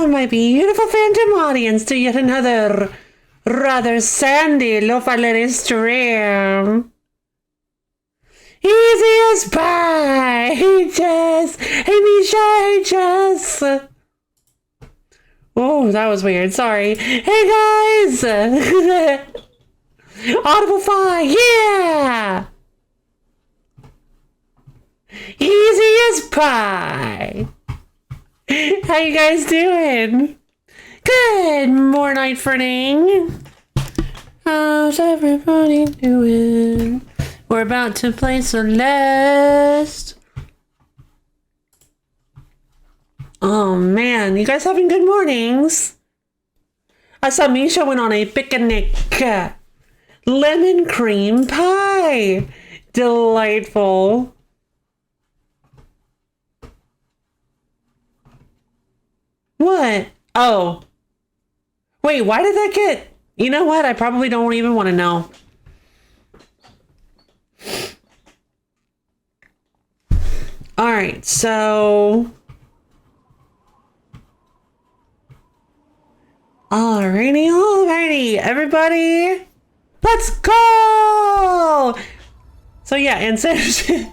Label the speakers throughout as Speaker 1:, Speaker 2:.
Speaker 1: welcome, my beautiful phantom audience, to yet another rather sandy lo-fi stream. Easy as pie! Hey, Jess! Hey, Misha! Hey, Jess! Oh, that was weird. Sorry. Hey, guys! Audible Fi! Yeah! Easy as pie! How you guys doing? Good morning. How's everybody doing? We're about to play Celeste. Oh man, you guys having good mornings? I saw Misha went on a picnic. Lemon cream pie. Delightful. What? Oh. Wait, why did that get... You know what? I probably don't even want to know. Alright, so... Alrighty, everybody! Let's go! So yeah, and sandwiches.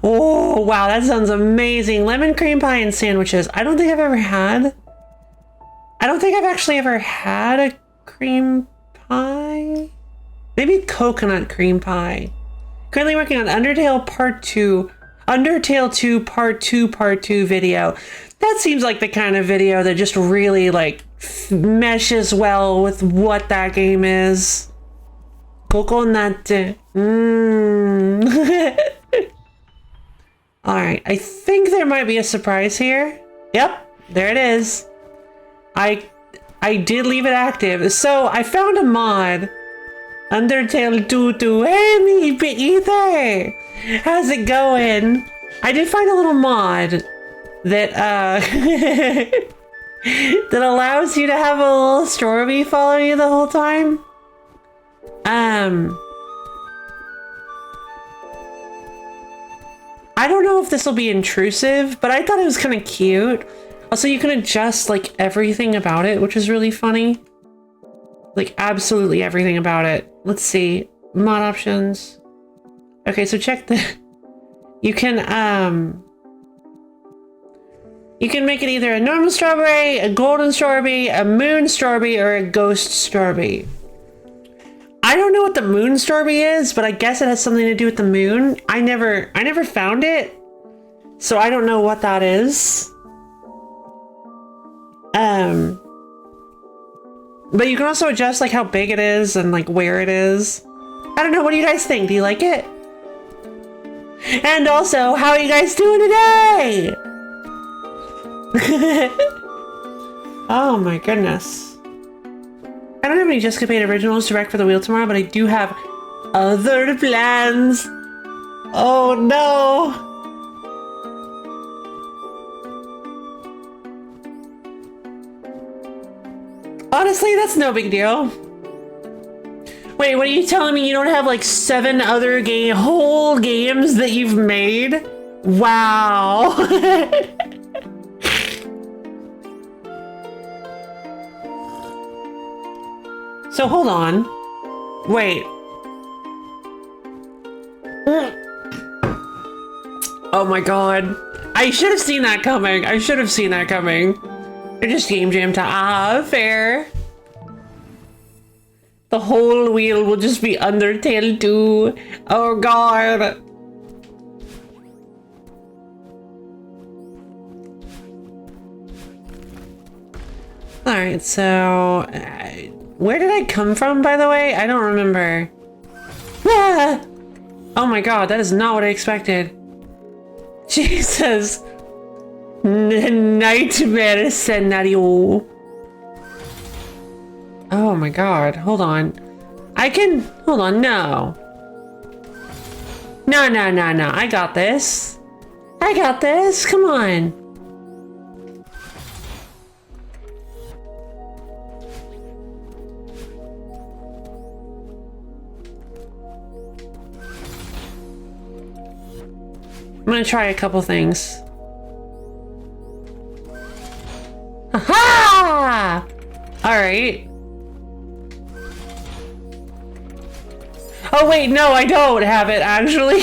Speaker 1: Oh, wow, that sounds amazing. Lemon cream pie and sandwiches. I don't think I've actually ever had a cream pie. Maybe coconut cream pie. Currently working on Undertale Part 2. Undertale 2 Part 2 video. That seems like the kind of video that just really like meshes well with what that game is. Coconut. Alright, I think there might be a surprise here. Yep, there it is. I did leave it active. So I found a mod. Undertale 2. Hey, me, Ether! How's it going? I did find a little mod that that allows you to have a little Stormy follow you the whole time. I don't know if this will be intrusive, but I thought it was kind of cute. Also, you can adjust like everything about it, which is really funny. Like absolutely everything about it. Let's see. Mod options. Okay, so check the... You can make it either a normal strawberry, a golden strawberry, a moon strawberry, or a ghost strawberry. I don't know what the moon strawberry is, but I guess it has something to do with the moon. I never found it, so I don't know what that is. But you can also adjust like how big it is and like where it is. I don't know, what do you guys think? Do you like it? And also, how are you guys doing today? Oh my goodness. I don't have any Jessica Pate originals to wreck for the wheel tomorrow, but I do have other plans. Oh no. Honestly, that's no big deal. Wait, what are you telling me? You don't have like 7 other whole games that you've made? Wow. So hold on. Wait. Oh my god. I should have seen that coming. They're just game jam time. Ah, fair. The whole wheel will just be Undertale 2. Oh god. Alright, so... where did I come from, by the way? I don't remember. Ah! Oh my god, that is not what I expected. Jesus. Nightmare scenario. Oh my god, hold on. Hold on, no. No, I got this. Come on. I'm gonna try a couple things. Aha! Alright. Oh wait, no, I don't have it actually.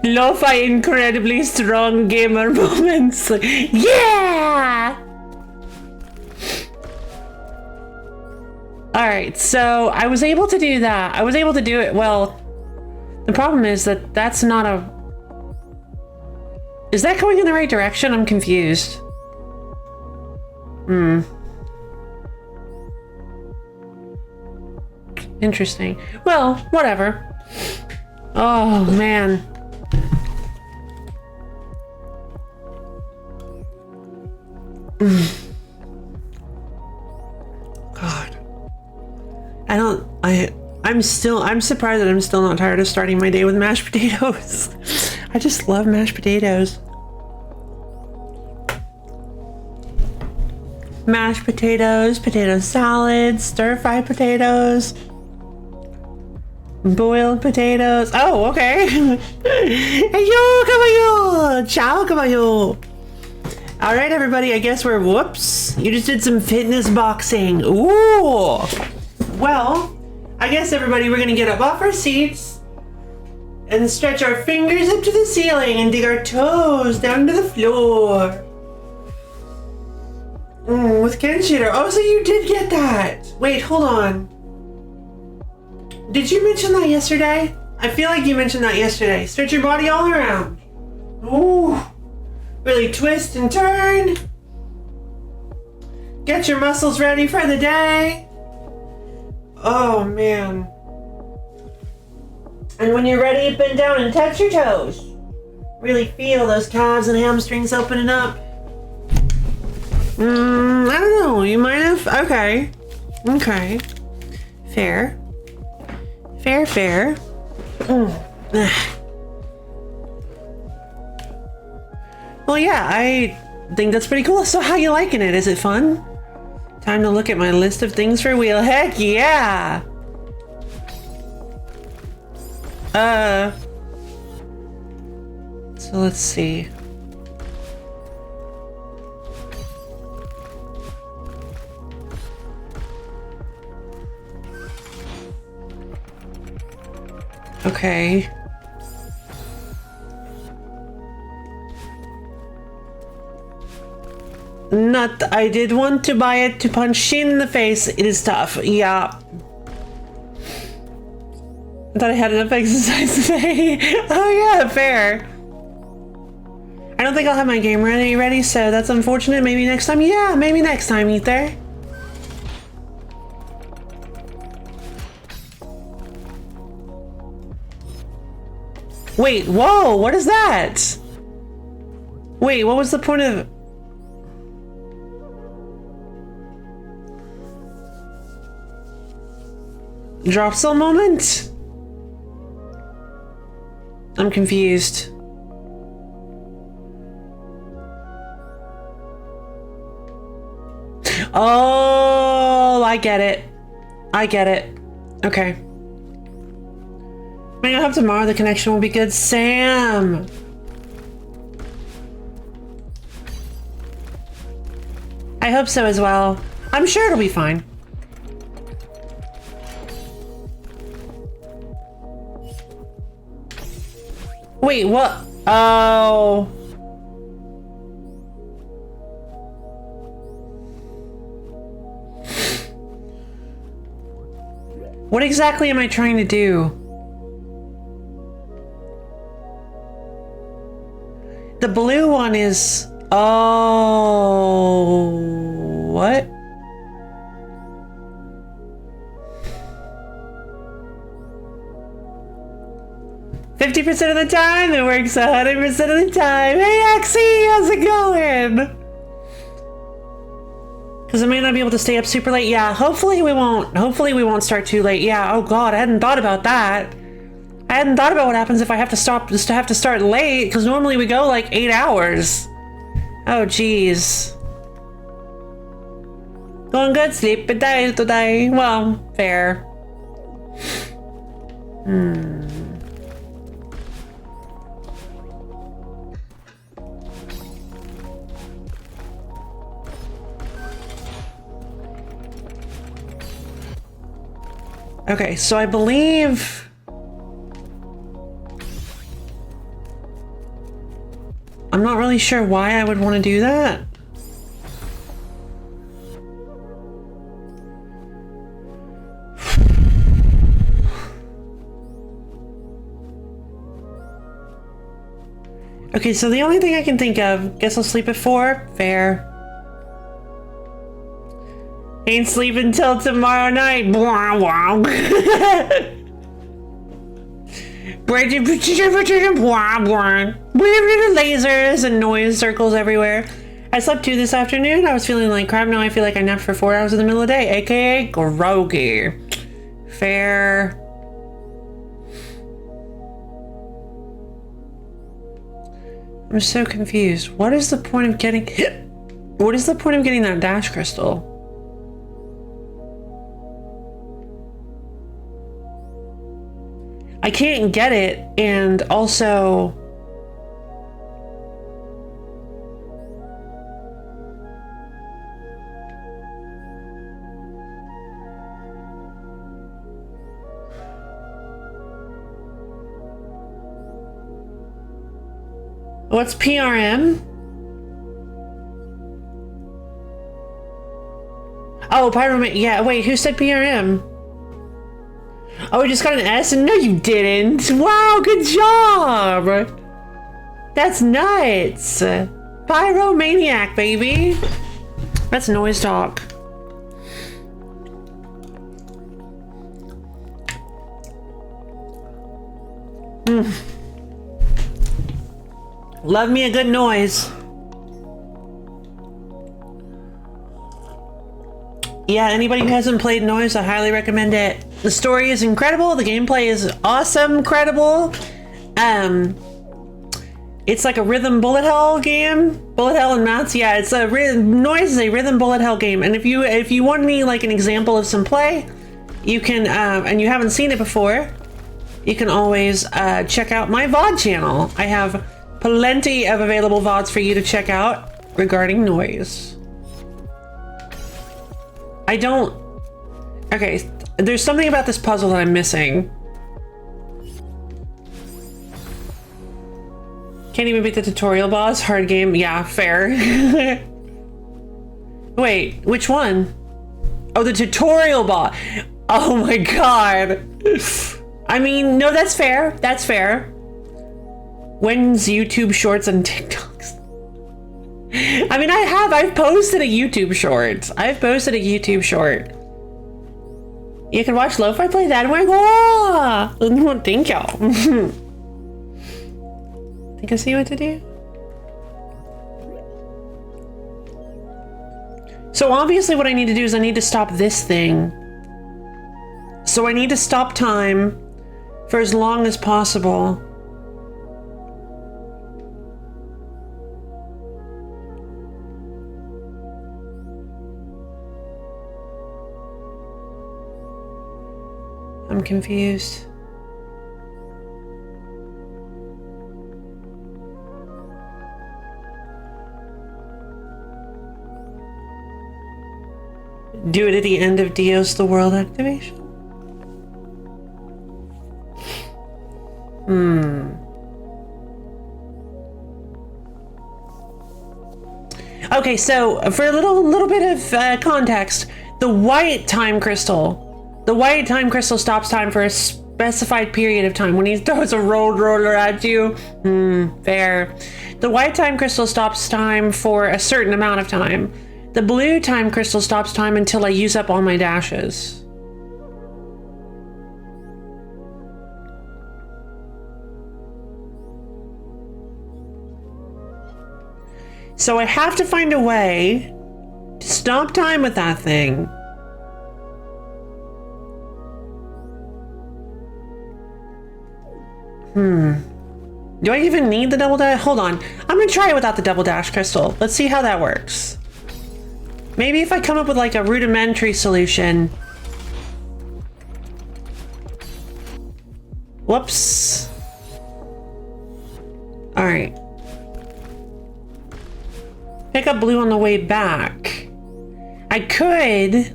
Speaker 1: Lo-fi incredibly strong gamer moments. Yeah! Alright, so I was able to do that. I was able to do it. Well, the problem is that that's not a... Is that going in the right direction? I'm confused. Interesting. Well, whatever. Oh, man. God. I'm surprised that I'm still not tired of starting my day with mashed potatoes. I just love mashed potatoes. Mashed potatoes, potato salad, stir-fried potatoes, boiled potatoes. Oh, okay. Heyo, caballo! Ciao, caballo! Alright, everybody, I guess we're... Whoops! You just did some fitness boxing. Ooh! Well, I guess, everybody, we're gonna get up off our seats and stretch our fingers up to the ceiling and dig our toes down to the floor. With Ken Shitter. Oh, so you did get that. Wait, hold on. Did you mention that yesterday? I feel like you mentioned that yesterday. Stretch your body all around. Ooh. Really twist and turn. Get your muscles ready for the day. Oh, man. And when you're ready, bend down and touch your toes. Really feel those calves and hamstrings opening up. I don't know. You might have. Okay. Okay. Fair. Fair. Well, yeah, I think that's pretty cool. So how you liking it? Is it fun? Time to look at my list of things for wheel. Heck yeah! So let's see. Okay. I did want to buy it to punch Sheen in the face. It is tough. Yeah. I thought I had enough exercise today. Oh yeah, fair. I don't think I'll have my game ready, so that's unfortunate. Maybe next time. Yeah, maybe next time, Ether. Wait, whoa, what is that? Wait, what was the point of... Drop cell moment? I'm confused. Oh, I get it. Okay. Maybe I hope tomorrow the connection will be good. Sam! I hope so as well. I'm sure it'll be fine. Wait, what? Oh. What exactly am I trying to do? The blue one is... Oh... What? "50% of the time, it works 100% of the time." Hey, Axie, how's it going? Because I may not be able to stay up super late. Yeah, hopefully we won't start too late. Yeah, oh god, I hadn't thought about that. I hadn't thought about what happens if I have to start late, because normally we go like 8 hours. Oh, jeez. Going good, sleep day today. Well, fair. Okay, so I believe... I'm not really sure why I would want to do that. Okay, so the only thing I can think of, guess I'll sleep at 4. Fair. Ain't sleeping till tomorrow night. Blah, blah. Lasers and noise circles everywhere. I slept 2 this afternoon. I was feeling like crap. Now I feel like I napped for 4 hours in the middle of the day, aka groggy. Fair. I'm so confused. What is the point of getting... What is the point of getting that dash crystal? I can't get it, and also... What's PRM? Oh, Pyromate. Yeah, wait, who said PRM? Oh, we just got an S? No, you didn't. Wow, good job. That's nuts. Pyromaniac, baby. That's noise talk. Love me a good noise. Yeah, anybody who hasn't played Noise, I highly recommend it. The story is incredible. The gameplay is awesome, credible. It's like a rhythm bullet hell game. Bullet hell and maths. Yeah, it's a Noise is a rhythm bullet hell game. And if you want me like an example of some play, you can and you haven't seen it before, you can always check out my VOD channel. I have plenty of available VODs for you to check out regarding Noise. I don't... Okay, there's something about this puzzle that I'm missing. Can't even beat the tutorial boss. Hard game. Yeah, fair. Wait, which one? Oh, the tutorial boss. Oh my god. I mean, no, that's fair. That's fair. When's YouTube Shorts and TikToks? I mean, I've posted a YouTube short. I've posted a YouTube short. You can watch Lo-Fi play that. I'm like, oh, thank y'all. Think I see what to do? So obviously what I need to do is I need to stop this thing. So I need to stop time for as long as possible. I'm confused. Do it at the end of Dios the World activation? Okay, so for a little bit of context, the white time crystal stops time for a specified period of time. When he throws a road roller at you, fair. The white time crystal stops time for a certain amount of time. The blue time crystal stops time until I use up all my dashes. So I have to find a way to stop time with that thing. Do I even need the double dash? Hold on. I'm gonna try it without the double dash crystal. Let's see how that works. Maybe if I come up with like a rudimentary solution. Whoops. All right. Pick up blue on the way back. I could,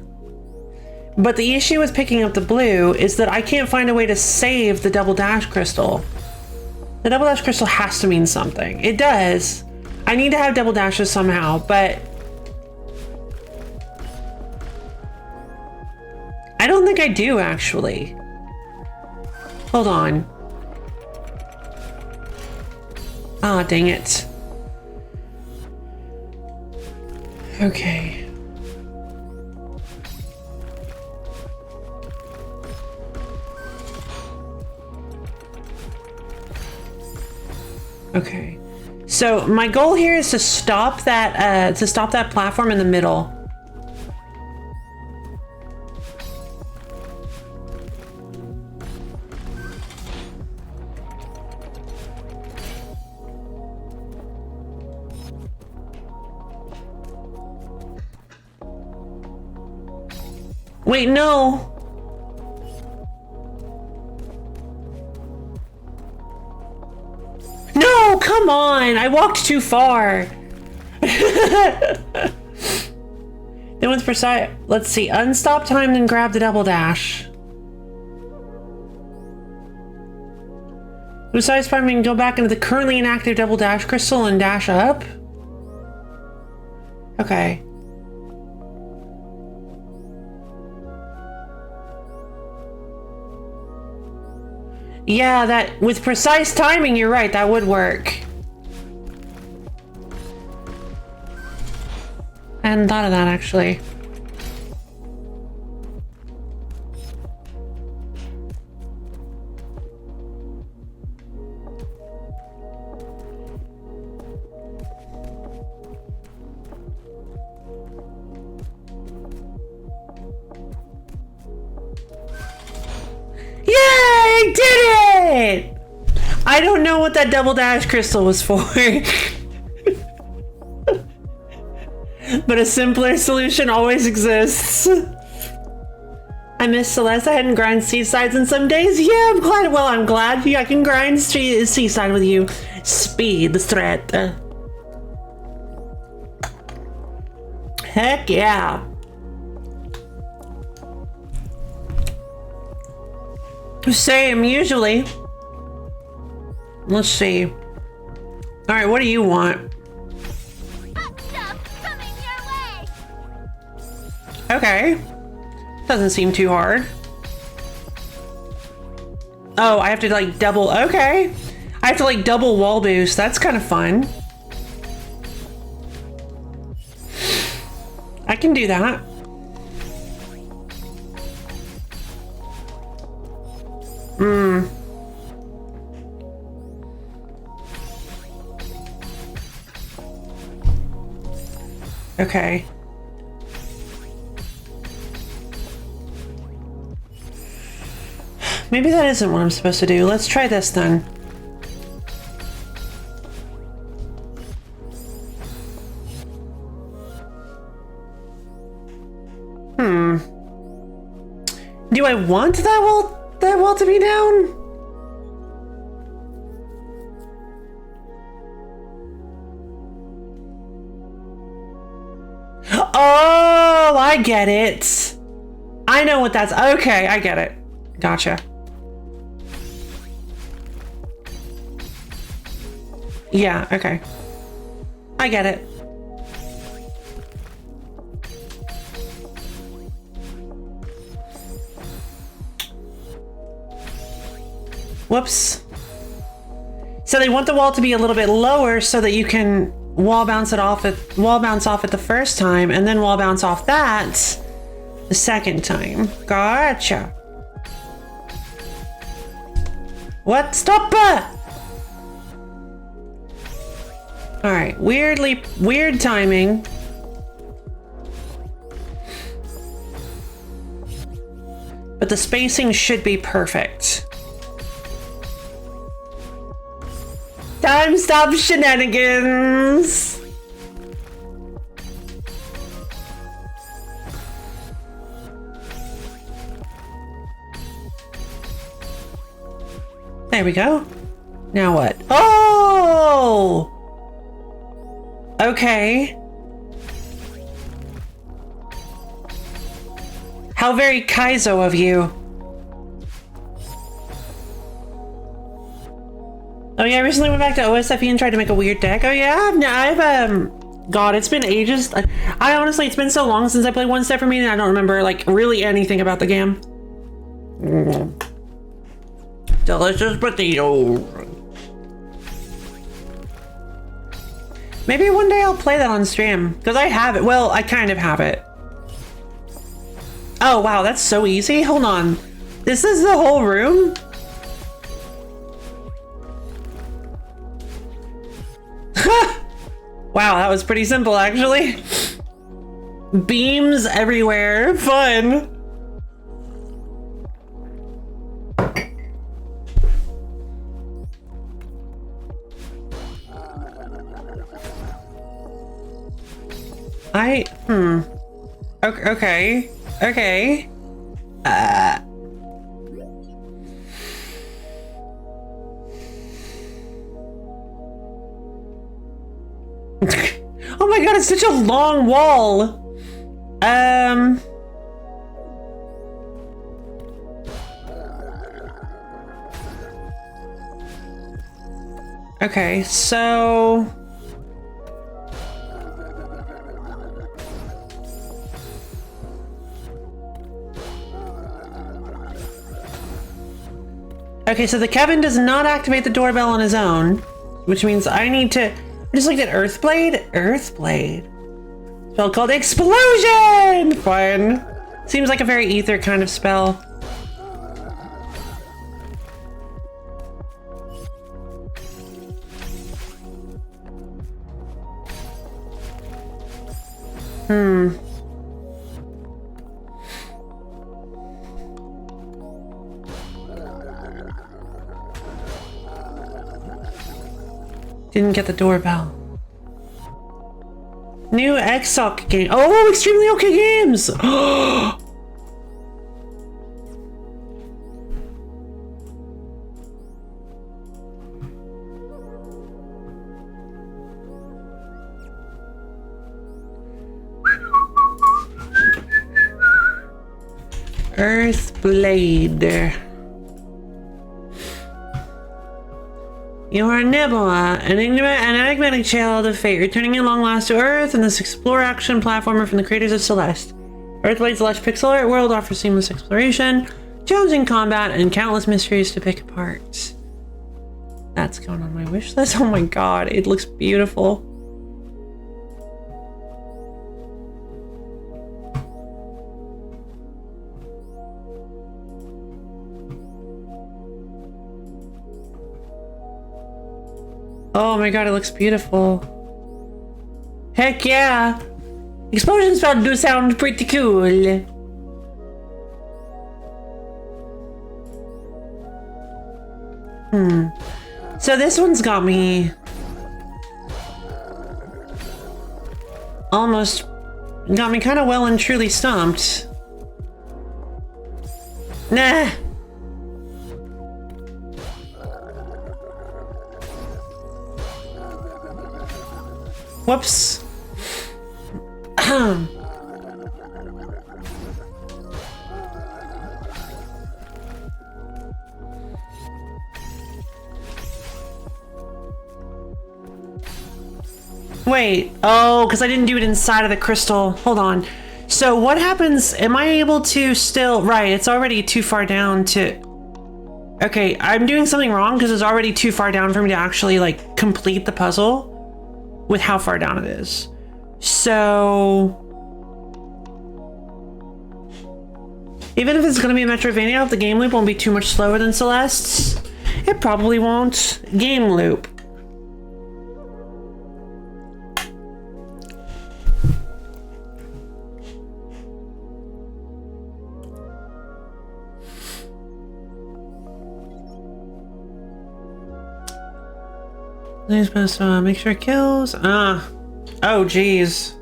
Speaker 1: But the issue with picking up the blue is that I can't find a way to save the double dash crystal. The double dash crystal has to mean something. It does. I need to have double dashes somehow, but I don't think I do actually. Hold on. Ah, dang it. Okay. Okay. So my goal here is to stop that platform in the middle. Wait, no. No, come on. I walked too far. Then with precise, let's see, unstop time, then grab the double dash. Precise time, we can go back into the currently inactive double dash crystal and dash up. Okay. Yeah, that with precise timing, you're right, that would work. I hadn't thought of that actually. I did it! I don't know what that double dash crystal was for. But a simpler solution always exists. I miss Celeste. I hadn't grind seasides in some days. Yeah, I'm glad. Well, I'm glad I can grind seaside with you. Speed the threat. Heck yeah. Same, usually. Let's see. All right, what do you want? Coming your way. Okay. Doesn't seem too hard. Oh, I have to like double. Okay. I have to like double wall boost. That's kind of fun. I can do that. Okay. Maybe that isn't what I'm supposed to do. Let's try this then. Do I want that wall to be down? Oh, I get it. I know what that's. Okay, I get it. Gotcha. Yeah, okay. I get it. Whoops. So they want the wall to be a little bit lower so that you can wall bounce off it the first time and then wall bounce off that the second time. Gotcha. What? Stop! All right, weird timing. But the spacing should be perfect. Time stop shenanigans. There we go. Now what? Oh! Okay. How very Kaizo of you. Oh yeah, I recently went back to OSFE and tried to make a weird deck. Oh yeah, God, it's been ages. I honestly, it's been so long since I played One Step for Me, and I don't remember like really anything about the game. Delicious potato. Maybe one day I'll play that on stream, because I have it. Well, I kind of have it. Oh wow, that's so easy. Hold on. This is the whole room? Wow, that was pretty simple actually. Beams everywhere. Fun. Okay. Okay. Oh my god, it's such a long wall. Okay, so okay, so the Kevin does not activate the doorbell on his own, which means I need to. I just looked at Earthblade. Earthblade. Spell called Explosion! Fun. Seems like a very ether kind of spell. Didn't get the doorbell. New XSOC game. Oh, extremely okay games. Earthblade. You are Nebula, an enigmatic child of fate, returning at long last to Earth in this explore action platformer from the creators of Celeste. Earthblade's lush pixel art world offers seamless exploration, challenging combat, and countless mysteries to pick apart. That's going on my wish list. Oh my god, it looks beautiful. Oh my god, it looks beautiful. Heck yeah! Explosion spell do sound pretty cool. So this one's got me almost got me kind of well and truly stumped. Nah. Whoops. Wait. Oh, because I didn't do it inside of the crystal. Hold on. So what happens? Am I able to still... Right, it's already too far down to... Okay, I'm doing something wrong because it's already too far down for me to actually, like, complete the puzzle with how far down it is. So... Even if it's going to be a Metroidvania, the game loop won't be too much slower than Celeste's. It probably won't. Game loop. You're supposed to make sure it kills. Oh, geez.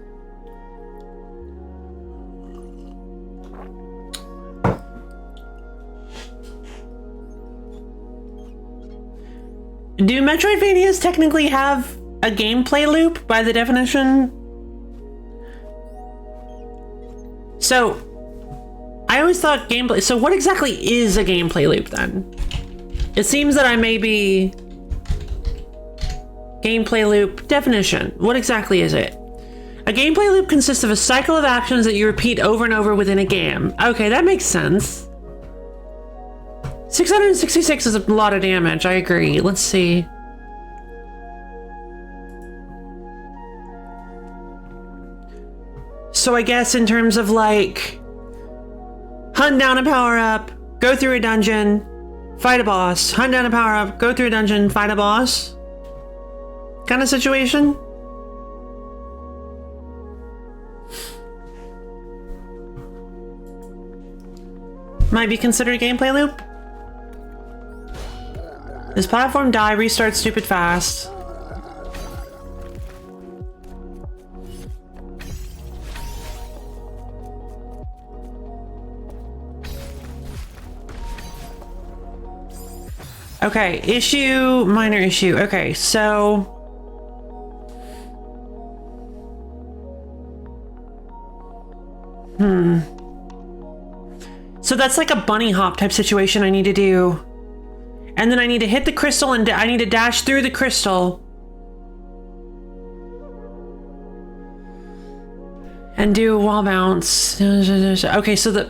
Speaker 1: Do Metroidvanias technically have a gameplay loop by the definition? So, I always thought gameplay... So what exactly is a gameplay loop then? It seems that I may be... Gameplay loop definition. What exactly is it? A gameplay loop consists of a cycle of actions that you repeat over and over within a game. Okay, that makes sense. 666 is a lot of damage, I agree. Let's see. So I guess in terms of like... Hunt down a power-up, go through a dungeon, fight a boss. Hunt down a power-up, go through a dungeon, fight a boss. Kind of situation? Might be considered a gameplay loop. This platform die, restart stupid fast. Okay, issue, minor issue. Okay, so... So that's like a bunny hop type situation I need to do. And then I need to hit the crystal and I need to dash through the crystal. And do a wall bounce. Okay, so the...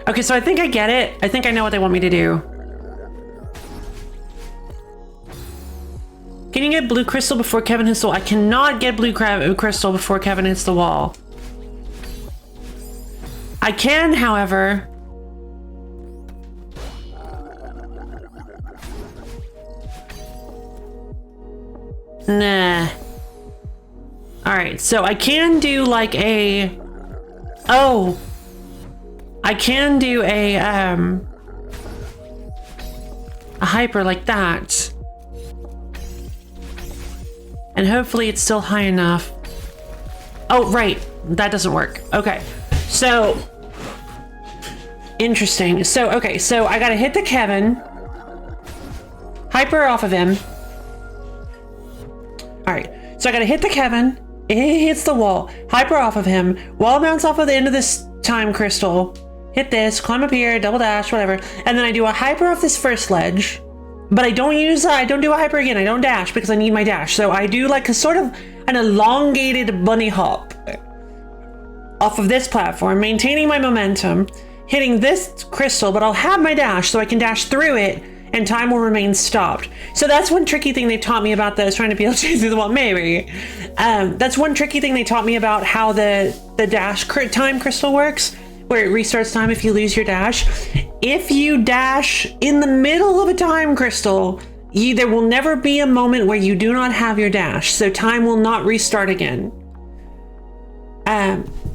Speaker 1: Okay, so I think I get it. I think I know what they want me to do. Can you get blue crystal before Kevin hits the wall? I cannot get blue crystal before Kevin hits the wall. I can, however... Nah. Alright, so I can do like a... Oh! I can do a hyper like that. And hopefully it's still high enough. Oh, right. That doesn't work. Okay. So, interesting. So, okay. So I gotta hit the Kevin. Hyper off of him. All right. So I gotta hit the Kevin. It hits the wall. Hyper off of him. Wall bounce off of the end of this time crystal. Hit this. Climb up here. Double dash. Whatever. And then I do a hyper off this first ledge. But I don't do a hyper again. I don't dash because I need my dash. So I do like a sort of an elongated bunny hop off of this platform, maintaining my momentum, hitting this crystal, but I'll have my dash so I can dash through it and time will remain stopped. So that's one tricky thing they taught me about that I was trying to be able to chase through the wall. Maybe. That's one tricky thing they taught me about how the dash time crystal works, where it restarts time if you lose your dash. If you dash in the middle of a time crystal, there will never be a moment where you do not have your dash, so time will not restart again.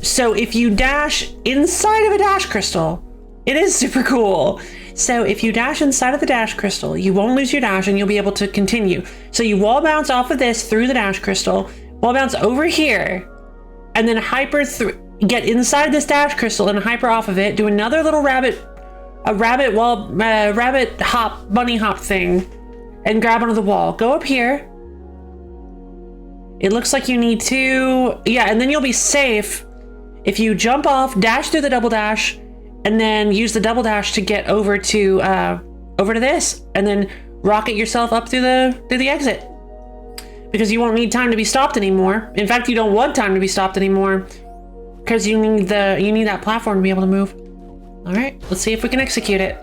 Speaker 1: So if you dash inside of a dash crystal, it is super cool. So if you dash inside of the dash crystal, you won't lose your dash and you'll be able to continue. So you wall bounce off of this through the dash crystal, wall bounce over here, and then hyper through. Get inside this dash crystal and hyper off of it. Do another little rabbit hop, bunny hop thing, and grab onto the wall. Go up here. It looks like you need to, yeah, and then you'll be safe if you jump off, dash through the double dash, and then use the double dash to get over to this, and then rocket yourself up through the exit. Because you won't need time to be stopped anymore. In fact, you don't want time to be stopped anymore. Because you need that platform to be able to move. All right, let's see if we can execute it.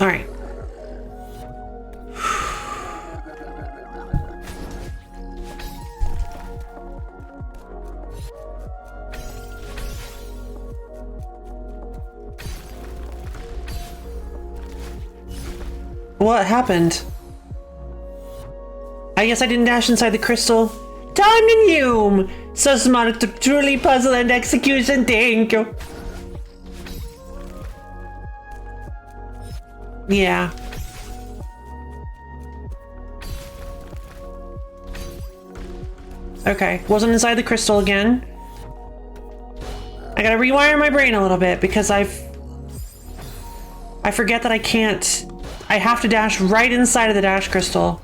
Speaker 1: All right. What happened? I guess I didn't dash inside the crystal. Time and Hume! So smart to truly puzzle and execution, thank you. Yeah. Okay, wasn't inside the crystal again. I gotta rewire my brain a little bit because I forget that I can't. I have to dash right inside of the dash crystal.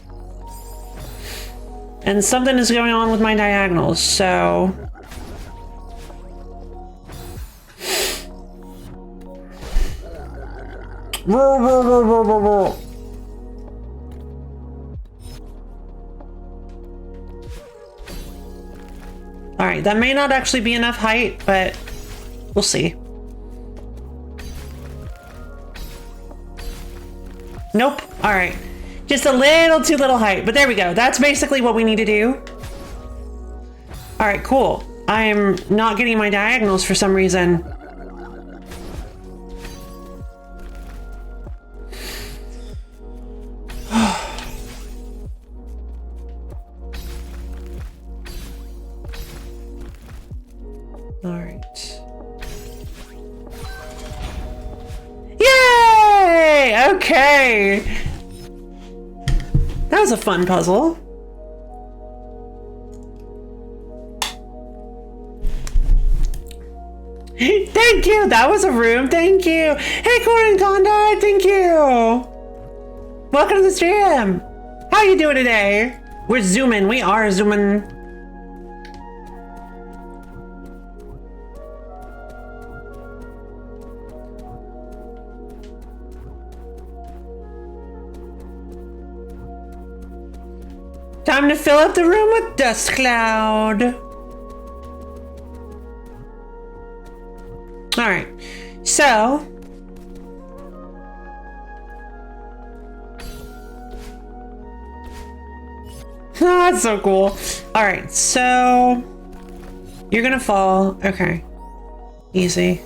Speaker 1: And something is going on with my diagonals, so... Alright, that may not actually be enough height, but we'll see. Nope. Alright. Just a little too little height, but there we go. That's basically what we need to do. Alright, cool. I'm not getting my diagonals for some reason. Alright. Yay! Okay! That was a fun puzzle. Thank you! That was a room, thank you! Hey, Corn and Condor, thank you! Welcome to the stream! How you doing today? We're zooming, we are zooming. Time to fill up the room with dust cloud. All right, so oh, that's so cool. All right, so you're gonna fall. Okay, easy.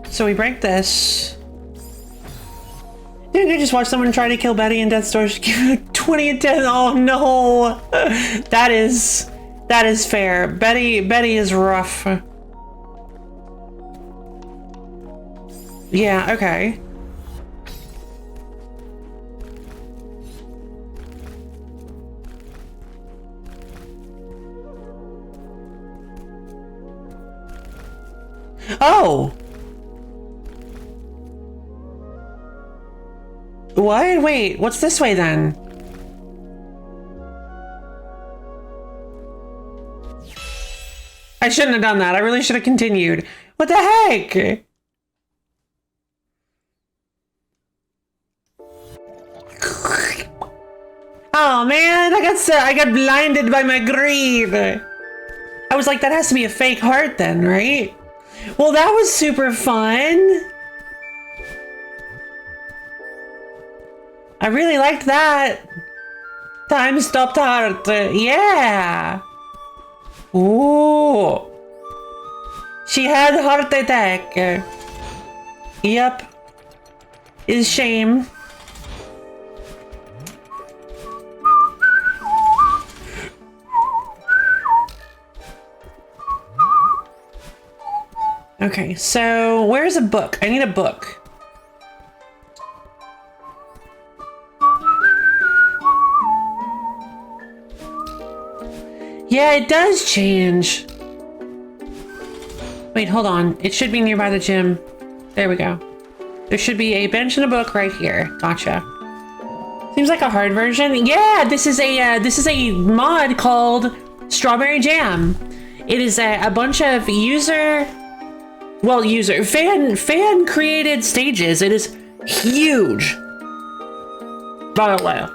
Speaker 1: So we break this. Didn't I just watch someone try to kill Betty in Death's Door? 20 and 10. Oh no, that is fair. Betty is rough. Yeah. Okay. Oh. What? Wait, what's this way then? I shouldn't have done that. I really should have continued. What the heck? Oh man, I got blinded by my greed. I was like, that has to be a fake heart then, right? Well, that was super fun. I really liked that. Time stopped heart. Yeah. Ooh. She had a heart attack. Yep. Is shame. Okay, so where's a book? I need a book. Yeah, it does change. Wait, hold on. It should be nearby the gym. There we go. There should be a bench and a book right here. Gotcha. Seems like a hard version. Yeah, this is a mod called Strawberry Jam. It is a bunch of fan created stages. It is huge. By the way.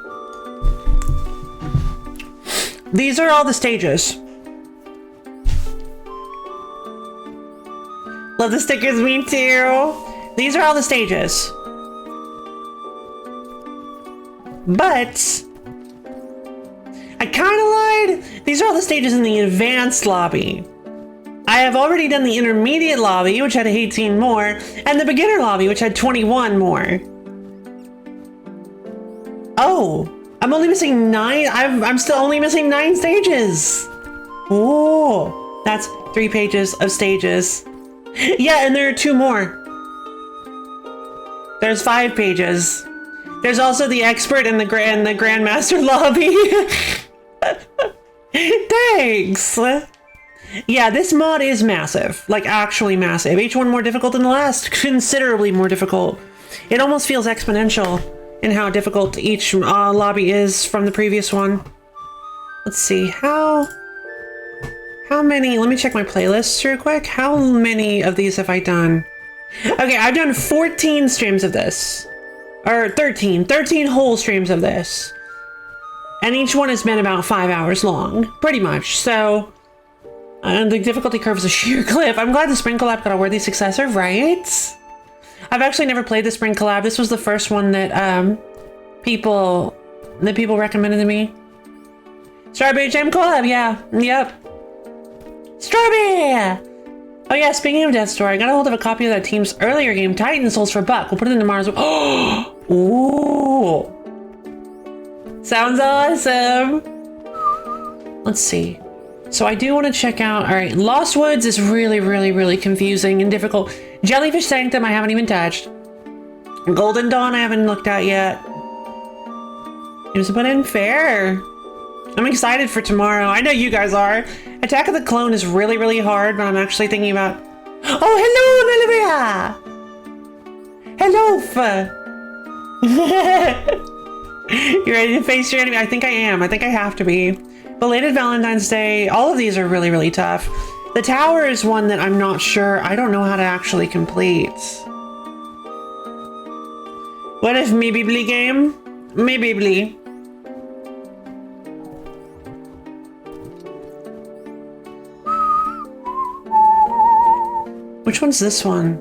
Speaker 1: These are all the stages. Love the stickers, me too. These are all the stages. But I kind of lied. These are all the stages in the advanced lobby. I have already done the intermediate lobby, which had 18 more, and the beginner lobby, which had 21 more. Oh. I'm only missing 9. I'm still only missing 9 stages. Oh, that's 3 pages of stages. Yeah, and there are 2 more. There's 5 pages. There's also the expert and the grandmaster lobby. Thanks. Yeah, this mod is massive. Like, actually massive. Each one more difficult than the last. Considerably more difficult. It almost feels exponential in how difficult each lobby is from the previous one. Let's see, how many, let me check my playlists real quick. How many of these have I done? Okay, I've done 14 streams of this. Or 13 whole streams of this. And each one has been about 5 hours long, pretty much. So, the difficulty curve is a sheer cliff. I'm glad the Spring Collab got a worthy successor, right? I've actually never played the Spring Collab. This was the first one that people recommended to me. Strawberry Jam Collab, yeah, yep. Strawberry! Oh yeah, speaking of Death Store, I got a hold of a copy of that team's earlier game, Titan Souls for $1. We'll put it in tomorrow's. Oh, ooh. Sounds awesome. Let's see. So I do want to check out, all right, Lost Woods is really, really, really confusing and difficult. Jellyfish Sanctum I haven't even touched. Golden Dawn I haven't looked at yet. Just put in fair. I'm excited for tomorrow. I know you guys are. Attack of the Clone is really, really hard, but I'm actually thinking about... Oh, hello, Olivia! Hello! You ready to face your enemy? I think I am. I think I have to be. Belated Valentine's Day. All of these are really, really tough. The tower is one that I'm not sure. I don't know how to actually complete. What if maybe Blee game? Maybe Blee. Which one's this one?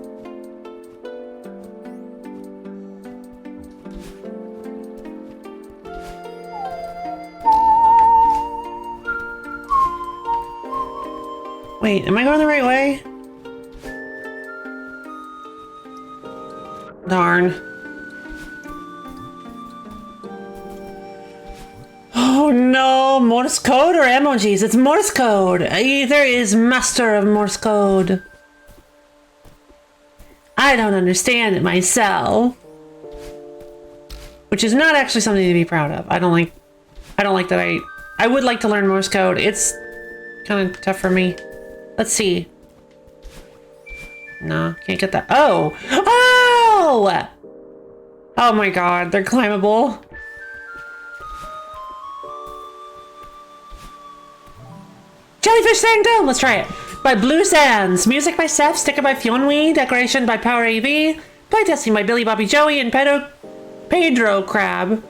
Speaker 1: Wait, am I going the right way? Darn. Oh no, Morse code or emojis? It's Morse code. Either is master of Morse code. I don't understand it myself. Which is not actually something to be proud of. I don't like that I would like to learn Morse code. It's kind of tough for me. Let's see. No, can't get that. Oh! Oh! Oh my god, they're climbable. Jellyfish Sanctum! Let's try it. By Blue Sands. Music by Seth. Sticker by Fionwee. Decoration by Power AV. Playtesting by Billy Bobby Joey and Pedro Crab.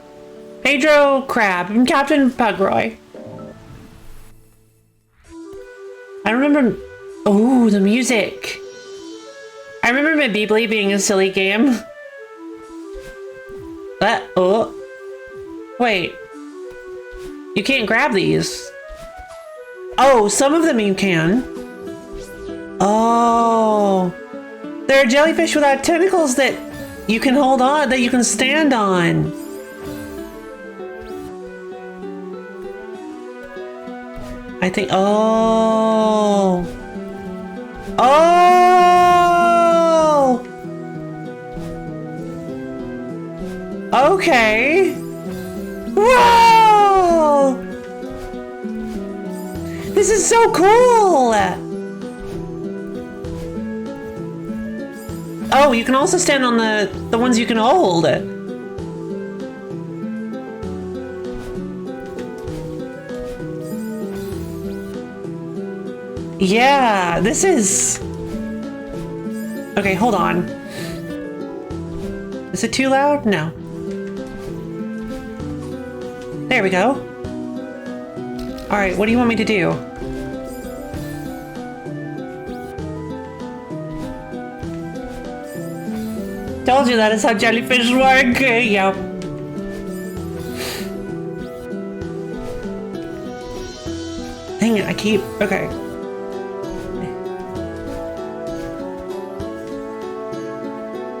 Speaker 1: Pedro Crab and Captain Pugroy. I remember... Oh, the music. I remember Bibli being a silly game. Oh. Wait. You can't grab these. Oh, some of them you can. Oh. There are jellyfish without tentacles that you can hold on, that you can stand on. I think, oh. Oh! Okay. Whoa! This is so cool! Oh, you can also stand on the ones you can hold. Yeah, this is... Okay, hold on. Is it too loud? No. There we go. Alright, what do you want me to do? Told you that is how jellyfish work. Yep. Dang it, I keep... Okay.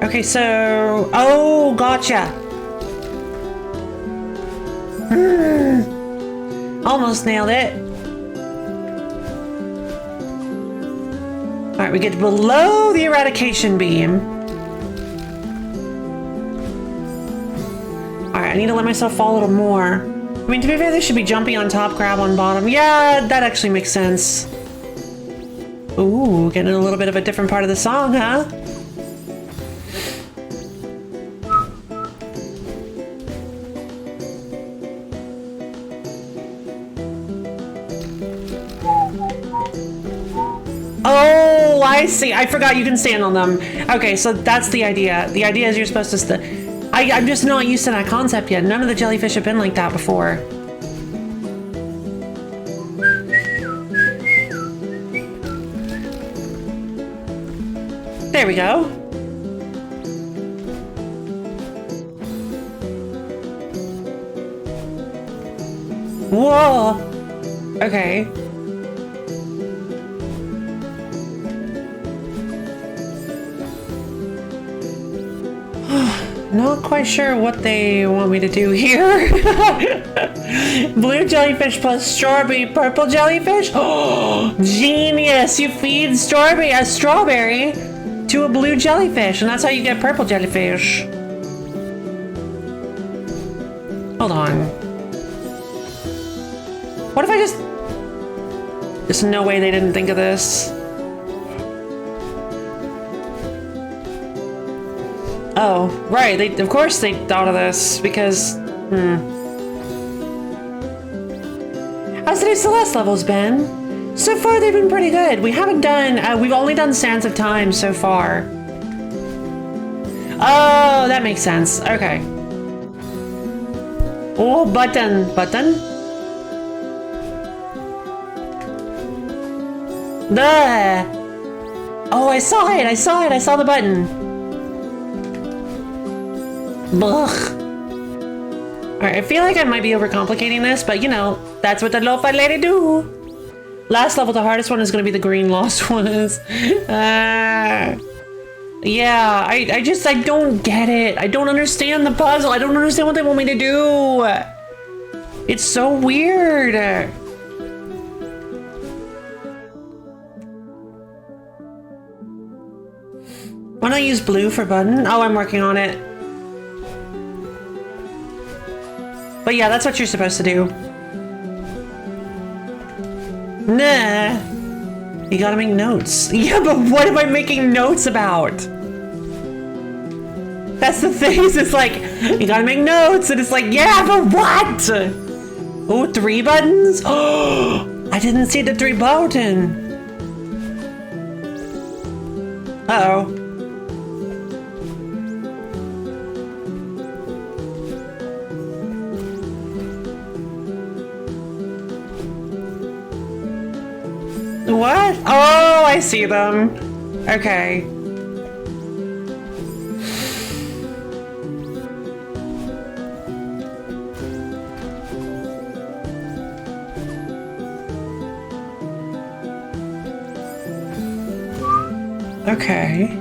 Speaker 1: Okay, so... Oh, gotcha. Almost nailed it. Alright, we get below the eradication beam. Alright, I need to let myself fall a little more. I mean, to be fair, they should be jumping on top, grab on bottom. Yeah, that actually makes sense. Ooh, getting a little bit of a different part of the song, huh? Oh, I see. I forgot you can stand on them. Okay, so that's the idea. The idea is you're supposed to I'm just not used to that concept yet. None of the jellyfish have been like that before. There we go. Whoa. Okay. Not quite sure what they want me to do here. Blue jellyfish plus strawberry, purple jellyfish? Oh, genius! You feed a strawberry to a blue jellyfish, and that's how you get purple jellyfish. Hold on. What if I just... There's no way they didn't think of this. Oh, right. Of course they thought of this, because... How's today's Celeste levels been? So far, they've been pretty good. We haven't done... we've only done Sands of Time so far. Oh, that makes sense. Okay. Oh, button. Button? Duh. Oh, I saw it. I saw the button. Ugh. Alright, I feel like I might be overcomplicating this, but you know, that's what the lo-fi lady do. Last level, the hardest one is going to be the green lost ones. Yeah, I don't get it. I don't understand the puzzle. I don't understand what they want me to do. It's so weird. Why not use blue for button? Oh, I'm working on it. But yeah, that's what you're supposed to do. Nah. You gotta make notes. Yeah, but what am I making notes about? That's the thing, it's like, you gotta make notes, and it's like, yeah, but what? Oh, 3 buttons? Oh, I didn't see the 3 button. Uh-oh. What? Oh, I see them. Okay. Okay.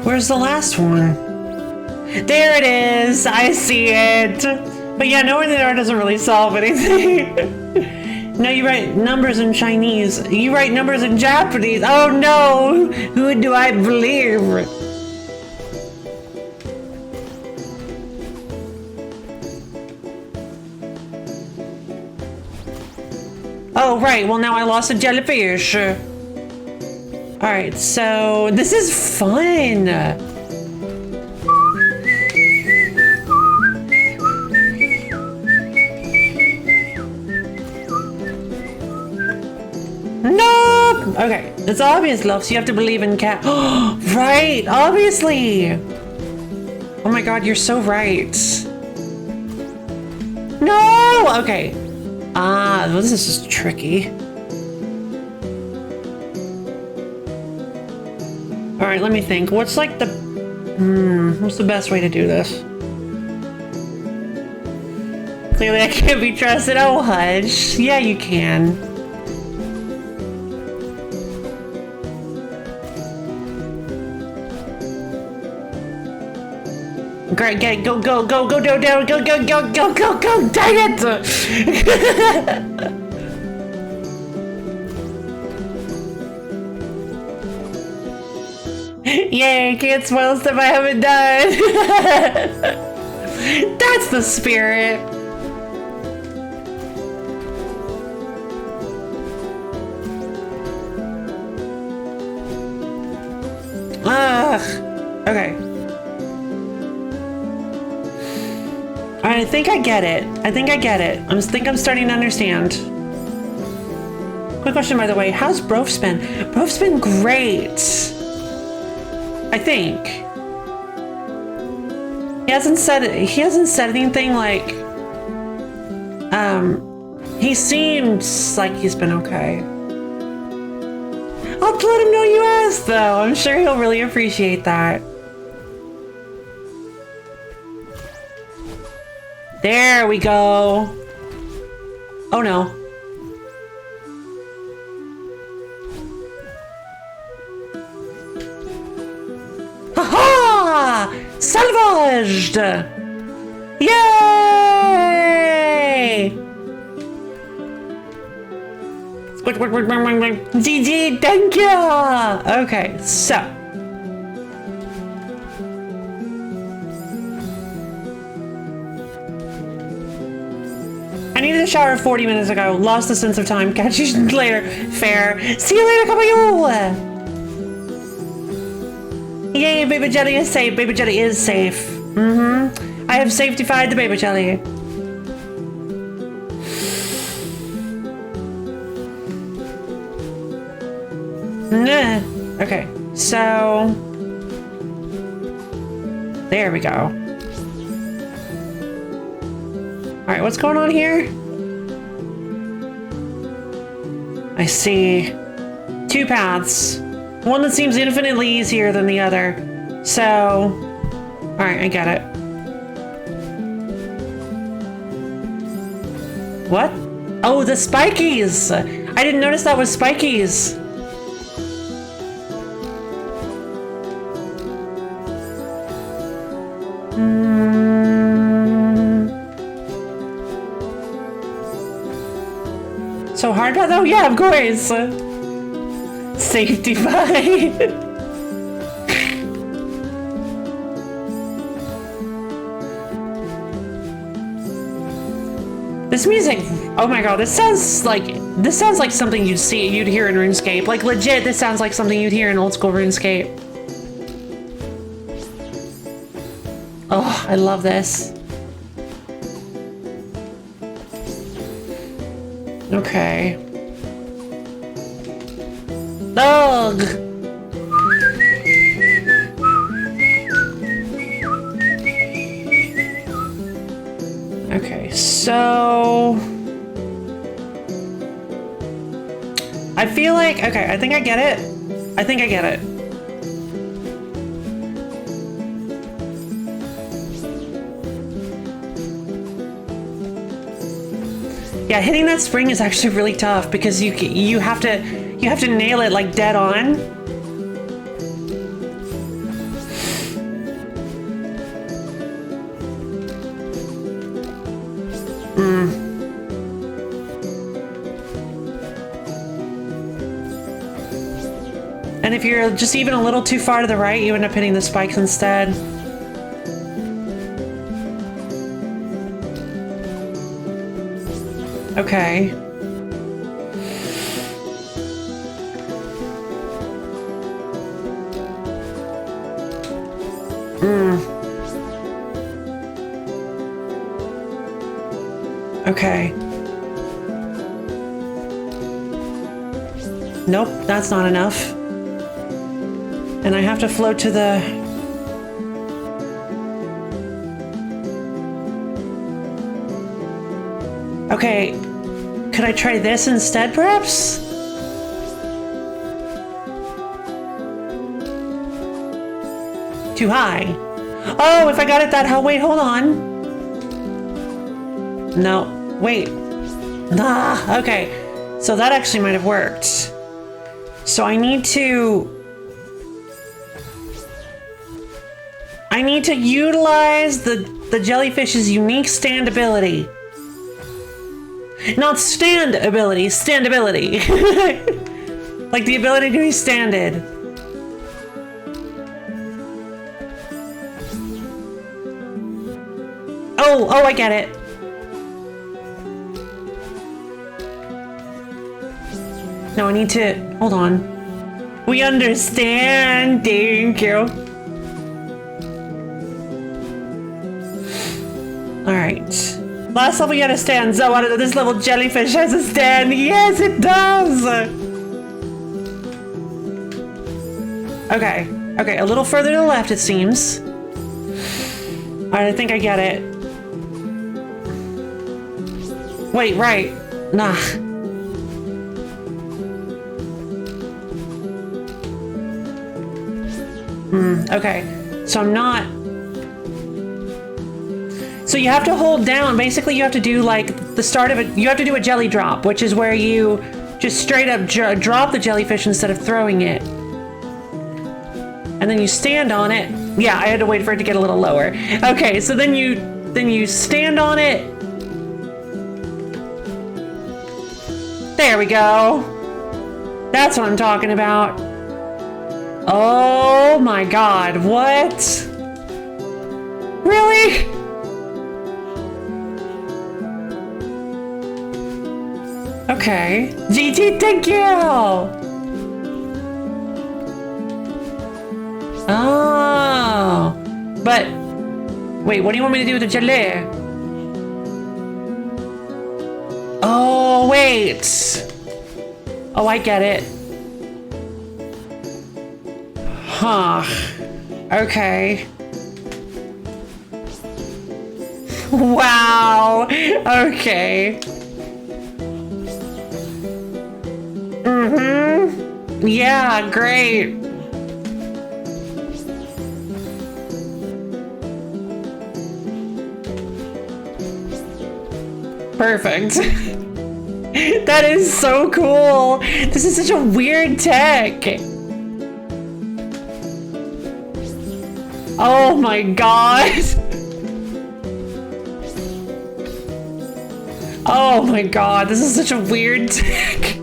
Speaker 1: Where's the last one? There it is! I see it! But yeah, knowing the art doesn't really solve anything. No, you write numbers in Chinese. You write numbers in Japanese. Oh no! Who do I believe? Oh, right. Well, now I lost a jellyfish. Alright, so this is fun! Nope! Okay, it's obvious, love, so you have to believe in cat. Right, obviously! Oh my god, you're so right. No! Okay. Ah, well, this is just tricky. Alright, let me think. What's like the... what's the best way to do this? Clearly I can't be trusted. Oh, hush. Yeah, you can. great, get, go, go, go, go, go, down, go, go, go, go, go, go, dang it! Yay, can't spoil stuff I haven't done. That's the spirit. Ugh. Okay. I think I get it. I think I get it. I think I'm starting to understand. Quick question, by the way. How's Brof's been? Brof's been great. I think. He hasn't said anything like, he seems like he's been okay. I'll let him know you asked, though. I'm sure he'll really appreciate that. There we go. Oh no. Ha-ha! Salvaged! Yay! GG, thank you! Okay, so. I needed a shower 40 minutes ago. Lost the sense of time. Catch you later. Fair. See you later, Caballo! Yay, Baby Jelly is safe. Baby Jelly is safe. I have safety-fied the Baby Jelly. Okay, so there we go. All right, what's going on here? I see 2 paths. One that seems infinitely easier than the other. So, all right, I get it. What? Oh, the spikies! I didn't notice that was spikies. So hard path? Oh yeah, of course. Safety fight. This music, oh my god, this sounds like something you'd hear in RuneScape. Like legit, this sounds like something you'd hear in old school RuneScape. Oh, I love this. Okay. Ugh! Okay, so... I feel like... Okay, I think I get it. I think I get it. Yeah, hitting that spring is actually really tough because you have to nail it like dead on. And if you're just even a little too far to the right, you end up hitting the spikes instead. Okay. Okay. Nope, that's not enough. And I have to float to the... Okay, could I try this instead, perhaps? Too high. Oh, if I got it that high, wait, hold on. No, wait. Ah, okay. So that actually might have worked. So I I need to utilize the jellyfish's unique stand ability. Not stand ability, standability. Like the ability to be standed. Oh, I get it. No, I need to, hold on. We understand, thank you. All right. Last level you had a stand, so out of this level jellyfish has a stand. Yes, it does. Okay, a little further to the left it seems. All right, I think I get it. Wait, right. Nah. Okay. So I'm not... So you have to hold down. Basically, you have to do like the start of it. You have to do a jelly drop, which is where you just straight up drop the jellyfish instead of throwing it. And then you stand on it. Yeah, I had to wait for it to get a little lower. Okay, so then you stand on it. There we go. That's what I'm talking about. Oh my god, what? Really? Okay. GT, thank you! Oh. But, wait, what do you want me to do with the jelly? Oh, wait. Oh, I get it. Huh. Okay. Wow. Okay. Mm-hmm. Yeah, great. Perfect. That is so cool. This is such a weird tech. Oh my god. Oh my god, this is such a weird tech.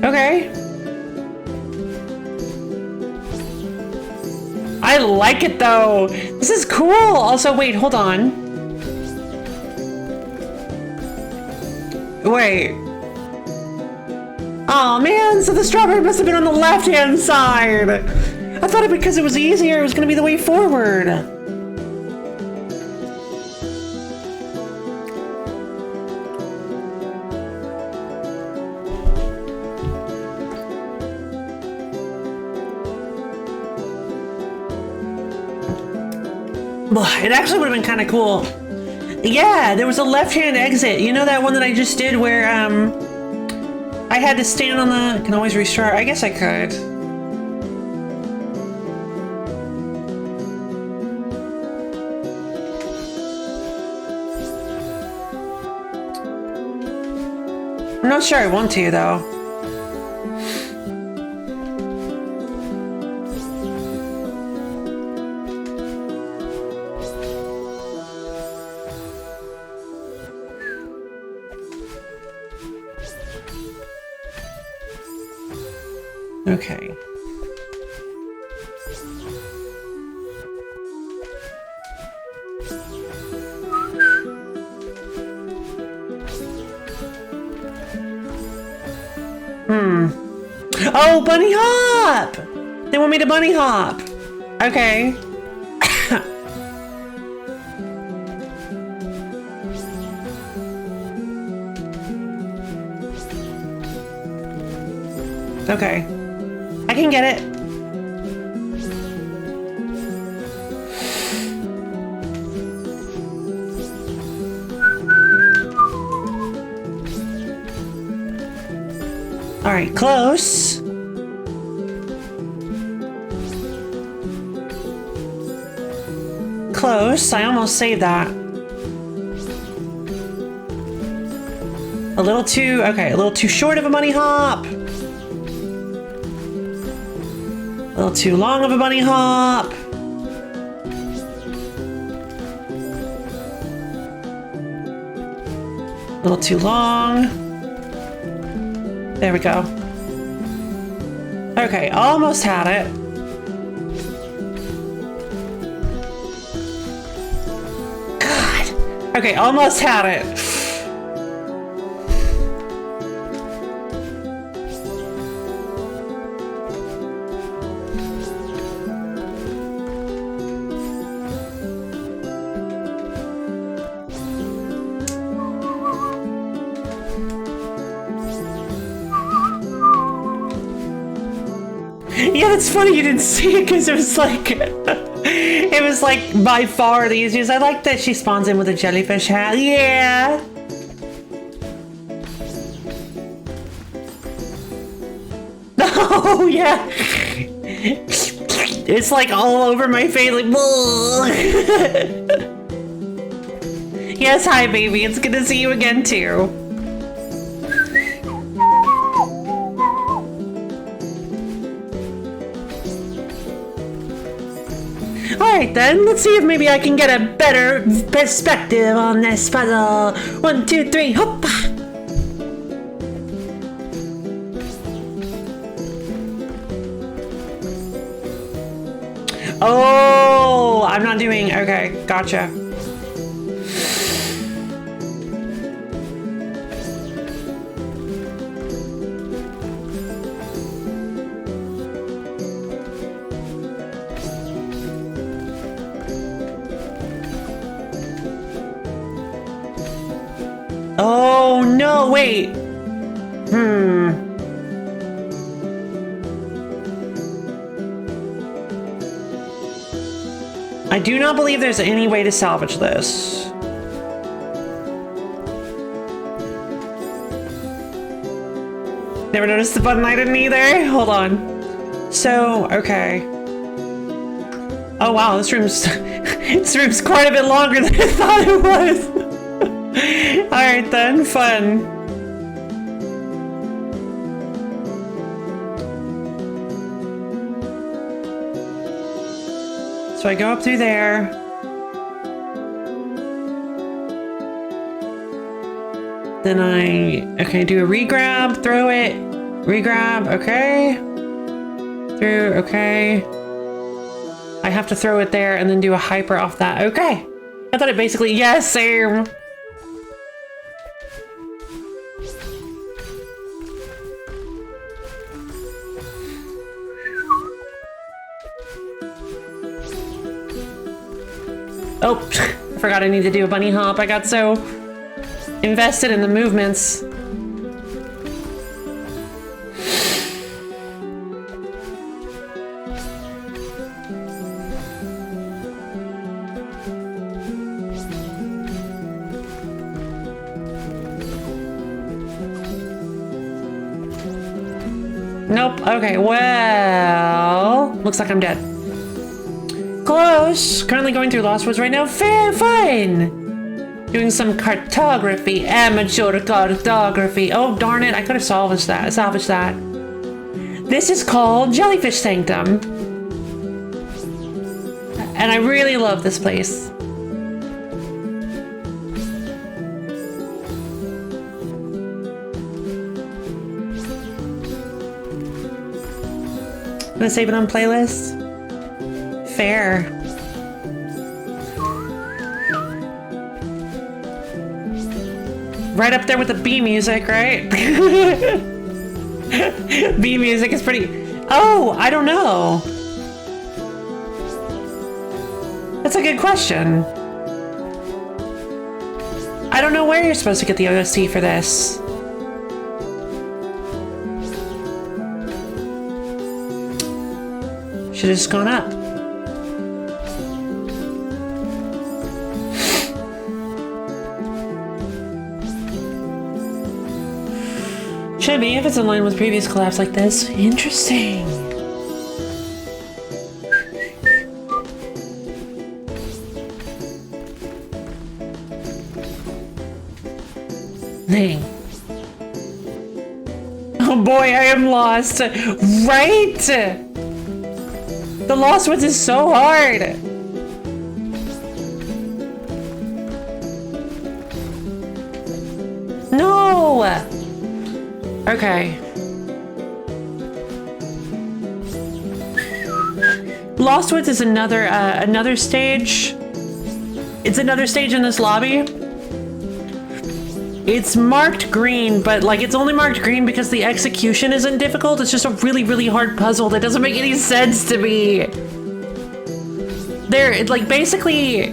Speaker 1: Okay. I like it though. This is cool. Also, wait, hold on. Wait. Oh man, so the strawberry must have been on the left-hand side. I thought it because it was easier, it was gonna be the way forward. It actually would have been kind of cool. Yeah, there was a left-hand exit. You know that one that I just did where I had to stand on the... I can always restart. I guess I could. I'm not sure I want to though. Okay. Oh, bunny hop! They want me to bunny hop. Okay. Okay. I can get it. All right, close. Close. I almost saved that. A little too, okay, a little too short of a bunny hop. A little too long of a bunny hop. A little too long. There we go. Okay, almost had it. God. Okay, almost had it. Yeah, it's funny you didn't see it because it was like, it was like by far the easiest. I like that she spawns in with a jellyfish hat. Yeah. Oh yeah. It's like all over my face, like. Yes, hi baby. It's good to see you again too. Alright then, let's see if maybe I can get a better perspective on this puzzle. 1, 2, 3, hoppa! Oh, I'm not doing, okay, gotcha. Oh no, wait. I do not believe there's any way to salvage this. Never noticed the button, I didn't either. Hold on. So, okay. Oh wow, this room's quite a bit longer than I thought it was. Alright then, fun. So I go up through there. Then okay, do a re-grab, throw it, re-grab, okay. Through, okay. I have to throw it there and then do a hyper off that, okay. I thought it basically, yes, same. Oh, I forgot I need to do a bunny hop. I got so invested in the movements. Nope. Okay, well, looks like I'm dead. Close. Currently going through Lost Woods right now. Fair, fine. Doing some cartography. Amateur cartography. Oh, darn it. I could have salvaged that. This is called Jellyfish Sanctum. And I really love this place. I'm gonna save it on playlist. Fair. Right up there with the B music, right? B music is pretty... Oh, I don't know. That's a good question. I don't know where you're supposed to get the OST for this. Should have just gone up. Should be if it's in line with previous collabs like this. Interesting. Dang. Oh boy, I am lost. Right? The Lost Woods is so hard. No. Okay. Lost Woods is another stage. It's another stage in this lobby. It's marked green, but like it's only marked green because the execution isn't difficult. It's just a really, really hard puzzle that doesn't make any sense to me. There, like basically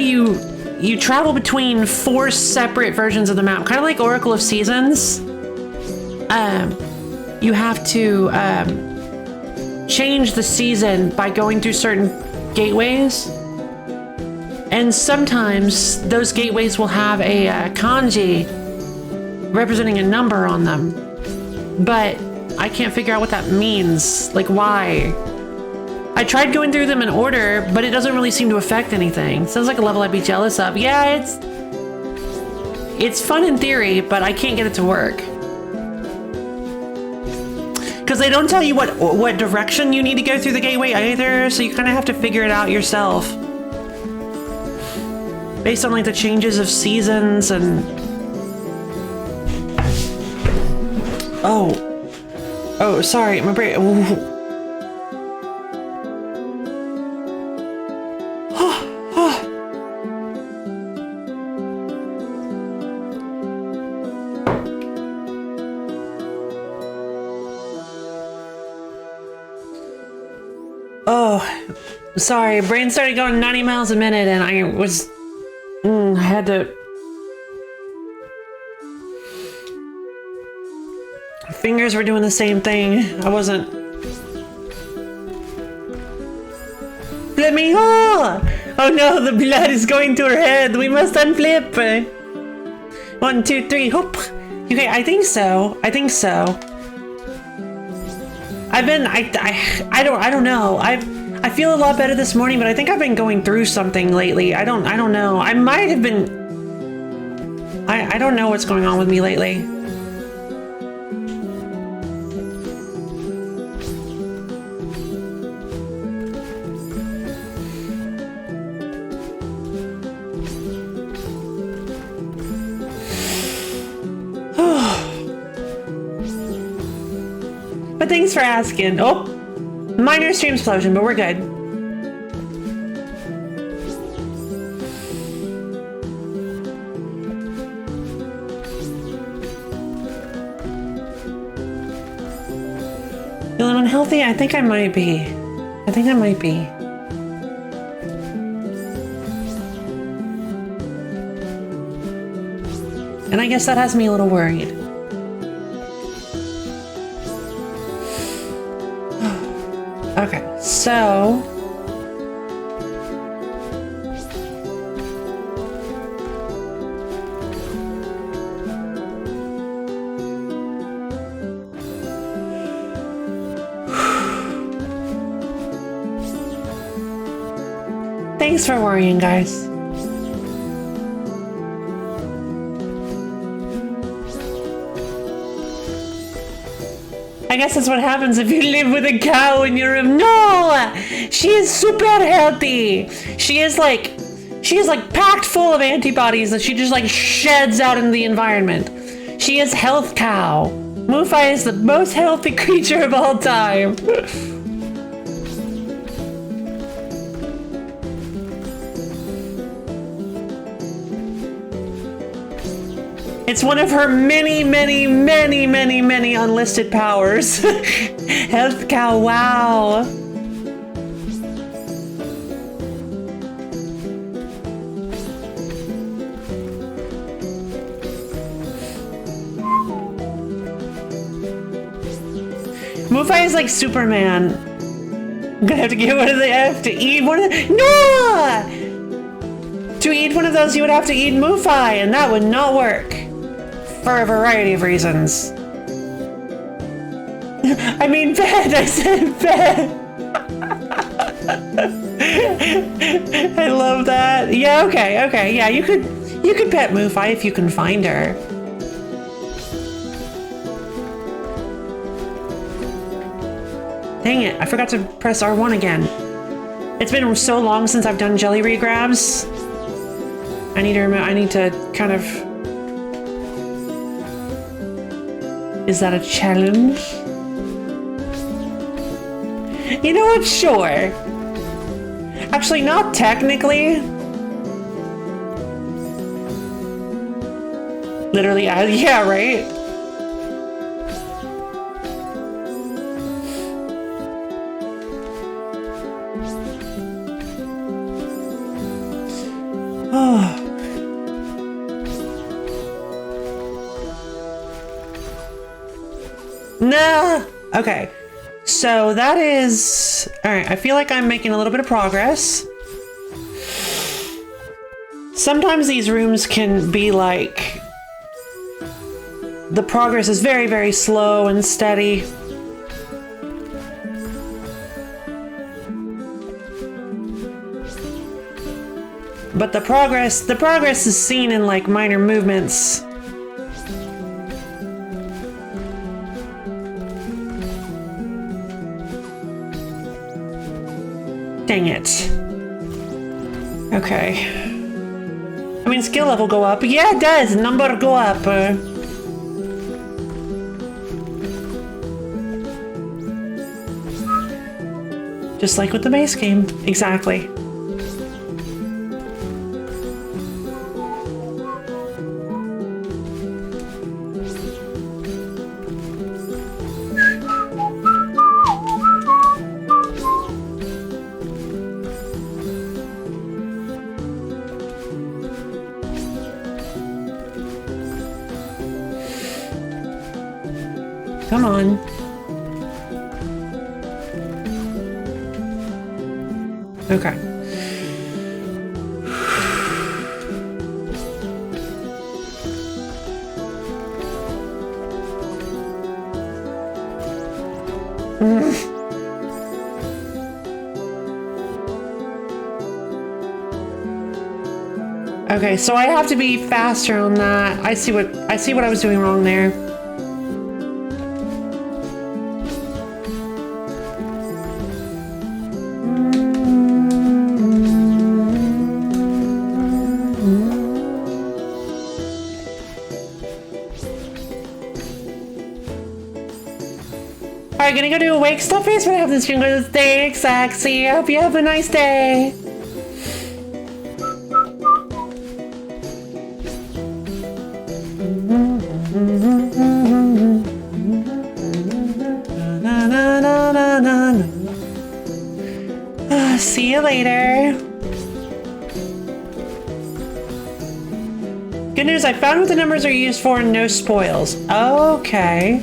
Speaker 1: you travel between 4 separate versions of the map, kind of like Oracle of Seasons. You have to change the season by going through certain gateways. And sometimes those gateways will have a kanji representing a number on them. But I can't figure out what that means. Like, why? I tried going through them in order, but it doesn't really seem to affect anything. Sounds like a level I'd be jealous of. Yeah, it's fun in theory, but I can't get it to work. Because they don't tell you what direction you need to go through the gateway either, so you kind of have to figure it out yourself. Based on like the changes of seasons and... Oh, sorry, my brain... Sorry, brain started going 90 miles a minute and I was... I had to... Fingers were doing the same thing. I wasn't... Flipping! Oh no, the blood is going to her head. We must unflip. 1, 2, 3, hoop. Okay, I think so. I think so. I've been... I don't know. I feel a lot better this morning, but I think I've been going through something lately. I don't know. I might have been... I don't know what's going on with me lately. But thanks for asking. Oh! Minor stream explosion, but we're good. Feeling unhealthy? I think I might be. And I guess that has me a little worried. Okay, so... Thanks for worrying, guys. I guess that's what happens if you live with a cow in your room. No! She is super healthy. She is like packed full of antibodies that she just like sheds out into the environment. She is health cow. Mufi is the most healthy creature of all time. It's one of her many, many, many, many, many unlisted powers. Health cow, wow. Mufi is like Superman. I'm gonna have to get one of the F to eat one of the... No! To eat one of those, you would have to eat Mufi, and that would not work. For a variety of reasons. I mean bed, I said bed. I love that. Yeah, okay. Yeah, you could pet Mufi if you can find her. Dang it, I forgot to press R1 again. It's been so long since I've done jelly regrabs. I need to remember, I need to kind of... Is that a challenge? You know what, sure. Actually, not technically. Literally, yeah, right? Oh. Nah. Okay. So that is... Alright, I feel like I'm making a little bit of progress. Sometimes these rooms can be like... The progress is very, very slow and steady. But the progress is seen in like minor movements. Dang it. Okay. I mean, skill level go up. Yeah, it does. Number go up. Just like with the base game. Exactly. Come on. Okay. Okay, so I have to be faster on that. I see what I was doing wrong there. Alright, gonna go do a wake stuff face, but I hope this stream goes stay sexy. I hope you have a nice day. See you later. Good news, I found what the numbers are used for and no spoils. Okay.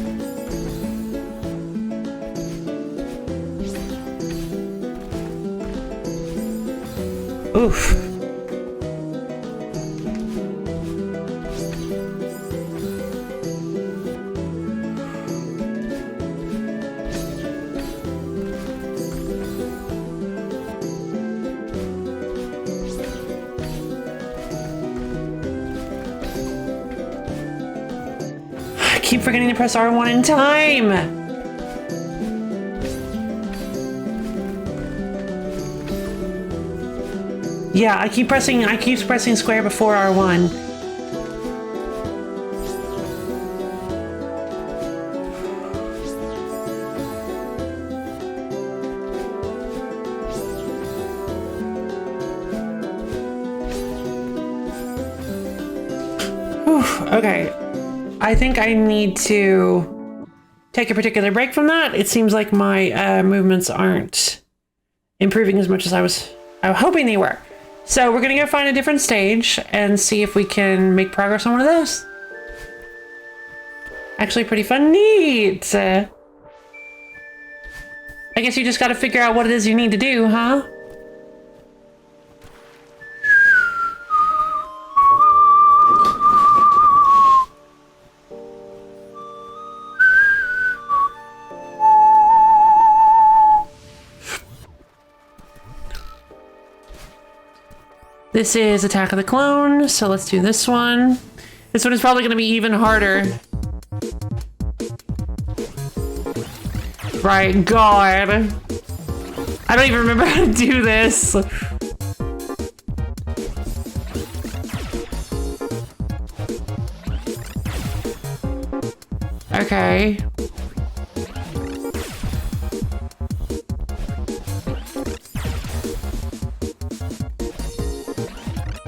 Speaker 1: Oof. I keep forgetting to press R1 in time. Yeah, I keep pressing square before R1. Whew, okay. I think I need to take a particular break from that. It seems like my movements aren't improving as much as I was hoping they were. So we're gonna go find a different stage and see if we can make progress on one of those. Actually pretty fun. Neat. I guess you just gotta figure out what it is you need to do, huh? This is Attack of the Clone, so let's do this one. This one is probably going to be even harder. Right, God. I don't even remember how to do this. Okay.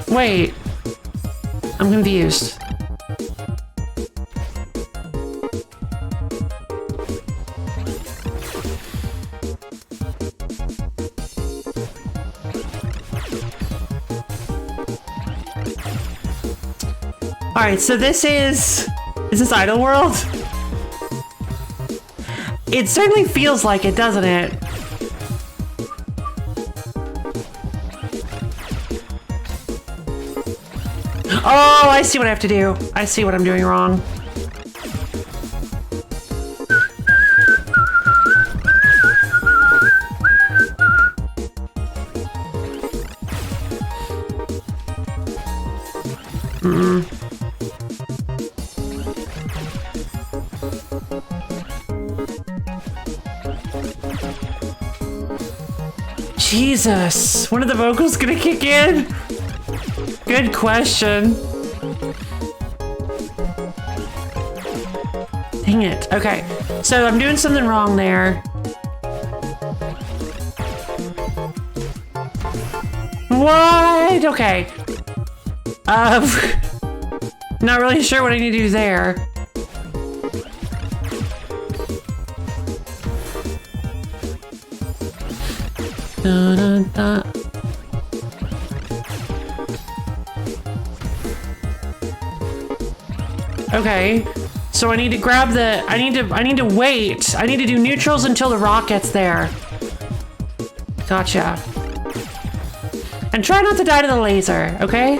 Speaker 1: Wait. I'm confused. Alright, so this is this Idle World? It certainly feels like it, doesn't it? Oh, I see what I have to do. I see what I'm doing wrong. Jesus, when are the vocals gonna kick in? Good question. Dang it. Okay, so I'm doing something wrong there. What? Okay. Not really sure what I need to do there. Da, da, da. Okay, so I need to grab the. I need to wait. I need to do neutrals until the rock gets there. Gotcha. And try not to die to the laser, okay?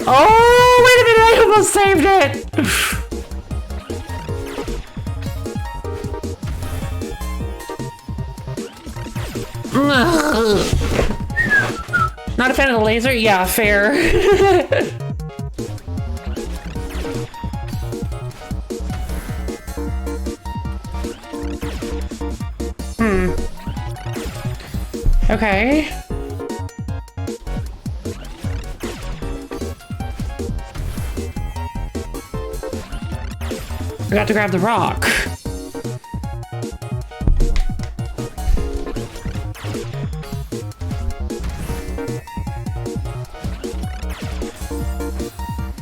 Speaker 1: Oh, wait a minute! I almost saved it. Not a fan of the laser? Yeah, fair. Okay. I got to grab the rock.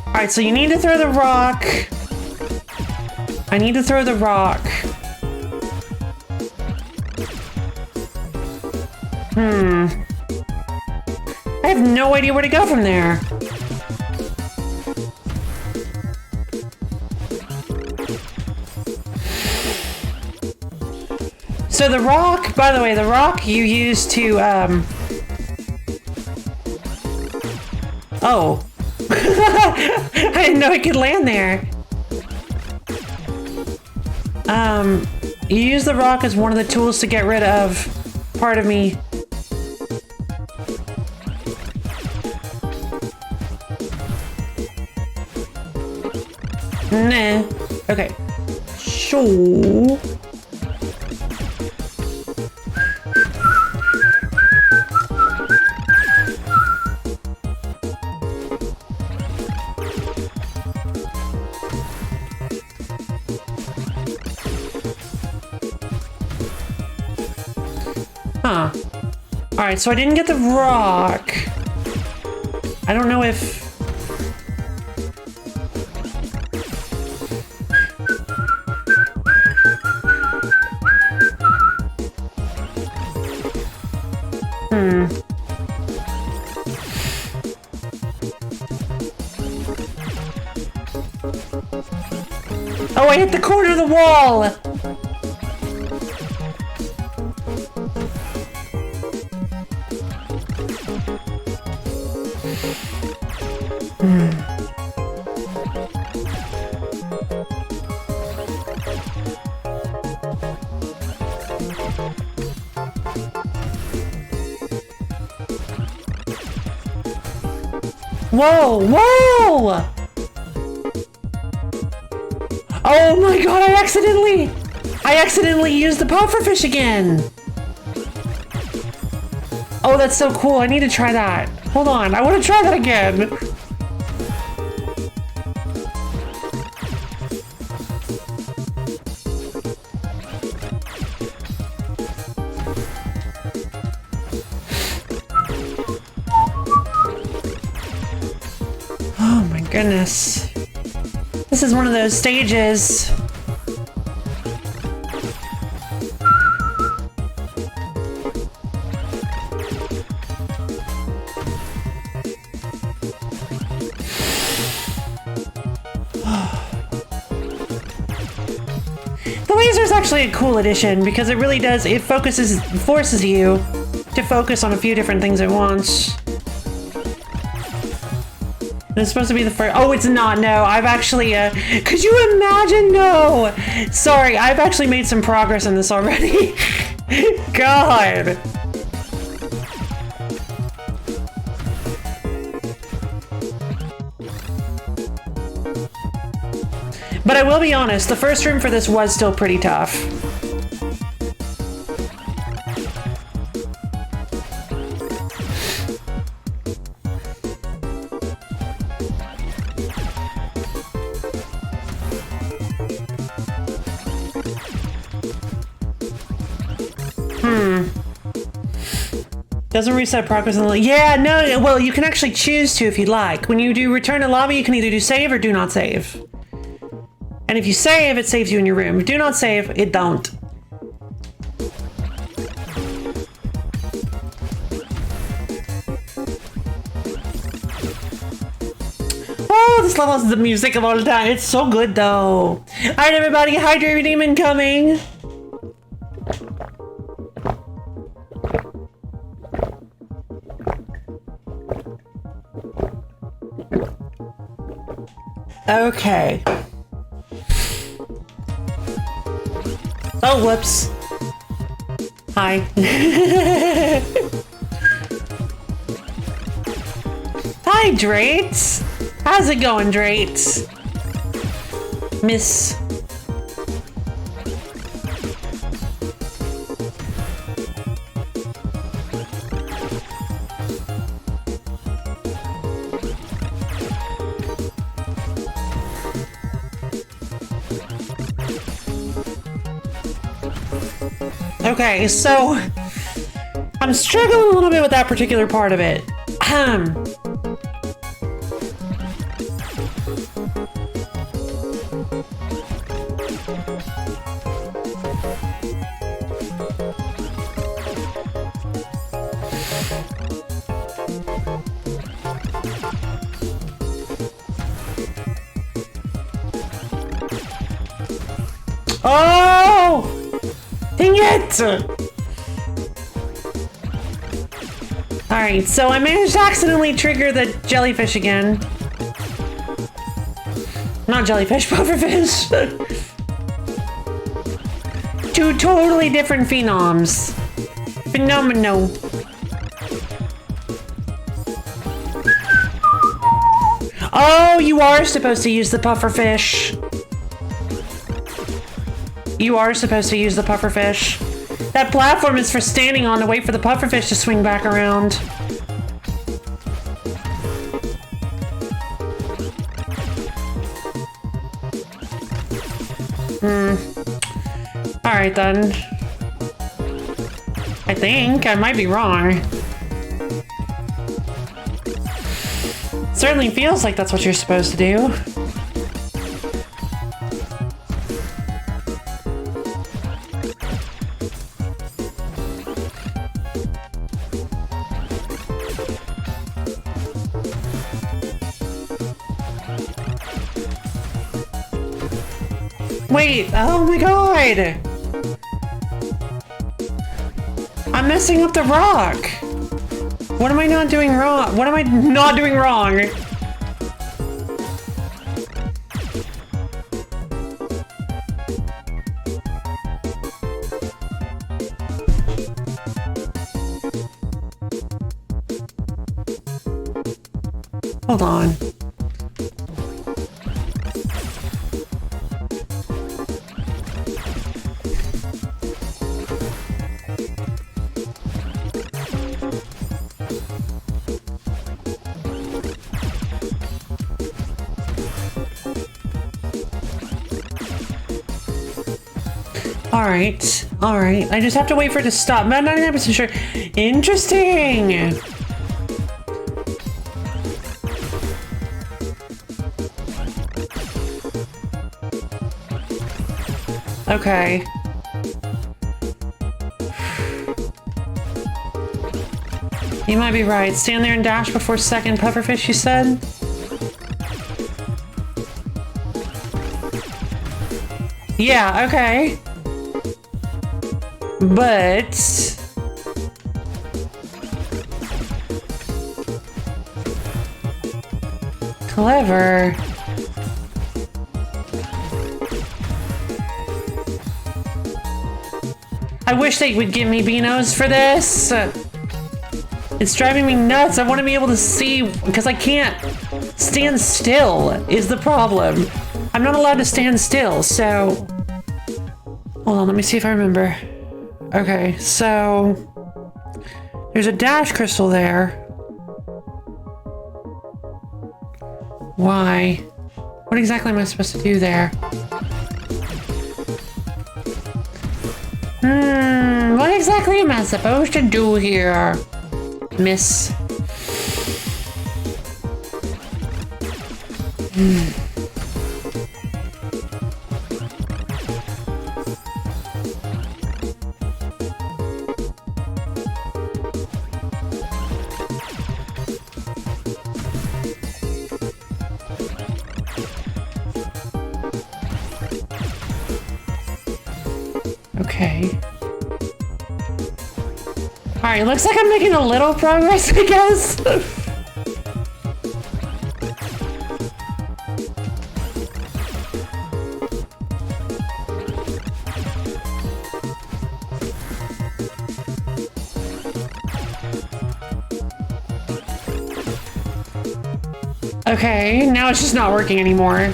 Speaker 1: Alright, so you need to throw the rock. I need to throw the rock. I have no idea where to go from there. So the rock, by the way, the rock you use to, Oh. I didn't know it could land there. You use the rock as one of the tools to get rid of part of me. Nah. Okay. Sure. Huh. Alright, so I didn't get the rock. I don't know if... Oh, I hit the corner of the wall! Whoa, whoa! Oh my god, I accidentally used the pufferfish again! Oh, that's so cool. I need to try that. Hold on, I want to try that again. Oh my goodness. This is one of those stages. The laser's actually a cool addition because it really does, it forces you to focus on a few different things at once. It's supposed to be the first. Oh, it's not. No, I've actually, could you imagine? No. Sorry, I've actually made some progress in this already. God. But I will be honest, the first room for this was still pretty tough. Doesn't reset progress in the... Yeah, no, well, you can actually choose to if you'd like. When you do return to lobby, you can either do save or do not save. And if you save, it saves you in your room. If do not save, it don't. Oh, this level has the music of all the time. It's so good, though. All right, everybody, Hydra Demon coming. Okay. Oh, whoops. Hi. Hi, Drates. How's it going, Drates? Miss. Okay, so I'm struggling a little bit with that particular part of it. Oh! Dang it! Alright, so I managed to accidentally trigger the jellyfish again. Not jellyfish, pufferfish. Two totally different phenoms. Phenomenal. Oh, you are supposed to use the pufferfish. You are supposed to use the pufferfish. That platform is for standing on to wait for the pufferfish to swing back around. Alright then. I think. I might be wrong. Certainly feels like that's what you're supposed to do. Wait, oh my god! I'm messing up the rock! What am I not doing wrong? What am I not doing wrong? Hold on. All right. I just have to wait for it to stop. I'm not 99% sure. Interesting. Okay. You might be right. Stand there and dash before second pufferfish, you said? Yeah, okay. But... clever. I wish they would give me Beanos for this. It's driving me nuts. I want to be able to see, because I can't stand still is the problem. I'm not allowed to stand still, so... Hold on, let me see if I remember. Okay, so... there's a dash crystal there. Why? What exactly am I supposed to do there? What exactly am I supposed to do here, miss? Okay. Alright, looks like I'm making a little progress, I guess. Okay, now it's just not working anymore.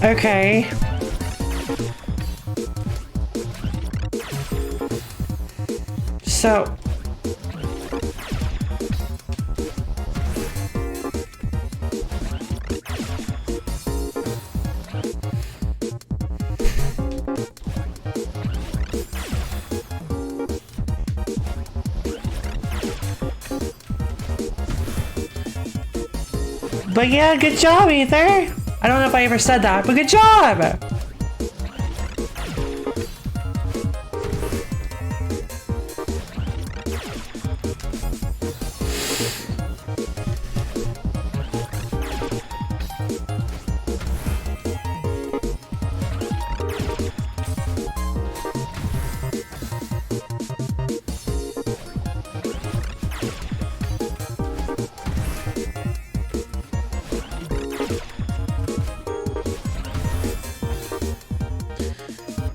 Speaker 1: Okay. So... But yeah, good job, Ether! I don't know if I ever said that, but good job!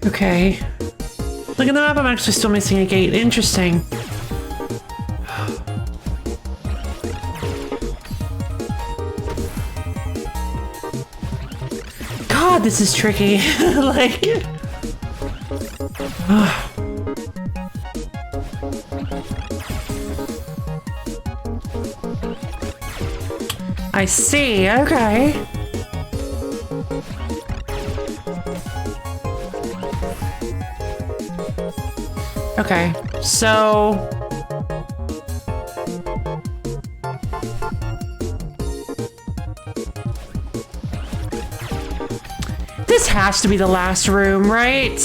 Speaker 1: Okay. Look at the map, I'm actually still missing a gate. Interesting. God, this is tricky. Like... I see, okay. Okay, so... This has to be the last room, right?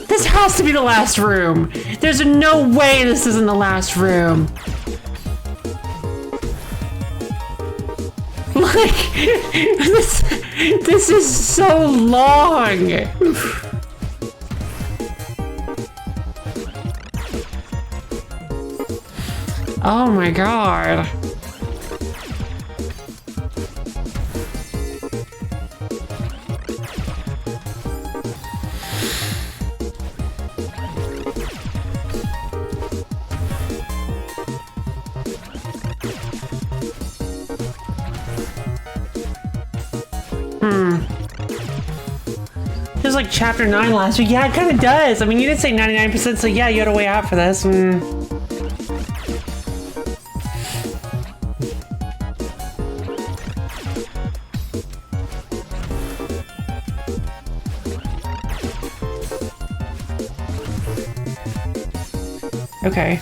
Speaker 1: This has to be the last room. There's no way this isn't the last room. Like, this is so long. Oh my god. Feels like chapter 9 last week. Yeah, it kind of does. I mean, you did say 99%, so yeah, you had to wait out for this. Okay.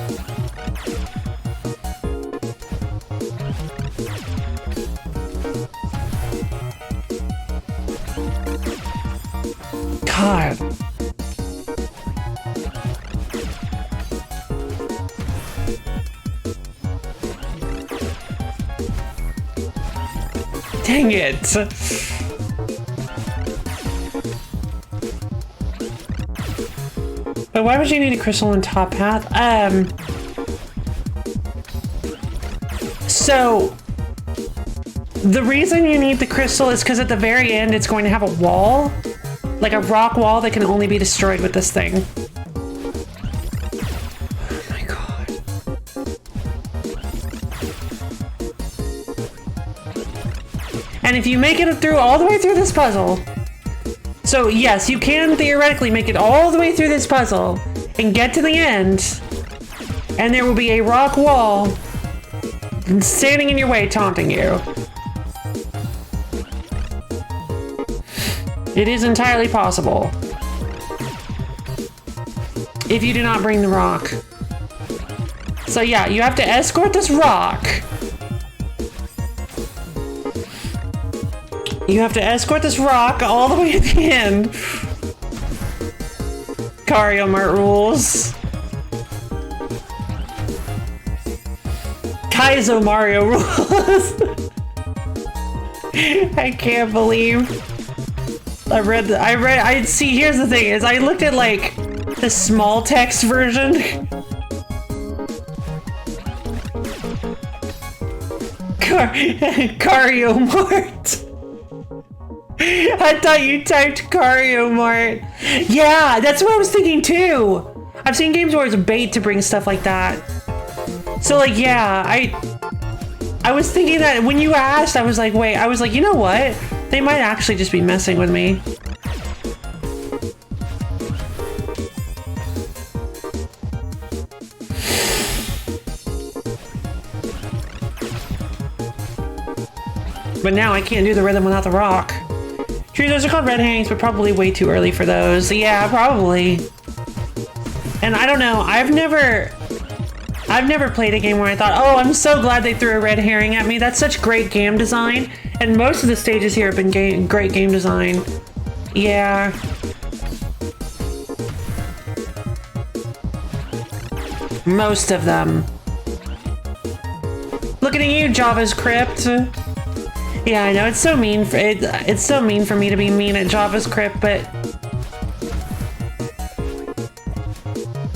Speaker 1: God. Dang it. But why would you need a crystal on top path? So the reason you need the crystal is because at the very end it's going to have a wall. Like a rock wall that can only be destroyed with this thing. Oh my god. And if you make it through all the way through this puzzle, so yes, you can theoretically make it all the way through this puzzle and get to the end, and there will be a rock wall standing in your way taunting you. It is entirely possible. If you do not bring the rock. So yeah, you have to escort this rock. You have to escort this rock all the way to the end. Cario Mart rules. Kaizo Mario rules. I can't believe. See, here's the thing, is I looked at, like, the small text version. Cario Mart. I thought you typed Cario Mart. Yeah, that's what I was thinking, too. I've seen games where it's bait to bring stuff like that. So, like, yeah, I was thinking that when you asked, I was like, wait, I was like, you know what? They might actually just be messing with me. But now I can't do the rhythm without the rock. True, those are called red herrings, but probably way too early for those. Yeah, probably. And I don't know, I've never played a game where I thought, oh, I'm so glad they threw a red herring at me. That's such great game design. And most of the stages here have been great game design. Yeah. Most of them. Looking at you, Java's Crypt. Yeah, I know, it's so mean for it's so mean for me to be mean at JavaScript, but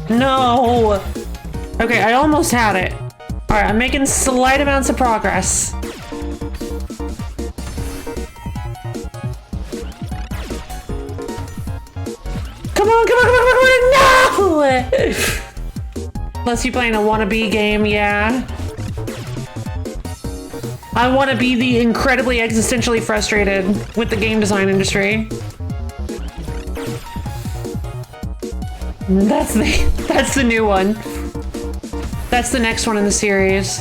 Speaker 1: no. Okay, I almost had it. Alright, I'm making slight amounts of progress. Come on, come on, come on, come on, no! Unless you're playing a wannabe game, yeah. I want to be the incredibly existentially frustrated with the game design industry. That's the new one. That's the next one in the series.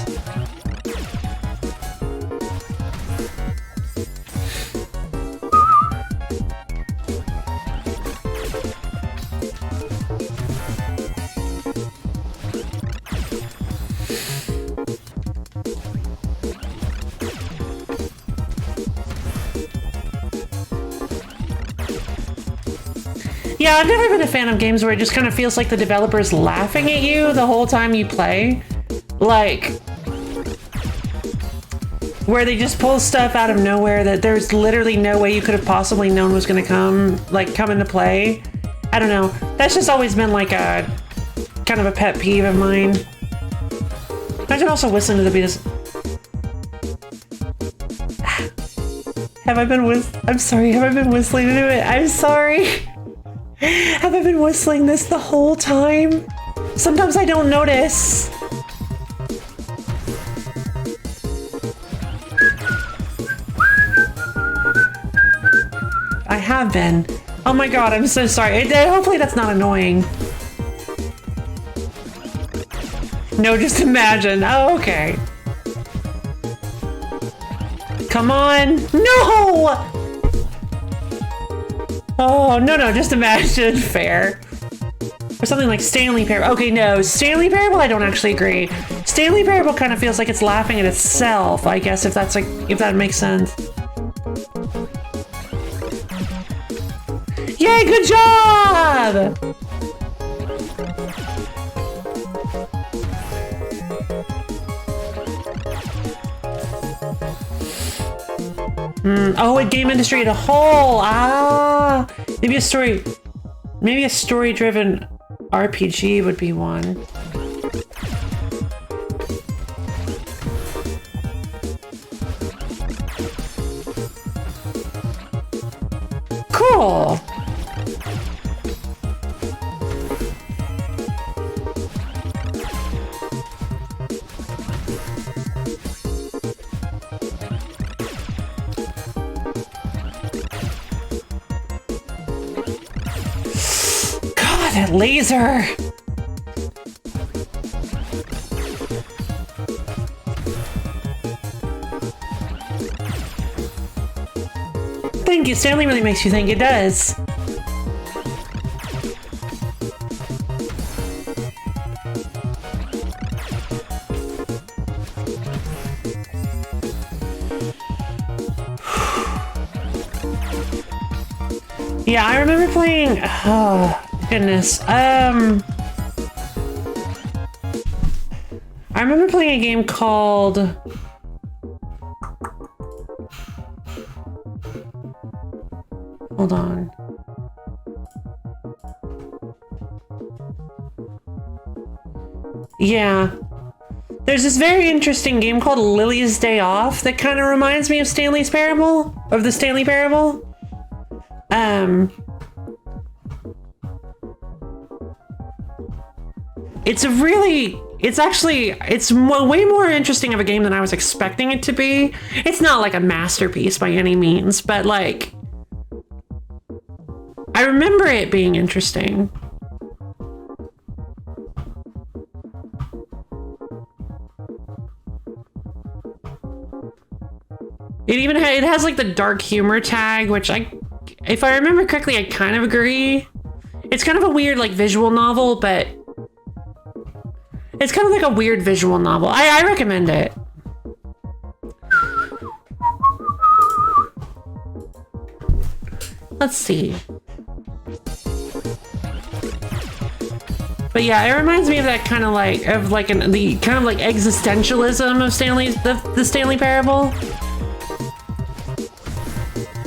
Speaker 1: Yeah, I've never been a fan of games where it just kind of feels like the developer's laughing at you the whole time you play. Like, where they just pull stuff out of nowhere that there's literally no way you could have possibly known was going to come into play. I don't know. That's just always been like a kind of a pet peeve of mine. Imagine also whistling to the beat of... I'm sorry, have I been whistling to it? I'm sorry. Have I been whistling this the whole time? Sometimes I don't notice. I have been. Oh my god, I'm so sorry. Hopefully that's not annoying. No, just imagine. Oh, okay. Come on. No! Oh, no, just imagine. Fair. Or something like Stanley Parable. Okay, no. Stanley Parable, I don't actually agree. Stanley Parable kind of feels like it's laughing at itself, I guess, if that makes sense. Yay, good job! Oh, a game industry as a whole. Ah, maybe a story-driven RPG would be one. Cool. That laser! Thank you, Stanley really makes you think. It does. Yeah, I remember playing... Oh, goodness. I remember playing a game called... Hold on. Yeah. There's this very interesting game called Lily's Day Off that kind of reminds me of Stanley's Parable, of the Stanley Parable. It's way more interesting of a game than I was expecting it to be. It's not like a masterpiece by any means, but like, I remember it being interesting. It has like the dark humor tag, which if I remember correctly, I kind of agree. It's kind of a weird like visual novel, but it's kind of like a weird visual novel. I recommend it. Let's see. But yeah, it reminds me of that kind of like the kind of like existentialism of the Stanley Parable.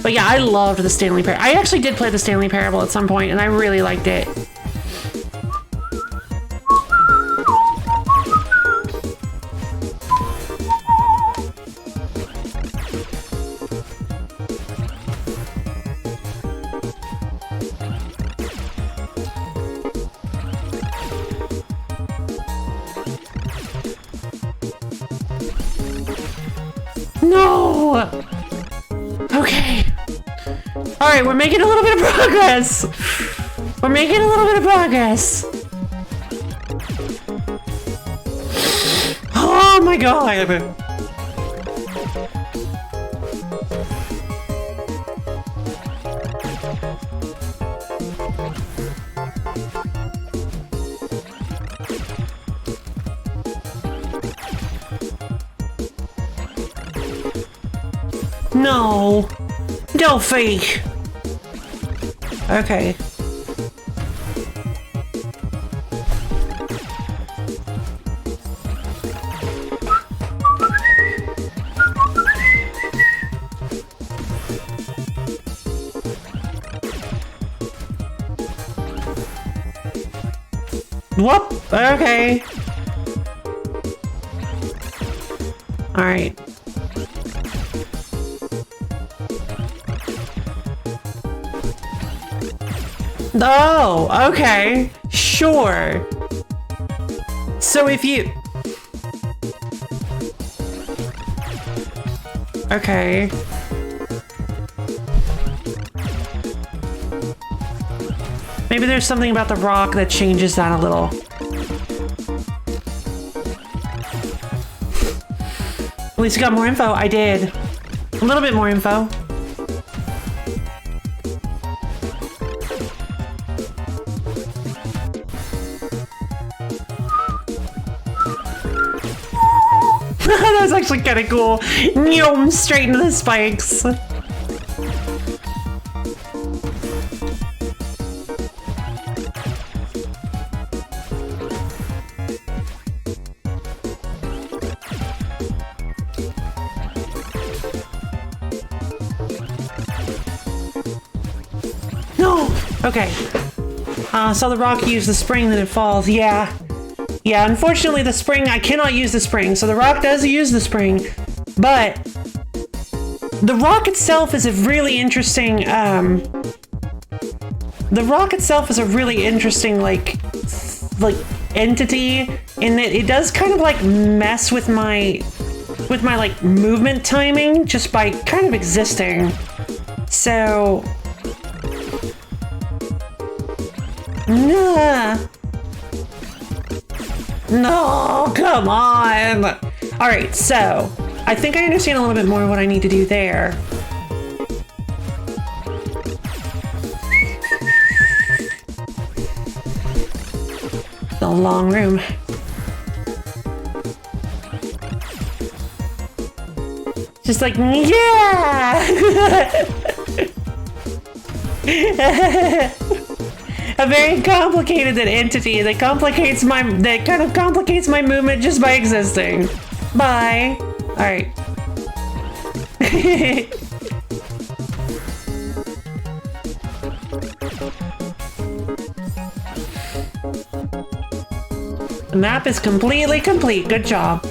Speaker 1: But yeah, I loved the Stanley Parable. I actually did play the Stanley Parable at some point, and I really liked it. No! Okay. Alright, we're making a little bit of progress. We're making a little bit of progress. Oh my god. No. Don't fake. Okay. Whoop! Okay. Alright. Oh, okay. Sure. So if you... Okay. Maybe there's something about the rock that changes that a little. At least you got more info. I did. A little bit more info. That was actually kind of cool. Nyom, straight into the spikes. No! Okay. So the rock used the spring, then it falls. Yeah. Yeah, unfortunately the spring, I cannot use the spring, so the rock does use the spring, but the rock itself is a really interesting, like entity in that it does kind of like mess with my like movement timing just by kind of existing. So, nah. No, come on! Alright, so, I think I understand a little bit more of what I need to do there. The long room. Just like, yeah! A very complicated entity that kind of complicates my movement just by existing. Bye. All right. The map is completely complete. Good job.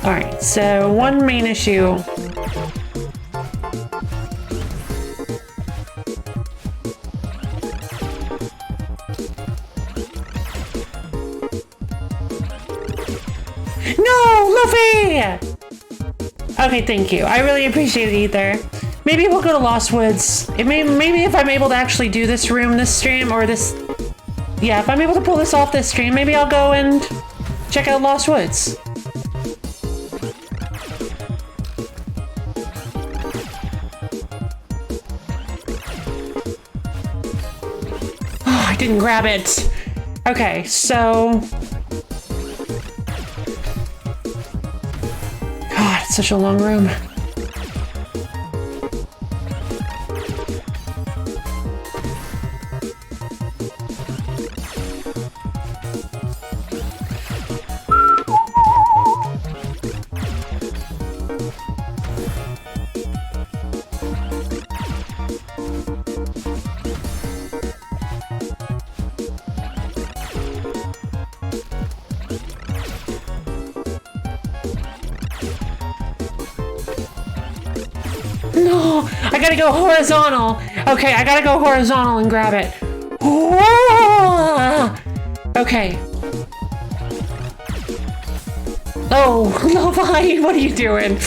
Speaker 1: Alright, so one main issue. No, Luffy! Okay, thank you. I really appreciate it, Ether. Maybe we'll go to Lost Woods. Maybe if I'm able to actually do this room, this stream, or this... Yeah, if I'm able to pull this off this stream, maybe I'll go and check out Lost Woods. I didn't grab it. Okay, so... God, it's such a long room. No, I gotta go horizontal. Okay, I gotta go horizontal and grab it. Okay. Oh, Levi, what are you doing?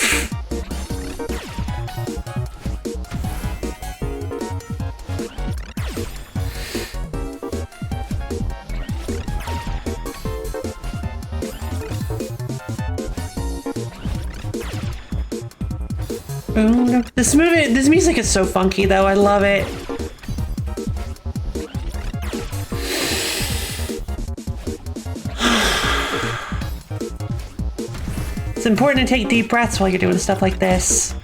Speaker 1: This music is so funky though, I love it. It's important to take deep breaths while you're doing stuff like this.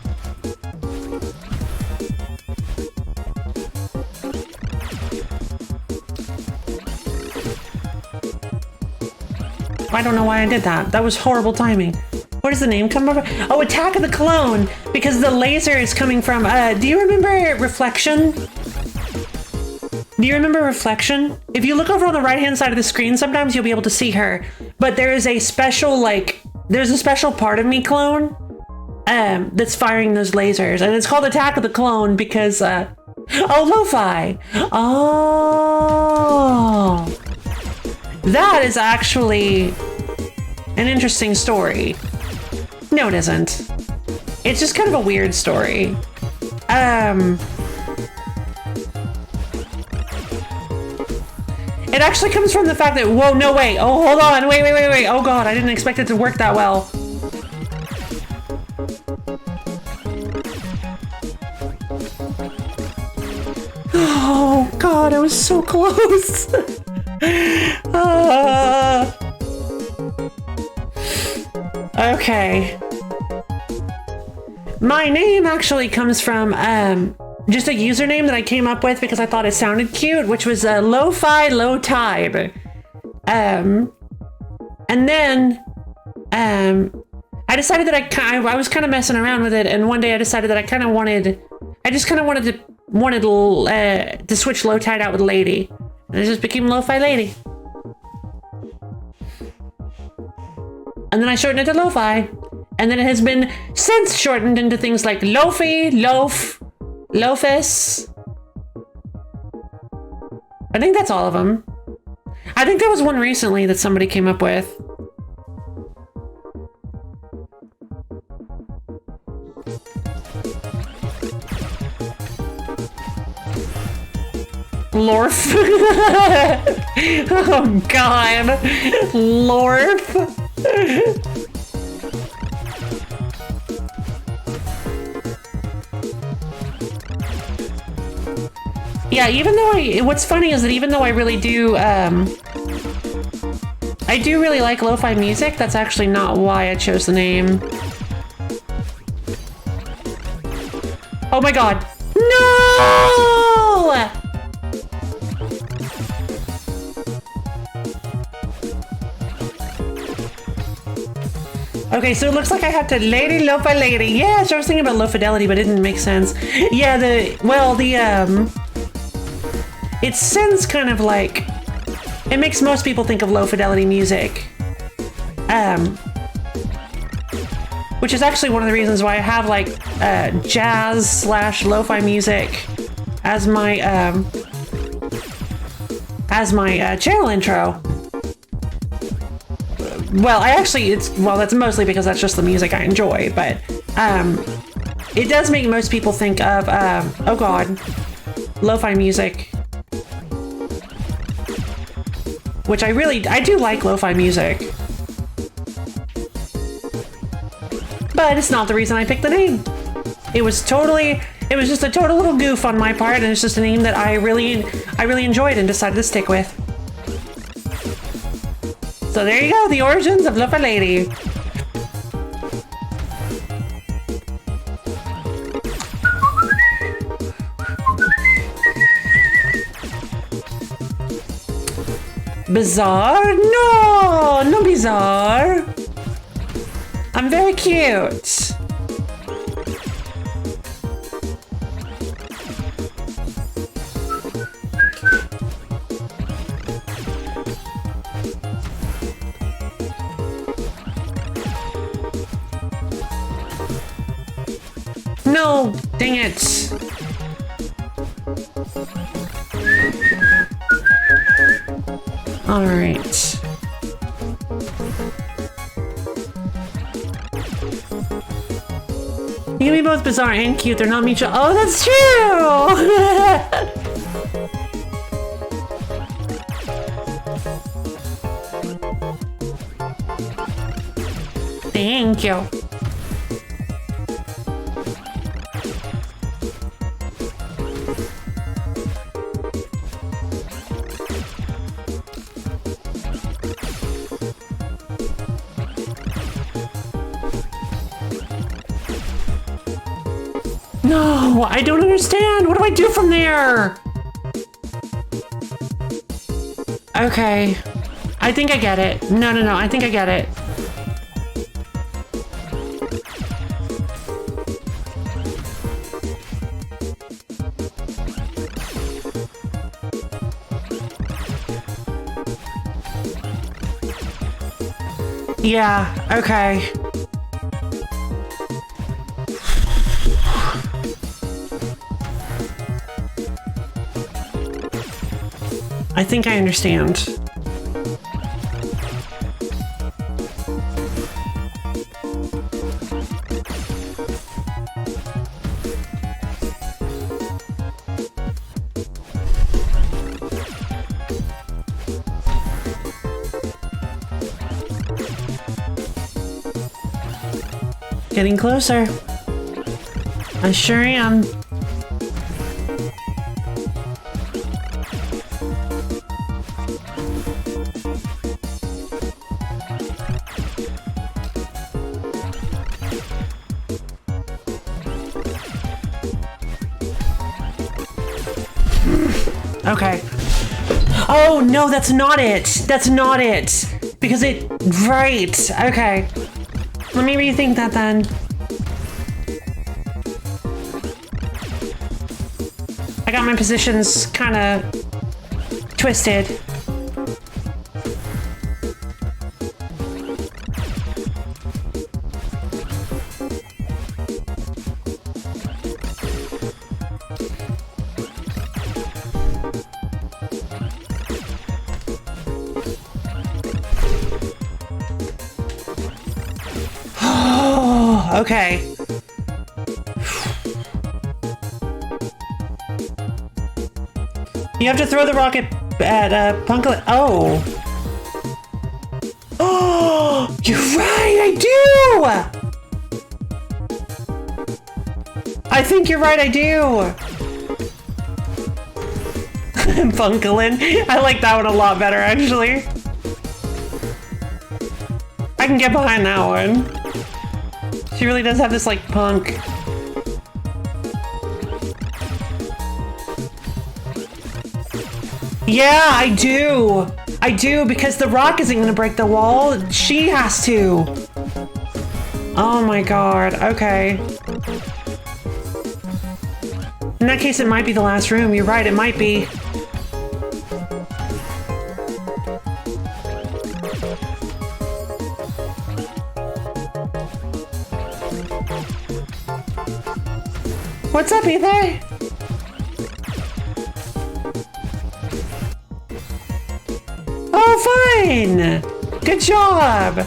Speaker 1: I don't know why I did that. That was horrible timing. Where does the name come from? Oh, Attack of the Clone, because the laser is coming from, do you remember Reflection? Do you remember Reflection? If you look over on the right-hand side of the screen, sometimes you'll be able to see her, but there is a special, like, there's a special part of me clone, that's firing those lasers, and it's called Attack of the Clone because, oh, Lo-Fi! Oh! That is actually an interesting story. No, it isn't. It's just kind of a weird story. It actually comes from the fact that, whoa, no, wait. Oh, hold on. Wait. Oh, God, I didn't expect it to work that well. Oh, God, I was so close. Okay. My name actually comes from just a username that I came up with because I thought it sounded cute, which was Lo-Fi Low Tide. And then I decided that I was kind of messing around with it, and one day I decided that I just wanted to switch Low Tide out with Lady, and it just became Lo-Fi Lady. And then I shortened it to Lo-Fi. And then it has been since shortened into things like Lofi, Loaf, Lofus. I think that's all of them. I think there was one recently that somebody came up with. Lorf. Oh, God. Lorf. Yeah, even though what's funny is that even though I really do, I do really like lo-fi music, that's actually not why I chose the name. Oh my God. No! Okay, so it looks like I have to Lady Lo-Fi Lady. Yeah, so I was thinking about low fidelity, but it didn't make sense. Yeah, it sounds kind of like, it makes most people think of low fidelity music. Which is actually one of the reasons why I have like jazz / lo-fi music as my channel intro. Well, that's mostly because that's just the music I enjoy, but it does make most people think of, oh God, lo-fi music. Which I do like lo-fi music. But it's not the reason I picked the name. It was just a total little goof on my part, and it's just a name that I really enjoyed and decided to stick with. So there you go, the origins of Lo-Fi Lady. Bizarre? No, no bizarre. I'm very cute. No, dang it. All right. You can be both bizarre and cute. They're not mutual. Oh, that's true. Thank you. No, I don't understand. What do I do from there? Okay. I think I get it. No, I think I get it. Yeah, okay. I think I understand. Getting closer. I sure am. Okay. Oh, no, that's not it. That's not it. Because it... Right. Okay. Let me rethink that then. I got my positions kind of twisted. Okay. You have to throw the rocket at Punkle. Oh. Oh, you're right, I do! I think you're right, I do! Punkalin. I like that one a lot better, actually. I can get behind that one. She really does have this, like, punk. Yeah, I do! I do, because the rock isn't gonna break the wall. She has to. Oh my god, okay. In that case, it might be the last room. You're right, it might be. What's up, Ether? Oh, fine! Good job!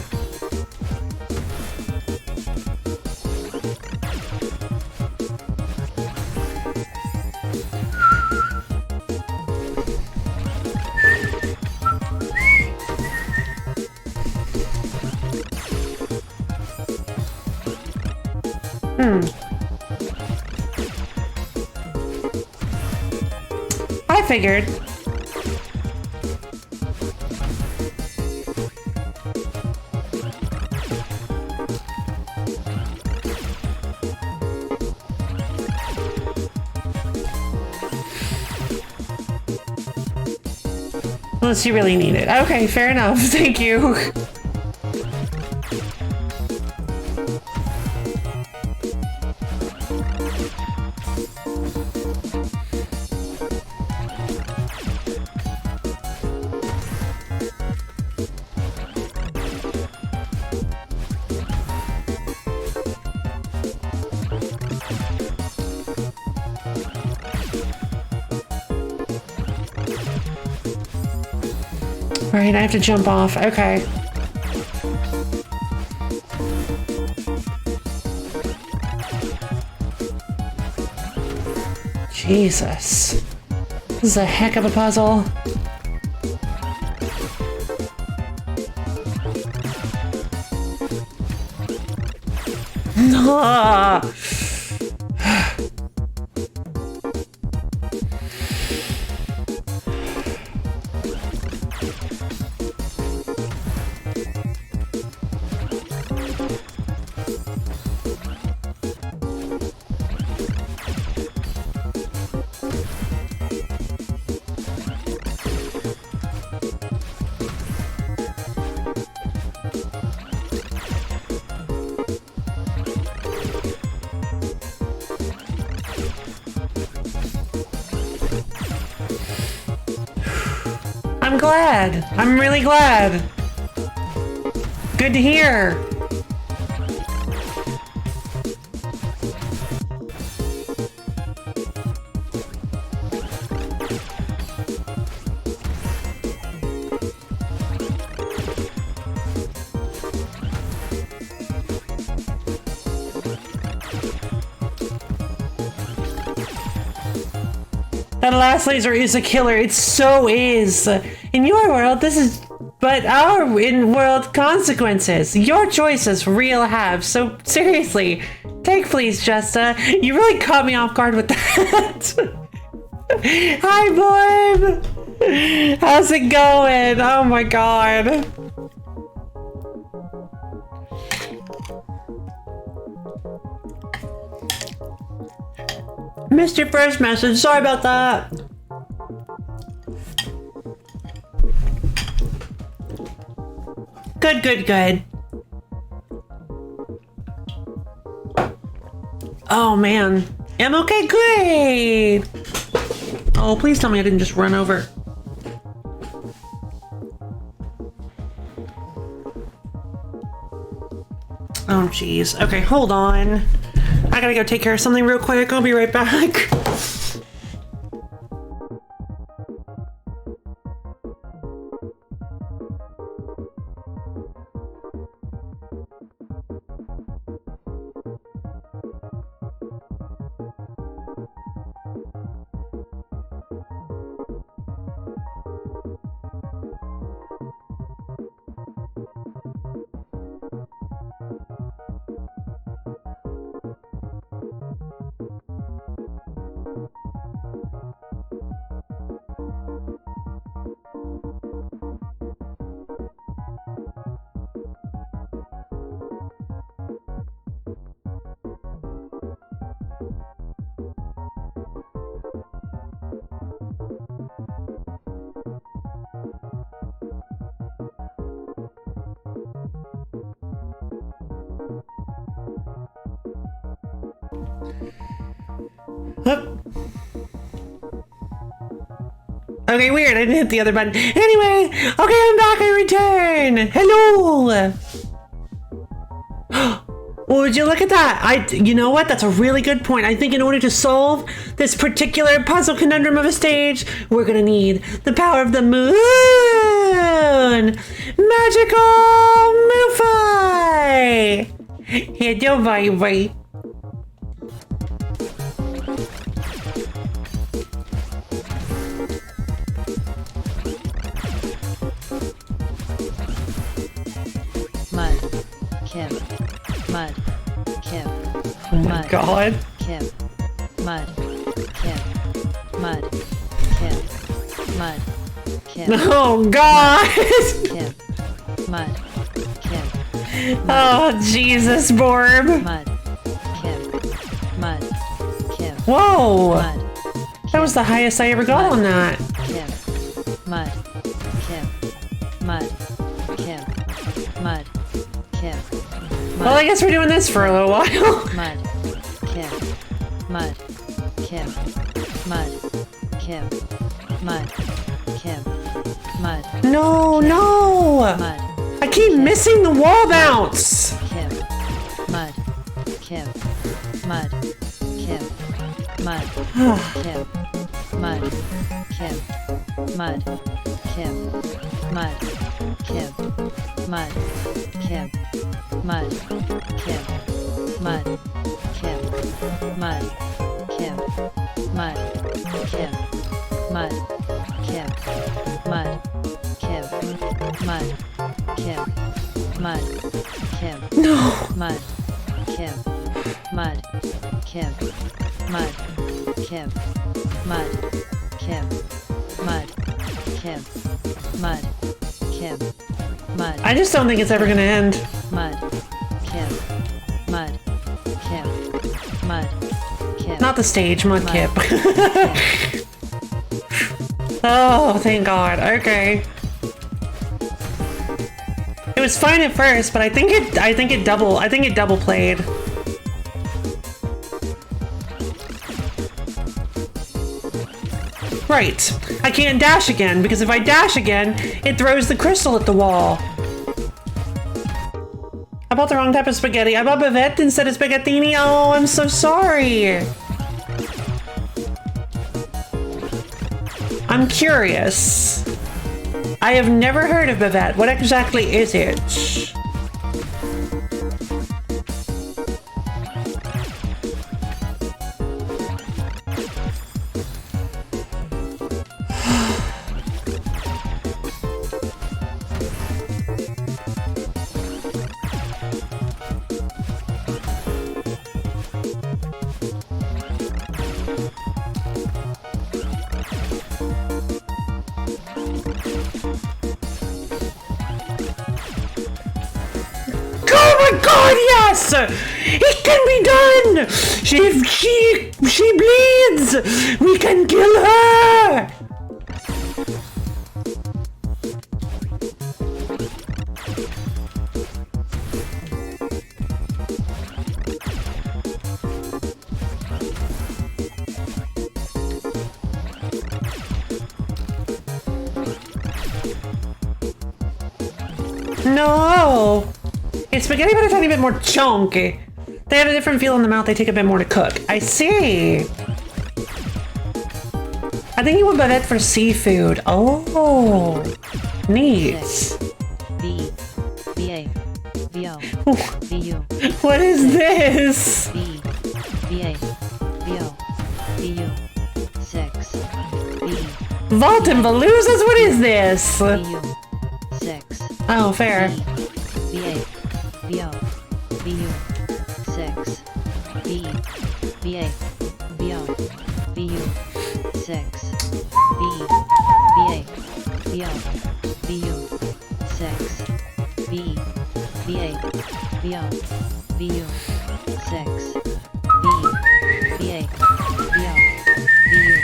Speaker 1: I figured. Unless you really need it. Okay, fair enough. Thank you. Right, I have to jump off. Okay. Jesus. This is a heck of a puzzle. Ah. I'm glad. I'm really glad. Good to hear. That last laser is a killer. It so is. In your world, this is but our in-world consequences. Your choices real have. So seriously, take please, Justa. You really caught me off guard with that. Hi, Borb. How's it going? Oh my god. Missed your first message. Sorry about that. Good, good, good. Oh man. I'm okay, great. Oh, please tell me I didn't just run over. Oh jeez. Okay, hold on. I gotta go take care of something real quick. I'll be right back. Okay, weird. I didn't hit the other button. Anyway, okay, I'm back. I return. Hello. Would you look at that? You know what? That's a really good point. I think in order to solve this particular puzzle conundrum of a stage, we're gonna need the power of the moon. Magical Moofy. Hello, baby.
Speaker 2: Mud, Kim,
Speaker 1: oh my
Speaker 2: mud,
Speaker 1: god.
Speaker 2: Kim, mud, Kim, mud, Kim, mud, Kim.
Speaker 1: Oh god.
Speaker 2: Kim, mud, Kim.
Speaker 1: Oh Jesus, Borb.
Speaker 2: Mud, Kim, mud, Kim.
Speaker 1: Whoa.
Speaker 2: Mud,
Speaker 1: that was the highest I ever got on that.
Speaker 2: Kim, mud, Kim, mud, Kim, mud, Kim.
Speaker 1: Well, I guess we're doing this for a little while.
Speaker 2: Mud, Kim, mud, Kim, mud, Kim, mud, Kim, mud.
Speaker 1: No,
Speaker 2: Kim,
Speaker 1: no.
Speaker 2: Mud,
Speaker 1: I keep
Speaker 2: Kim,
Speaker 1: missing the wall bounce.
Speaker 2: Kim, mud, Kim, mud, Kim, mud, Kim, mud, Kim, mud, Kim, mud, Kim, mud, Kim, mud, Kim, mud, Kim, mud, Kim, mud, Kim, mud, Kim, mud, Kim, mud, Kim, mud, Kim,
Speaker 1: No.
Speaker 2: mud, Kim, mud, Kim, mud, Kim, mud, Kim, mud, Kim, mud, Kim, mud.
Speaker 1: I just don't think it's ever gonna end.
Speaker 2: Mud, Kim, mud, Kim, mud, Kim.
Speaker 1: Not the stage, Mudkip.
Speaker 2: Kim.
Speaker 1: Oh, thank God. Okay. It was fine at first, but I think it double played. Right. I can't dash again, because if I dash again, it throws the crystal at the wall. bought the wrong type of spaghetti. I bought bavette instead of spaghettini. Oh, I'm so sorry. I'm curious. I have never heard of bavette. What exactly is it? Oh my god, yes! It can be done! She bleeds! We can kill her! No! It's spaghetti, but a tiny bit more chunky. They have a different feel in the mouth. They take a bit more to cook. I see. I think you would buy that for seafood. Oh, neat.
Speaker 2: B B A B O B U.
Speaker 1: What is this?
Speaker 2: B B A B O B U 6 B
Speaker 1: Vault and Velouzas? What is this?
Speaker 2: B U 6
Speaker 1: Oh, fair.
Speaker 2: B A B O B U 6 B B A B O B U 6 B B A B O B U 6 B B A B O B U 6 B B A B O B U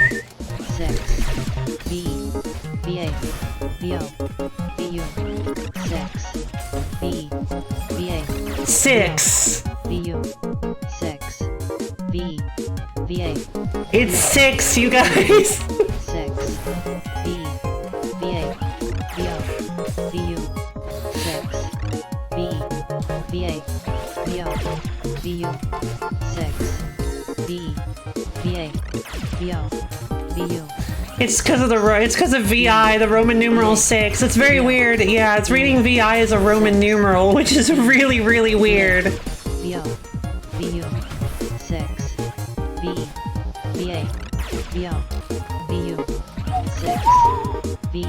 Speaker 2: 6 B B A B O B U 6 B B A
Speaker 1: 6.
Speaker 2: B U 6 B B A
Speaker 1: It's 6, you guys.
Speaker 2: 6 B B A B O B U 6 B B A B O B U 6 B B A B O B U.
Speaker 1: It's because of VI, the Roman numeral 6. It's very weird. Yeah, it's reading VI as a Roman numeral, which is really, really weird.
Speaker 2: B O B U 6 B B A B O B U 6 B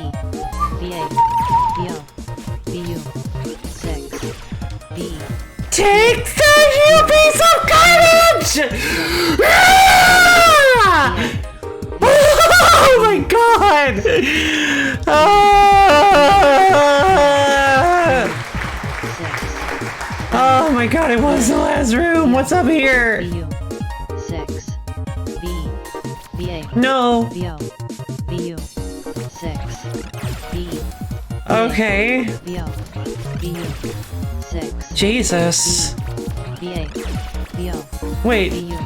Speaker 2: B A B O B U 6 B.
Speaker 1: Take that, you piece of garbage! Ah! Oh my god! Oh my god, it was the last room. What's up here?
Speaker 2: B U 6 B B A
Speaker 1: No.
Speaker 2: B O B U 6 B
Speaker 1: Okay.
Speaker 2: B O B U 6
Speaker 1: Jesus.
Speaker 2: B A B O B
Speaker 1: Wait,
Speaker 2: U.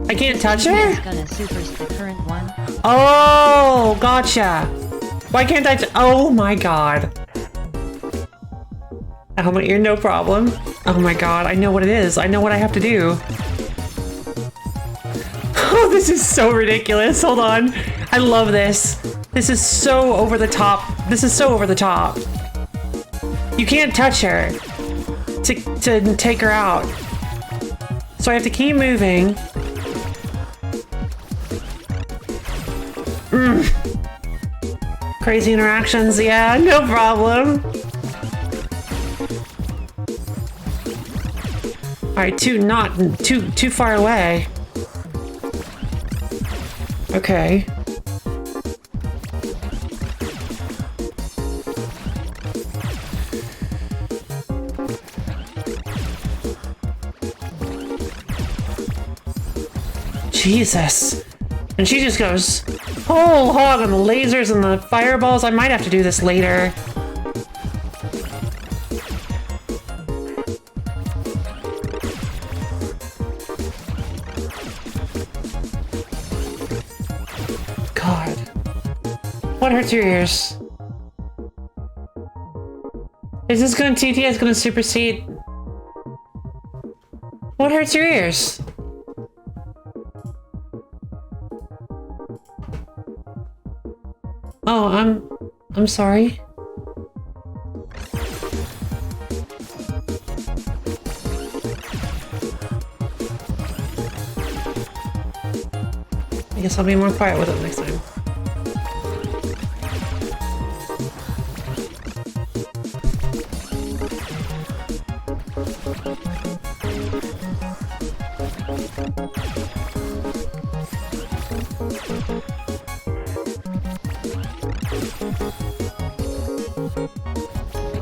Speaker 1: I can't touch
Speaker 2: It's
Speaker 1: her?
Speaker 2: gonna super the current one.
Speaker 1: Oh, gotcha. Why can't I? Oh my god. Oh my, you're no problem. Oh my god, I know what it is. I know what I have to do. Oh, this is so ridiculous. Hold on. I love this. This is so over the top. This is so over the top. You can't touch her to take her out. So I have to keep moving. Crazy interactions, yeah, no problem. Alright, not too far away. Okay. Jesus. And she just goes whole hog on the lasers and the fireballs. I might have to do this later. God. What hurts your ears? Is this gonna TTS gonna supersede? What hurts your ears? Oh, I'm sorry. I guess I'll be more quiet with it next time.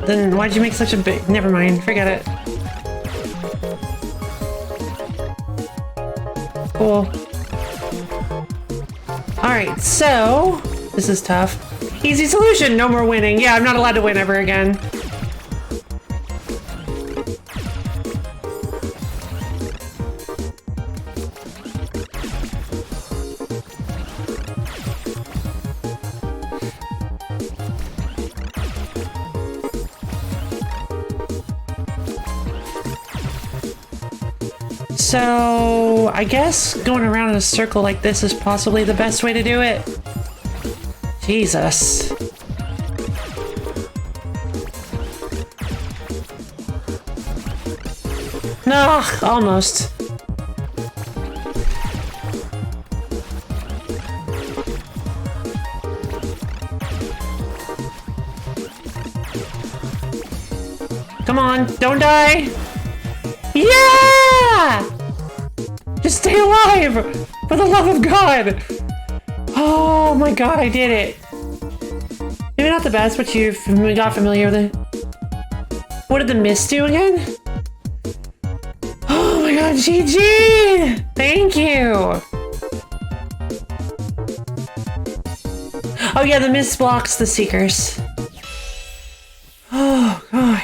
Speaker 1: Then why'd you make such a big... Never mind, forget it. Cool. Alright, so... This is tough. Easy solution, no more winning. Yeah, I'm not allowed to win ever again. So, I guess going around in a circle like this is possibly the best way to do it. Jesus. No, almost. Come on, don't die. Yeah! Just stay alive! For the love of God! Oh my God, I did it. Maybe not the best, but you got familiar with it. What did the mist do again? Oh my God, GG! Thank you! Oh yeah, the mist blocks the seekers. Oh God.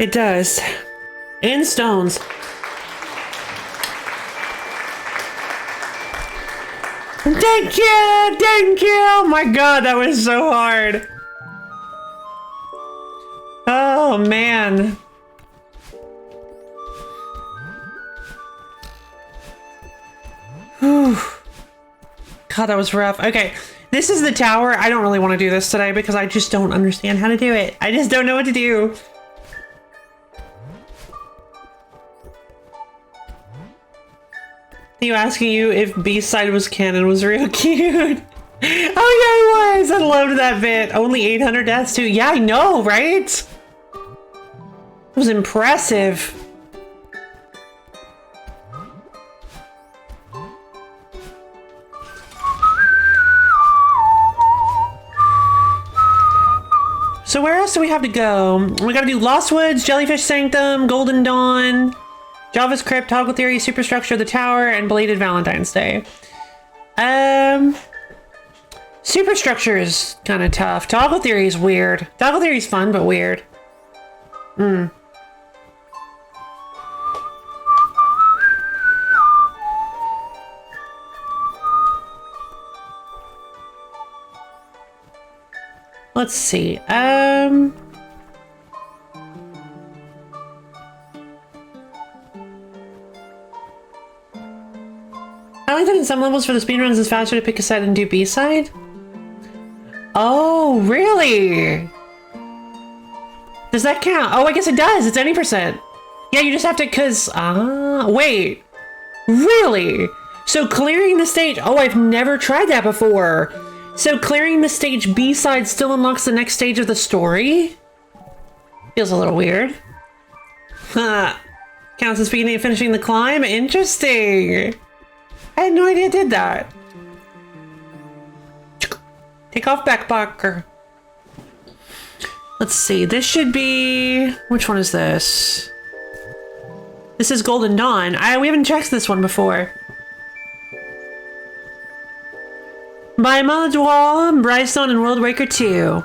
Speaker 1: It does. And stones. Thank you! Thank you! Oh my God, that was so hard. Oh man. Whew. God, that was rough. Okay, this is the tower. I don't really want to do this today because I just don't understand how to do it. I just don't know what to do. You asking you if B-side was canon was real cute. Oh yeah, it was. I loved that bit. Only 800 deaths too. Yeah, I know, right? It was impressive. So where else do we have to go? We gotta do Lost Woods, Jellyfish Sanctum, Golden Dawn, Java's Crypt, Toggle Theory, Superstructure of the Tower, and Belated Valentine's Day. Superstructure is kind of tough. Toggle Theory is weird. Toggle Theory is fun, but weird. Let's see. I like that in some levels for the speedruns it's faster to pick a side and do B-side. Oh, really? Does that count? Oh, I guess it does. It's any percent. Yeah, you just have to, wait. Really? So clearing the stage, oh, I've never tried that before. So clearing the stage B-side still unlocks the next stage of the story? Feels a little weird. Huh. Counts as beginning and finishing the climb? Interesting. I had no idea it did that. Take off backpacker. Let's see, this should be... Which one is this? This is Golden Dawn. We haven't checked this one before. By Maladroit, Brightstone, and World Waker 2.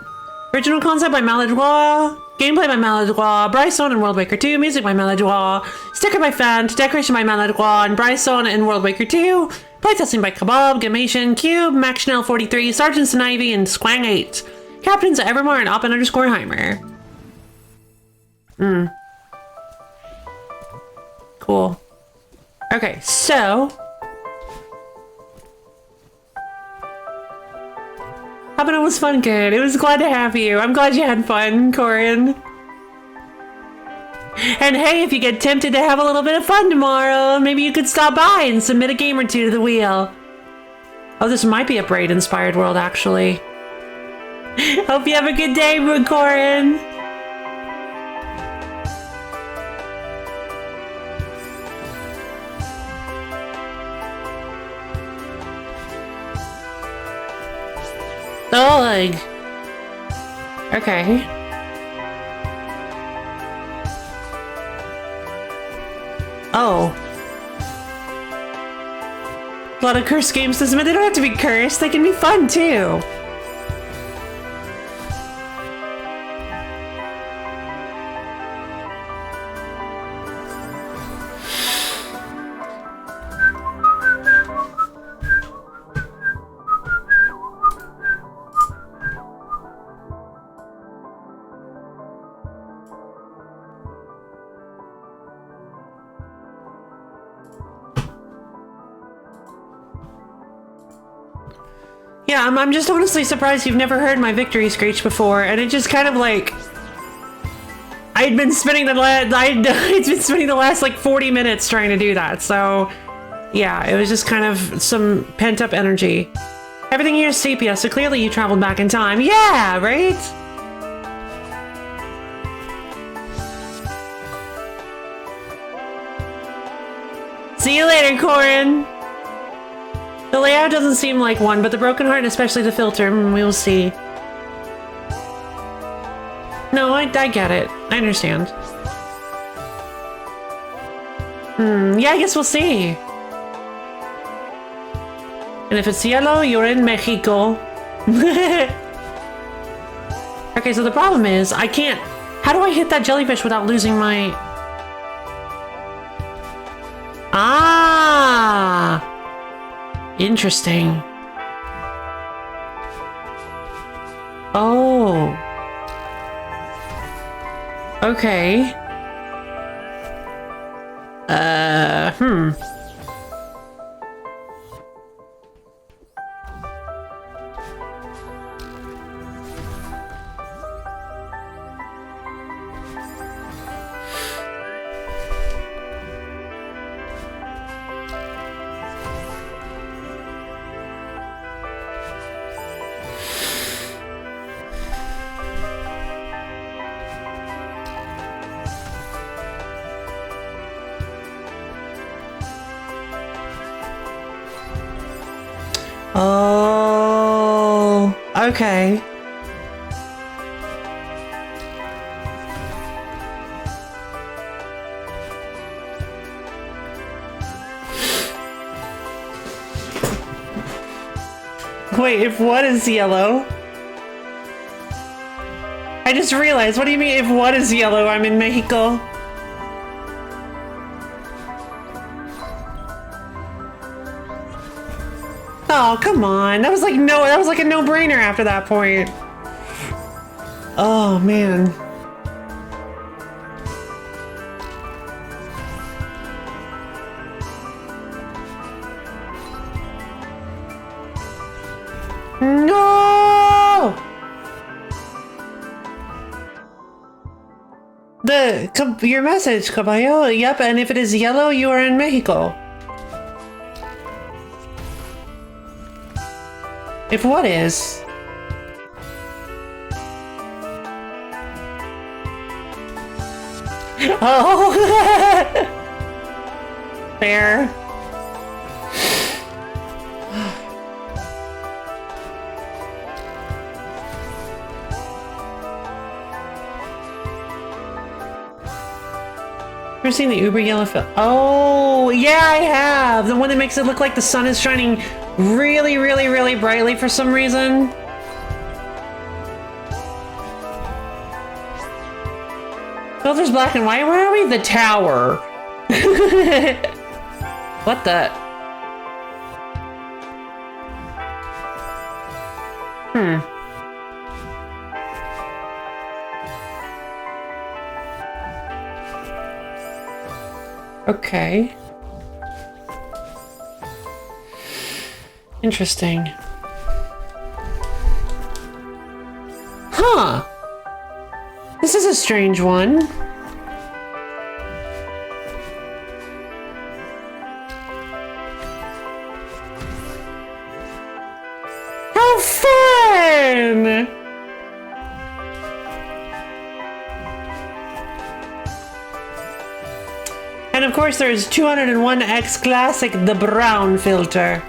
Speaker 1: Original concept by Maladroit. Gameplay by Maladroit. Brightstone and World Waker 2. Music by Maladroit. Sticker by Fant. Decoration by Maladroit and Brightstone and World Waker 2. Playtesting by Kebab, Gamation, Cube, Max Chanel 43, Sergeant Snivy, and Squang 8. Captains Evermore and Oppen_Heimer. Cool. Okay, so... Hopping was fun, good. It was glad to have you. I'm glad you had fun, Corin. And hey, if you get tempted to have a little bit of fun tomorrow, maybe you could stop by and submit a game or two to the wheel. Oh, this might be a Braid-inspired world, actually. Hope you have a good day, Corin. Oh, like... Okay. Oh. A lot of cursed games to submit. They don't have to be cursed. They can be fun, too. Yeah, I'm just honestly surprised you've never heard my victory screech before, and it just kind of like... I'd been spending the last like 40 minutes trying to do that, so... Yeah, it was just kind of some pent-up energy. Everything here is sepia, so clearly you traveled back in time. Yeah, right? See you later, Corin! The layout doesn't seem like one, but the broken heart and especially the filter, we will see. No, I get it. I understand. Yeah, I guess we'll see. And if it's yellow, you're in Mexico. Okay, so the problem is, I can't... How do I hit that jellyfish without losing my... Ah! Interesting. Oh. Okay. Oh, okay. Wait, if what is yellow? I just realized, what do you mean if what is yellow? I'm in Mexico. Oh, come on. That was like a no-brainer after that point. Oh, man. No! Your message, Caballo. Yep, and if it is yellow, you are in Mexico. If what is? Oh! Fair. Ever seen the Uber yellow film? Oh, yeah, I have. The one that makes it look like the sun is shining really, really, really brightly for some reason. Filter's black and white. Where are we? The tower. What the? Hmm. Okay. Interesting. Huh. This is a strange one. How fun! And of course there's 201X Classic, the brown filter.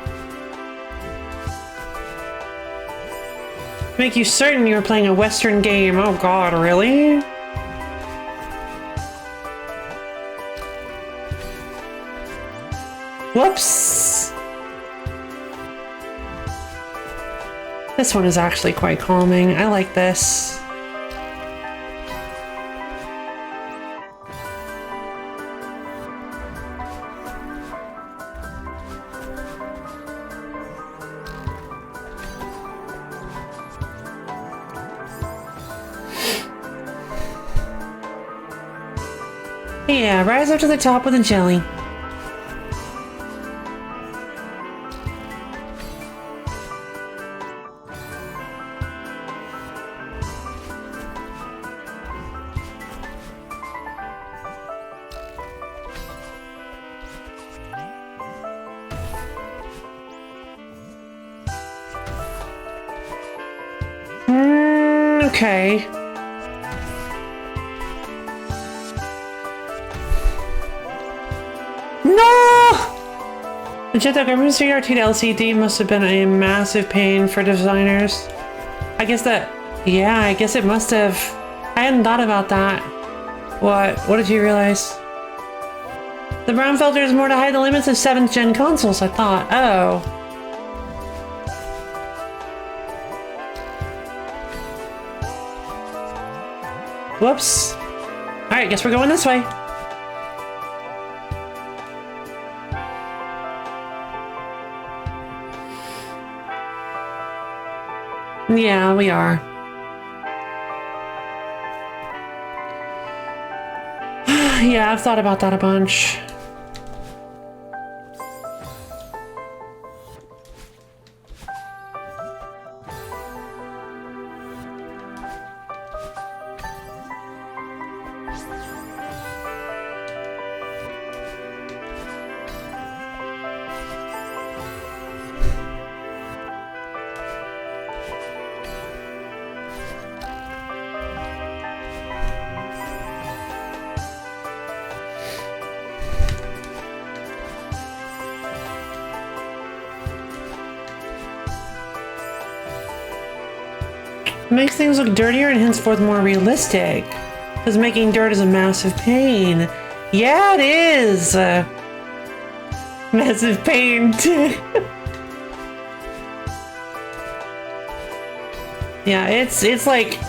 Speaker 1: Make you certain you were playing a Western game. Oh god, really? Whoops! This one is actually quite calming. I like this. Yeah, rise up to the top with a jelly. Okay. No! The Jet Dog Mystery RT to LCD must have been a massive pain for designers. I guess that, yeah, I guess it must have. I hadn't thought about that. What did you realize? The brown filter is more to hide the limits of 7th gen consoles, I thought. Oh. Whoops. Alright, guess we're going this way. Yeah, we are. Yeah, I've thought about that a bunch. Makes things look dirtier and henceforth more realistic. Because making dirt is a massive pain. Yeah, it is! Massive pain, too. Yeah, it's like...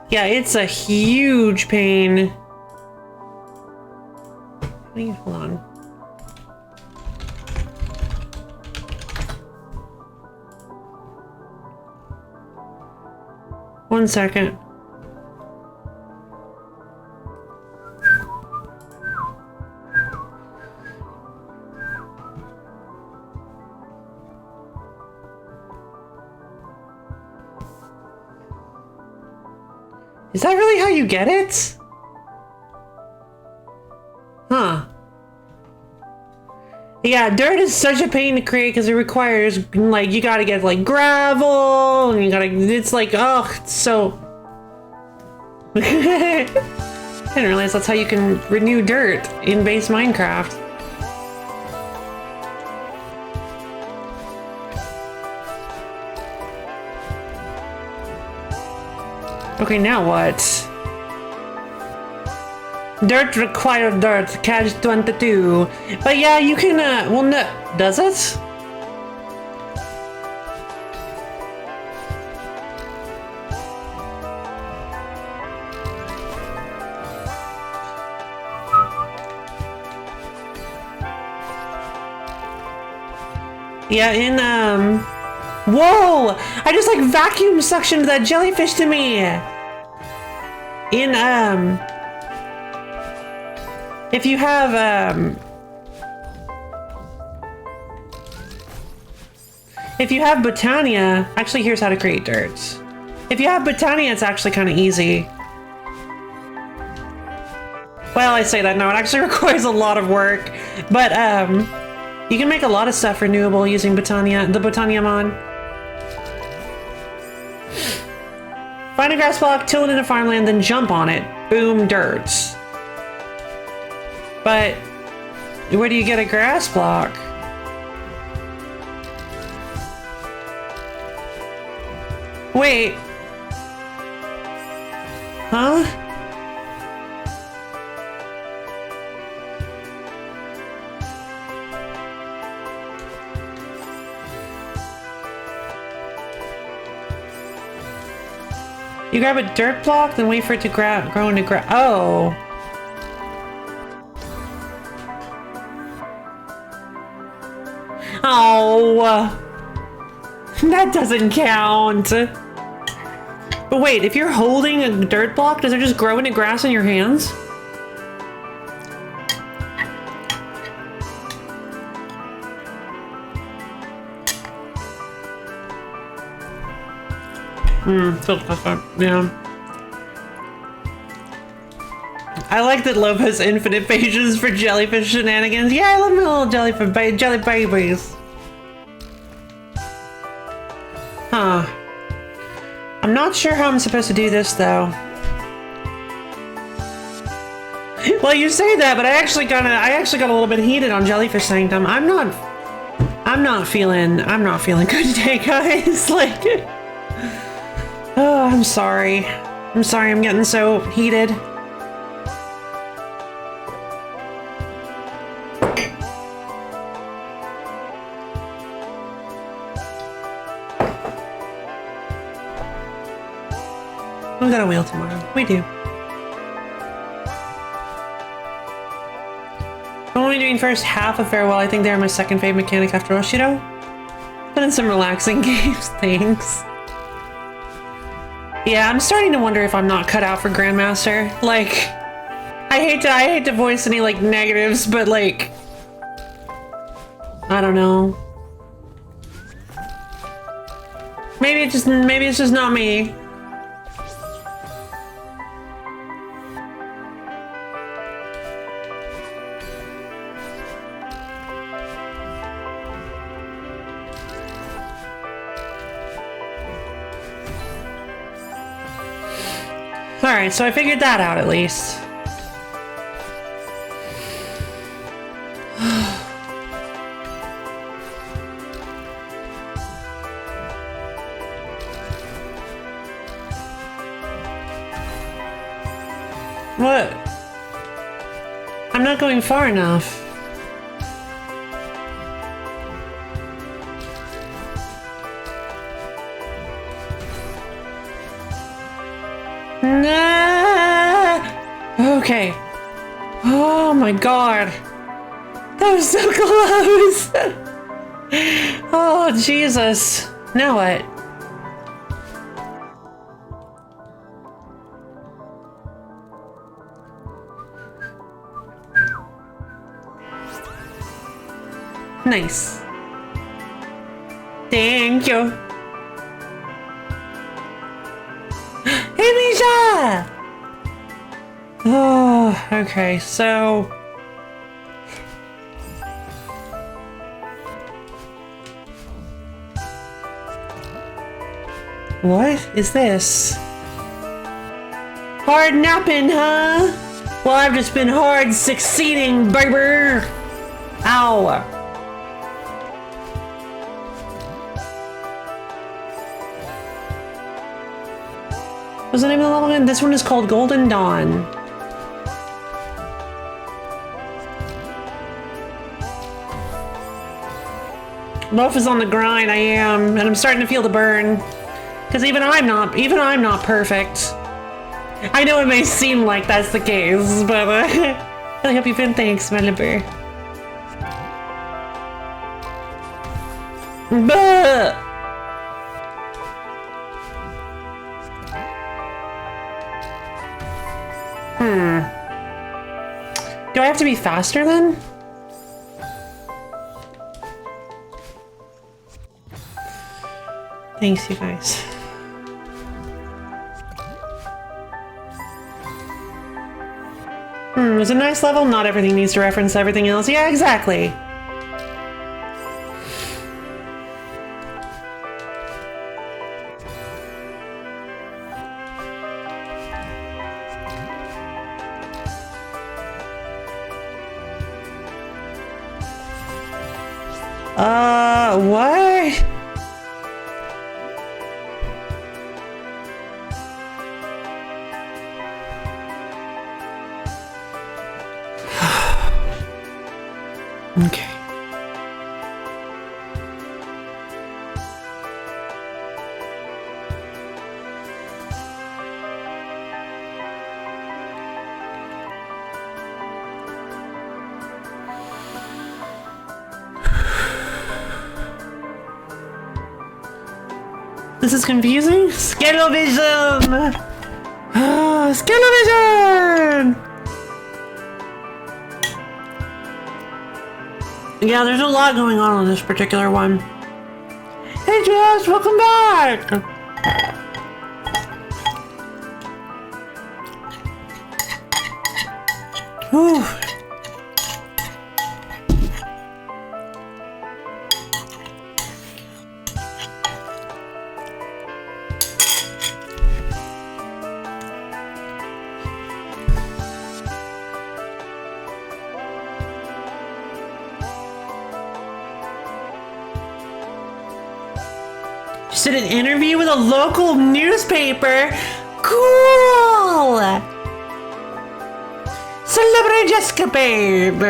Speaker 1: Yeah, it's a huge pain. Hold on. One second. Is that really how you get it? Huh. Yeah, dirt is such a pain to create because it requires, like, you gotta get, like, gravel, and you gotta, it's like, oh, it's so... I didn't realize that's how you can renew dirt in base Minecraft. Okay, now what? Dirt required dirt, catch 22. But yeah, you can, well, no, does it? Yeah, in, Whoa! I just like vacuum suctioned that jellyfish to me. If you have Botania, actually here's how to create dirt. If you have Botania, it's actually kind of easy. Well, I say that now, it actually requires a lot of work, but you can make a lot of stuff renewable using Botania, the Botania mod. Find a grass block, till it into farmland, then jump on it. Boom, dirt. But where do you get a grass block? Wait. Huh? You grab a dirt block, then wait for it to grow into grass. Oh. Oh. That doesn't count. But wait, if you're holding a dirt block, does it just grow into grass in your hands? Yeah. I like that Lope has infinite patience for jellyfish shenanigans. Yeah, I love my little jelly babies. Huh. I'm not sure how I'm supposed to do this though. Well, you say that, but I actually got a little bit heated on Jellyfish Sanctum. I'm not feeling good today, guys. Like, oh, I'm sorry. I'm getting so heated. We got a wheel tomorrow. We do. I'm only doing first half of Farewell. I think they're my second favorite mechanic after Oshido. Been in some relaxing games, thanks. Yeah, I'm starting to wonder if I'm not cut out for Grandmaster. Like, I hate to voice any like negatives, but like, I don't know. Maybe it's just not me. Alright, so I figured that out at least. What? I'm not going far enough. Okay. Oh my god. That was so close. Oh, Jesus. Now what? Nice. Thank you. Hey, Misha! Oh, okay, so... What is this? Hard napping, huh? Well, I've just been hard succeeding, baby! Ow! What's the name of the level again? This one is called Golden Dawn. Loaf is on the grind, I am, and I'm starting to feel the burn. Because even I'm not perfect. I know it may seem like that's the case, but I really hope you've been. Thanks, my liver. Buh! Do I have to be faster then? Thanks, you guys. It's a nice level. Not everything needs to reference everything else. Yeah, exactly. What? Okay. This is confusing. Scale-o-vision! Scale-o-vision! Yeah, there's a lot going on this particular one. Hey Jess, welcome back! Whew. Just did an interview with a local newspaper. Cool! Celebrity Jessica, babe.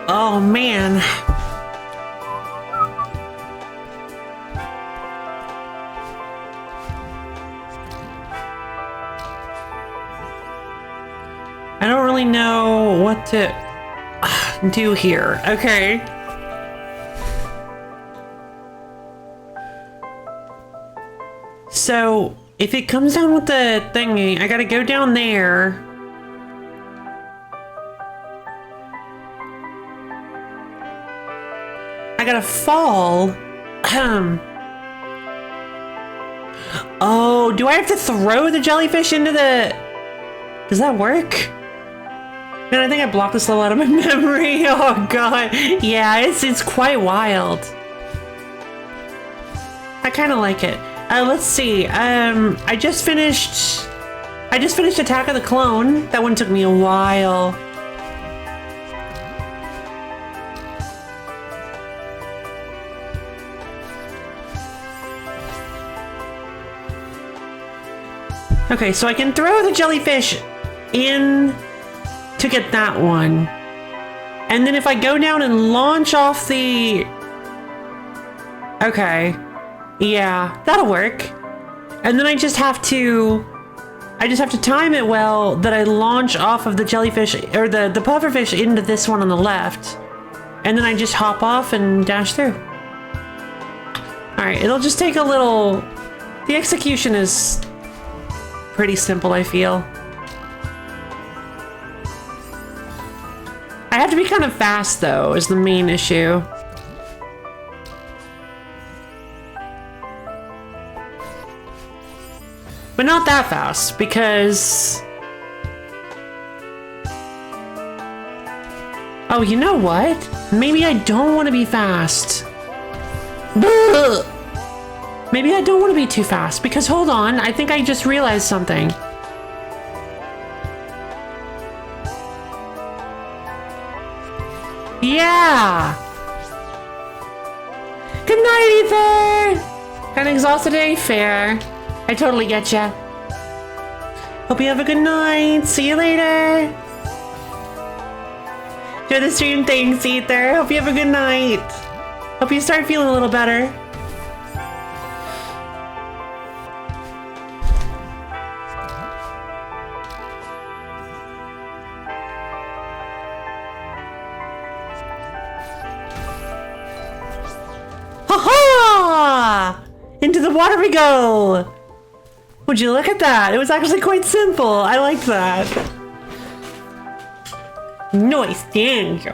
Speaker 1: Oh man. I don't really know what to do here. Okay. So, if it comes down with the thingy, I gotta go down there. I gotta fall. Oh, do I have to throw the jellyfish into the... Does that work? Man, I think I blocked this level out of my memory. Oh god. Yeah, it's quite wild. I kind of like it. Let's see. I just finished Attack of the Clone. That one took me a while. Okay, so I can throw the jellyfish in to get that one. And then if I go down and launch off the... Okay. Yeah, that'll work. And then I just have to time it well that I launch off of the jellyfish or the pufferfish into this one on the left. And then I just hop off and dash through. Alright, it'll just take a little... The execution is pretty simple, I feel. I have to be kind of fast, though, is the main issue. But not that fast, because... Oh, you know what? Maybe I don't want to be fast. Maybe I don't want to be too fast, because hold on, I think I just realized something. Yeah! Good night, Ether! Kinda exhausted today? Fair. I totally get ya. Hope you have a good night. See you later. Enjoy the stream. Thanks, Ether. Hope you have a good night. Hope you start feeling a little better. Into the water we go! Would you look at that? It was actually quite simple. I like that. Nice, thank you.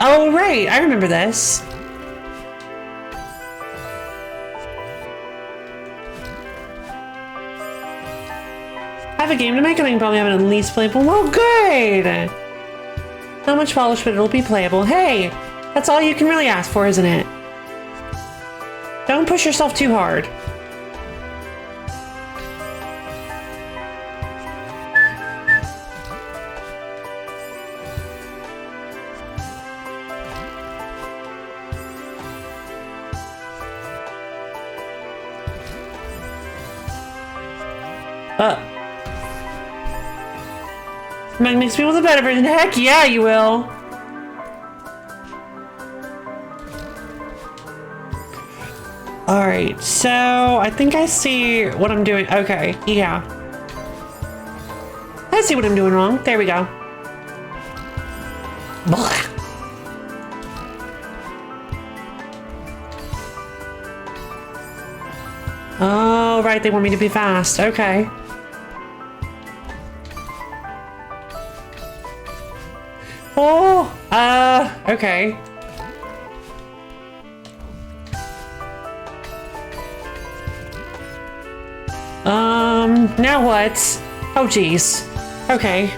Speaker 1: Oh, right. I remember this. I have a game to make and I can probably have it at least playable. Well, good! How much polish, but it'll be playable. Hey, that's all you can really ask for, isn't it? Don't push yourself too hard. Might mix me with a better version. Heck yeah, you will. Alright, so I think I see what I'm doing. Okay, yeah. I see what I'm doing wrong. There we go. Blah. Oh, right, they want me to be fast. Okay. Oh, okay. Now what? Oh, geez. Okay.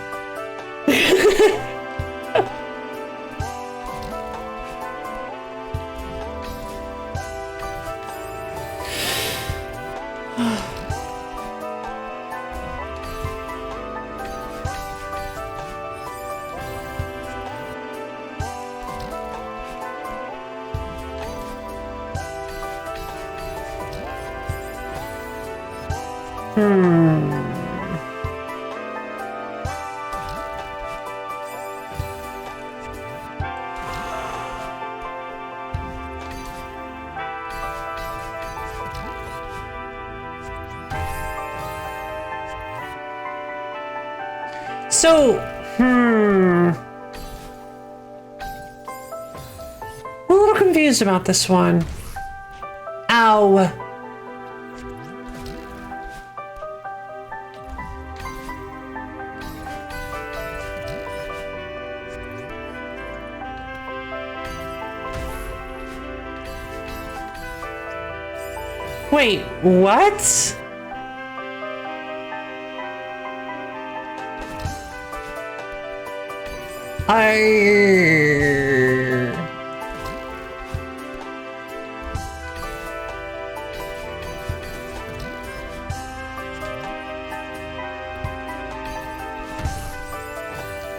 Speaker 1: So, I'm a little confused about this one. Ow. Wait, what?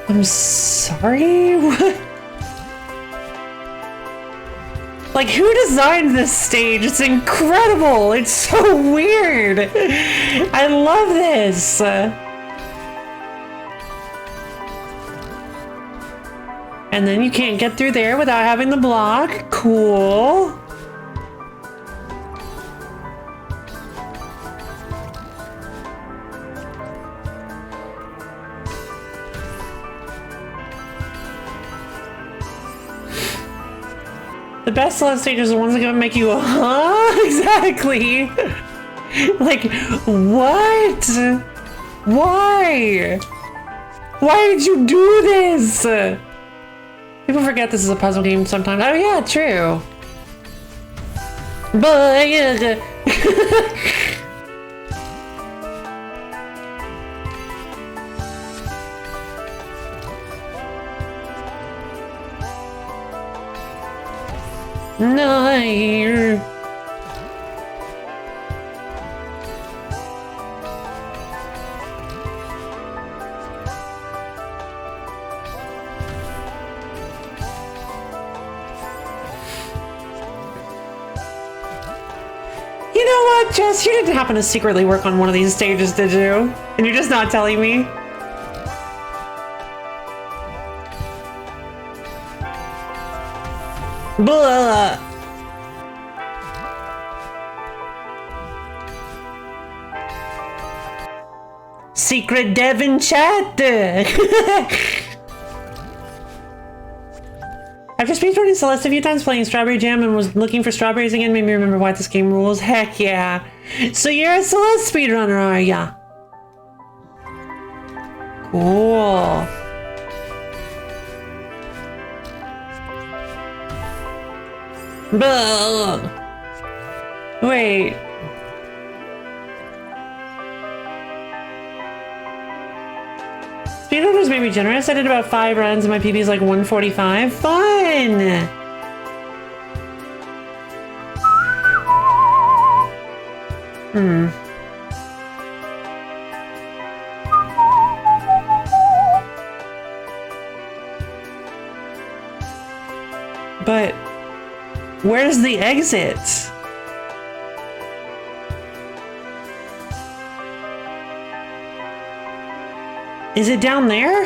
Speaker 1: I'm sorry? What? Like, who designed this stage? It's incredible! It's so weird! I love this! And then you can't get through there without having the block. Cool. The best Celeste stages are the ones that gonna make you, huh? Exactly. Like, what? Why? Why did you do this? People forget this is a puzzle game sometimes. Oh yeah, true. But no. You know what, Jess? You didn't happen to secretly work on one of these stages, did you? And you're just not telling me? Blah. Secret dev in chat. I After speedrunning Celeste a few times playing Strawberry Jam and was looking for strawberries again, made me remember why this game rules. Heck yeah. So you're a Celeste speedrunner, are ya? Cool. Blah. Wait. Speedrunners may be generous. I did about 5 runs and my PB is like 145. Fun! But where's the exit? Is it down there?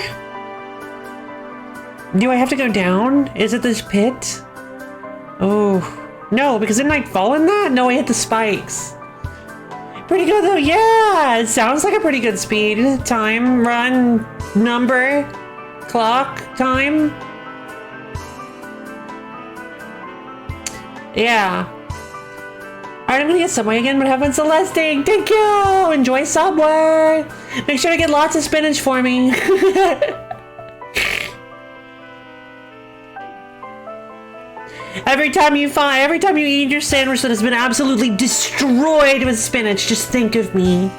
Speaker 1: Do I have to go down? Is it this pit? Oh, no, because didn't I fall in that? No, I hit the spikes. Pretty good though, yeah! It sounds like a pretty good speed. Time, run, number, clock, time. Yeah. Alright, I'm gonna get Subway again, but have fun Celesting. Thank you! Enjoy Subway! Make sure to get lots of spinach for me. Every time you eat your sandwich that has been absolutely destroyed with spinach, just think of me.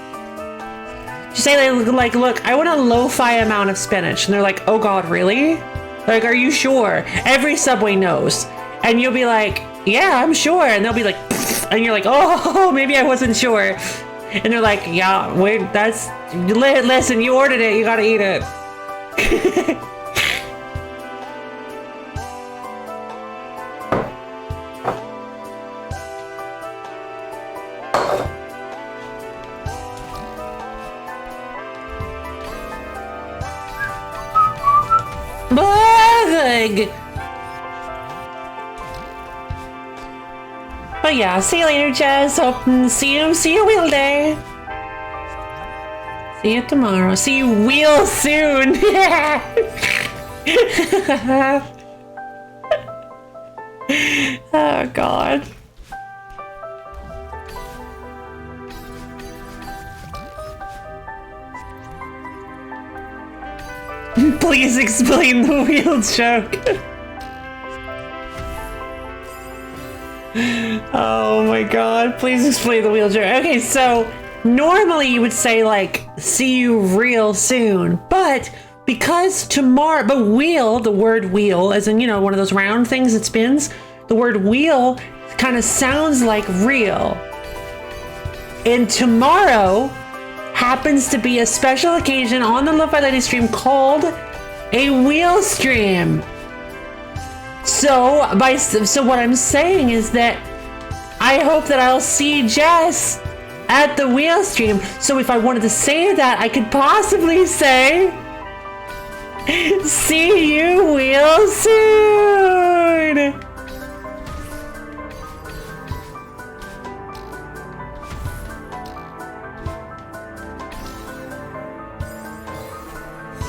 Speaker 1: Just say like, look, I want a lo-fi amount of spinach. And they're like, oh God, really? Like, are you sure? Every Subway knows. And you'll be like, yeah, I'm sure. And they'll be like, pfft. And you're like, oh, maybe I wasn't sure. And they're like, yeah, wait, listen, you ordered it, you gotta eat it. Bug! But yeah, see you later, Jess. Hope see you wheel day. See you tomorrow. See you wheel soon. Oh God. Please explain the wheel joke. Oh my God, please explain the wheel joke. Okay, so normally you would say like, see you real soon, but because tomorrow, but wheel, the word wheel, as in, you know, one of those round things that spins, the word wheel kind of sounds like real. And tomorrow happens to be a special occasion on the Lo-Fi Lady stream called a wheel stream. So what I'm saying is that I hope that I'll see Jess at the wheel stream. So if I wanted to say that, I could possibly say, see you wheel soon.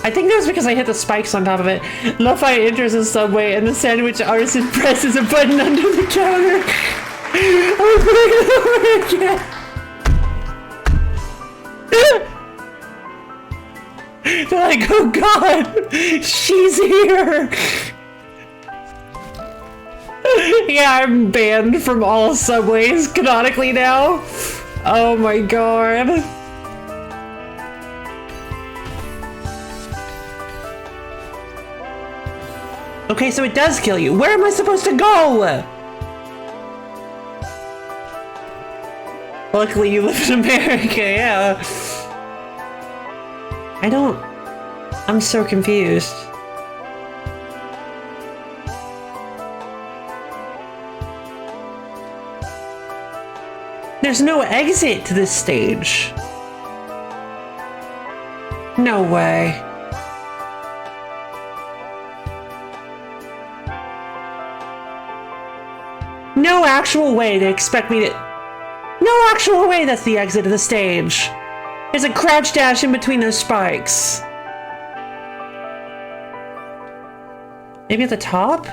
Speaker 1: I think that was because I hit the spikes on top of it. Lo-Fi enters a Subway and the sandwich artisan presses a button under the counter. I'm putting it over again. They're like, oh God, she's here. Yeah, I'm banned from all Subways canonically now. Oh my God. Okay, so it does kill you. Where am I supposed to go? Luckily you live in America, yeah. I'm so confused. There's no exit to this stage. No way. No actual way they expect me to... No actual way that's the exit of the stage. There's a crouch dash in between those spikes. Maybe at the top?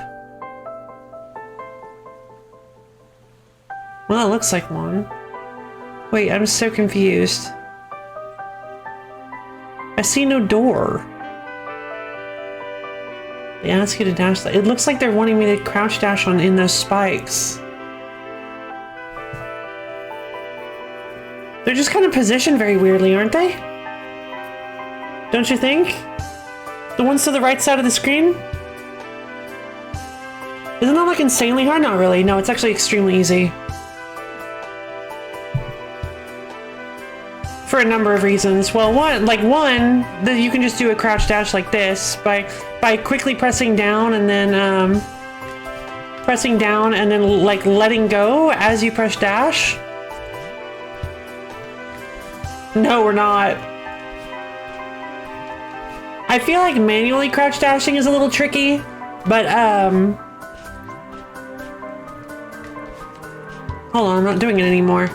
Speaker 1: Well, it looks like one. Wait, I'm so confused. I see no door. They ask you to dash. It looks like they're wanting me to crouch dash on in those spikes. They're just kind of positioned very weirdly, aren't they? Don't you think? The ones to the right side of the screen? Isn't that like insanely hard? Not really. No, it's actually extremely easy. For a number of reasons. Well, one, that you can just do a crouch dash like this by quickly pressing down and then like letting go as you press dash. No, we're not. I feel like manually crouch dashing is a little tricky, but hold on, I'm not doing it anymore.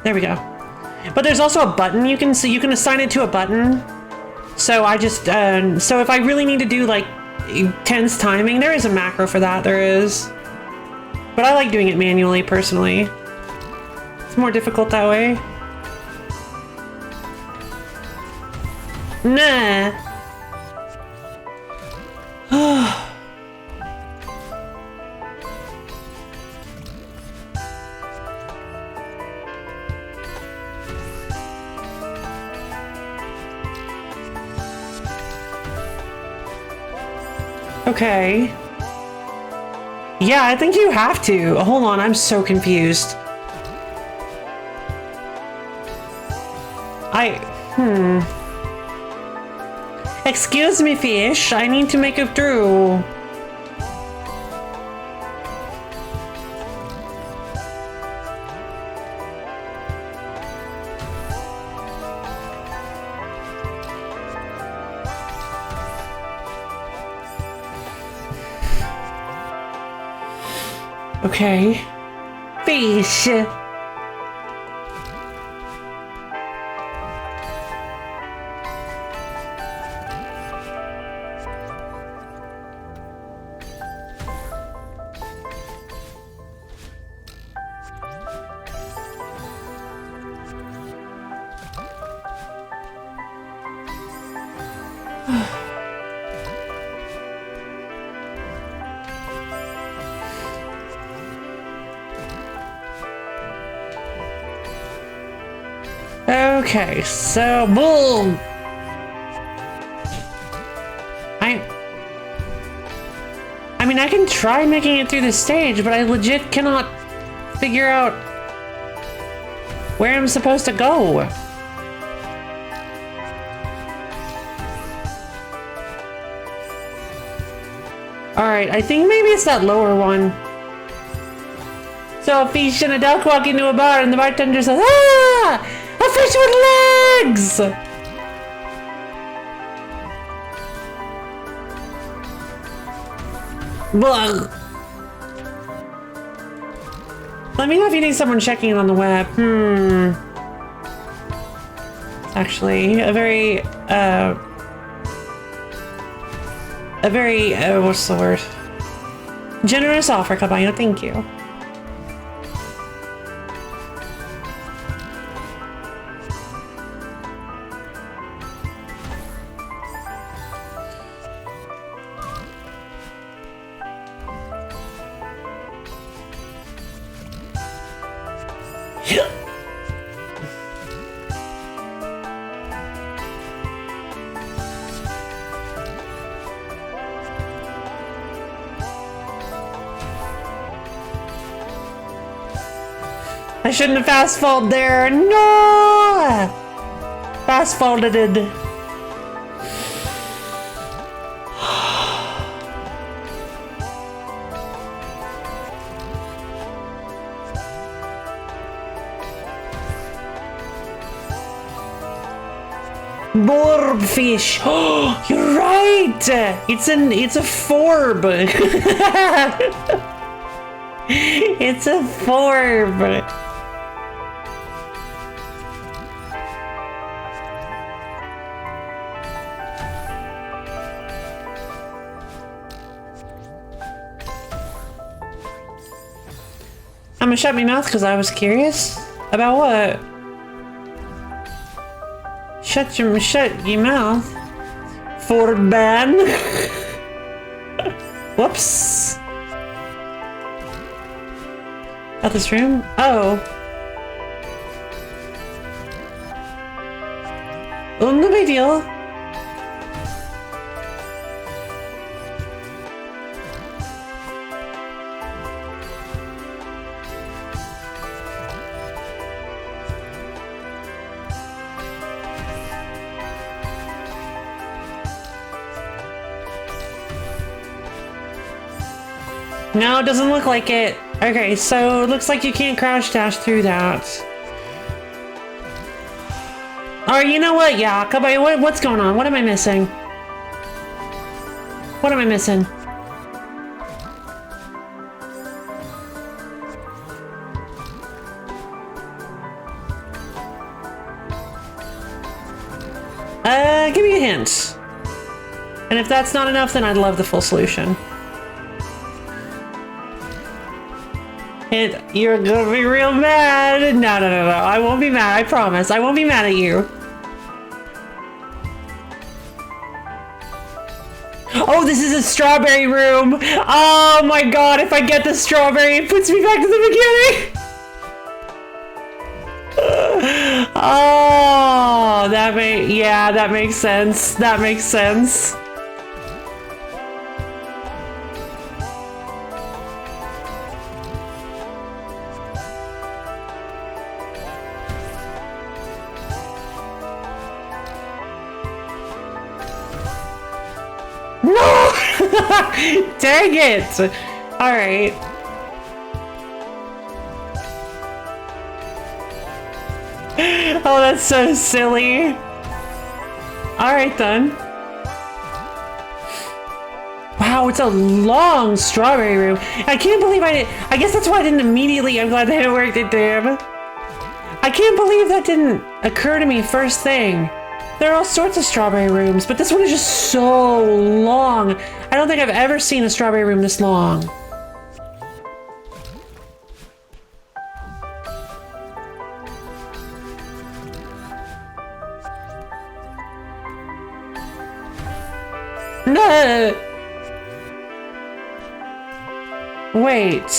Speaker 1: There we go. But there's also a button you can see. You can assign it to a button. So I just, so if I really need to do like tense timing, there is a macro for that, there is. But I like doing it manually, personally. It's more difficult that way. Nah. Okay. Yeah, I think you have to. Hold on, I'm so confused. Excuse me, fish. I need to make it through. Okay. Fish. Okay, so boom. I mean, I can try making it through the stage, but I legit cannot figure out where I'm supposed to go. Alright, I think maybe it's that lower one. So a fish and a duck walk into a bar and the bartender says, "Ah! A fish with legs!" Blah. Let me know if you need someone checking it on the web. Actually, a very, what's the word? Generous offer, Caballero, thank you. I shouldn't have fast folded there. No! Fast folded it. Borb fish. Oh, you're right. It's a forb. It's a forb. I'm gonna shut my mouth because I was curious. About what? Shut your mouth. For ban. Whoops. Out this room? Oh. Oh, no big deal. No, it doesn't look like it. Okay, so it looks like you can't crouch dash through that. Alright, you know what? Yeah, come on. What's going on? What am I missing? What am I missing? Give me a hint. And if that's not enough, then I'd love the full solution. You're gonna be real mad. No. I won't be mad. I promise. I won't be mad at you. Oh, this is a strawberry room. Oh my god, if I get the strawberry, it puts me back to the beginning. Oh, that makes sense. That makes sense. No! Dang it! Alright. Oh, that's so silly. Alright then. Wow, it's a long strawberry room. I can't believe I guess that's why I didn't immediately. I'm glad that it worked it, damn. I can't believe that didn't occur to me first thing. There are all sorts of strawberry rooms, but this one is just so long. I don't think I've ever seen a strawberry room this long. No. Wait.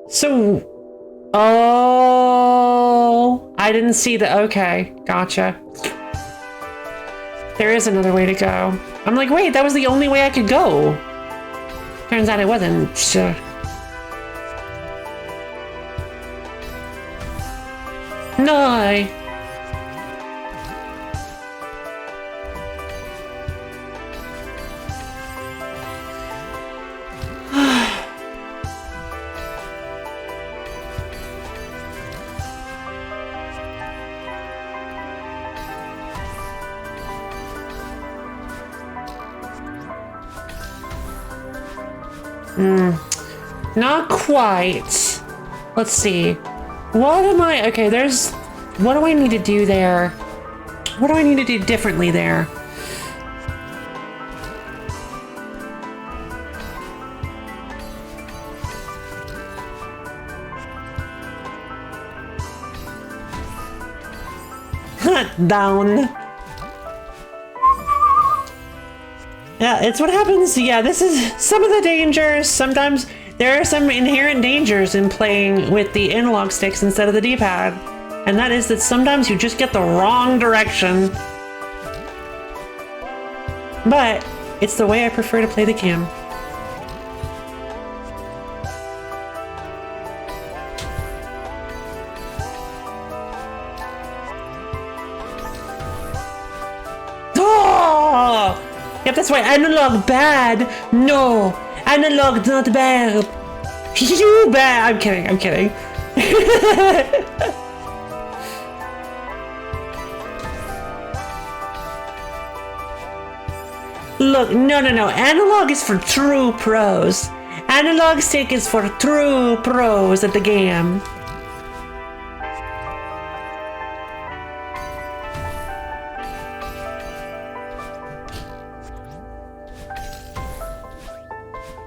Speaker 1: So, oh, I didn't see the, okay, gotcha. There is another way to go. I'm like, wait, that was the only way I could go. Turns out it wasn't. No. Not quite. Let's see. What am I? Okay, there's. What do I need to do there? What do I need to do differently there? Down. Yeah, it's what happens. Yeah, this is some of the dangers. Sometimes there are some inherent dangers in playing with the analog sticks instead of the D-pad. And that is that sometimes you just get the wrong direction. But it's the way I prefer to play the game. Yep, that's why analog bad. No, analog not bad. You bad. I'm kidding. I'm kidding. Look, no. Analog is for true pros. Analog stick is for true pros at the game.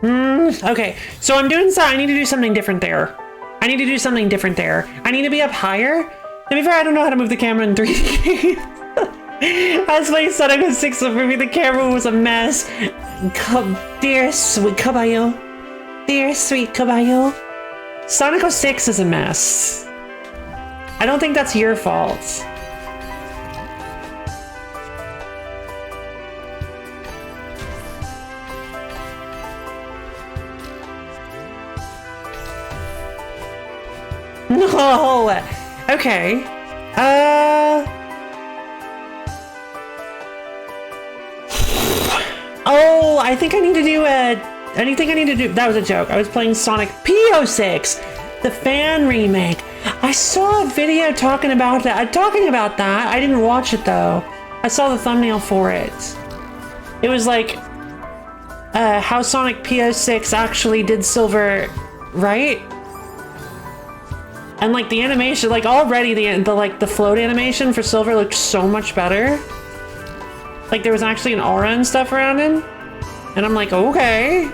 Speaker 1: Okay, so I need to do something different there. I need to do something different there. I need to be up higher. To be fair, I don't know how to move the camera in 3D. I was playing Sonic 06, so for me the camera was a mess. Dear sweet caballo. Dear sweet caballo. Sonic 06 is a mess. I don't think that's your fault. No! Okay. Oh, I think I need to do that was a joke. I was playing Sonic P06, the fan remake. I saw a video talking about that. I didn't watch it though. I saw the thumbnail for it. It was like how Sonic P06 actually did Silver, right? And like the animation, like already the float animation for Silver looked so much better. Like there was actually an aura and stuff around him. And I'm like, okay.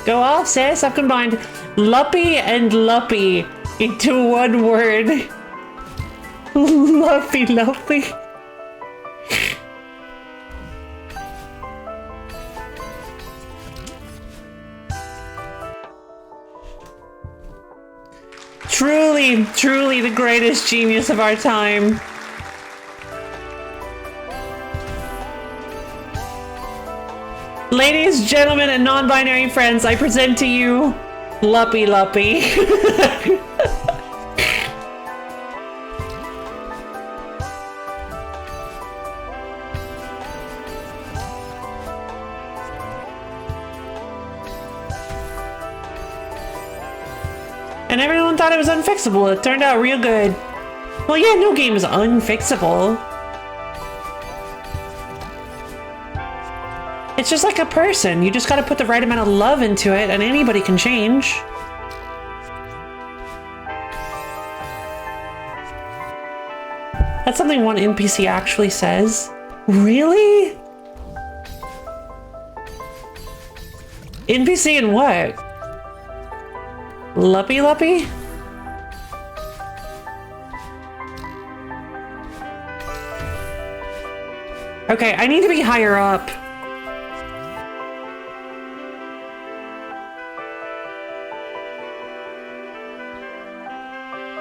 Speaker 1: Go off, sis. I've combined Luppy and Luppy into one word. Luppy. Truly the greatest genius of our time. Ladies, gentlemen, and non-binary friends, I present to you Luppy. And everyone thought it was unfixable. It turned out real good. Well, yeah, no game is unfixable. It's just like a person. You just gotta put the right amount of love into it and anybody can change. That's something one NPC actually says. Really? NPC in what? Luppy? Okay, I need to be higher up.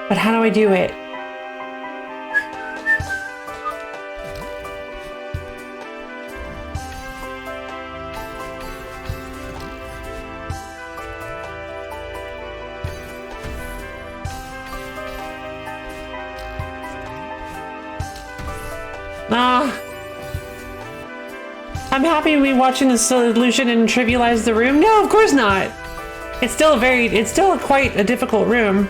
Speaker 1: But how do I do it? I'm happy to be watching the solution and trivialize the room. No, of course not. It's still quite a difficult room.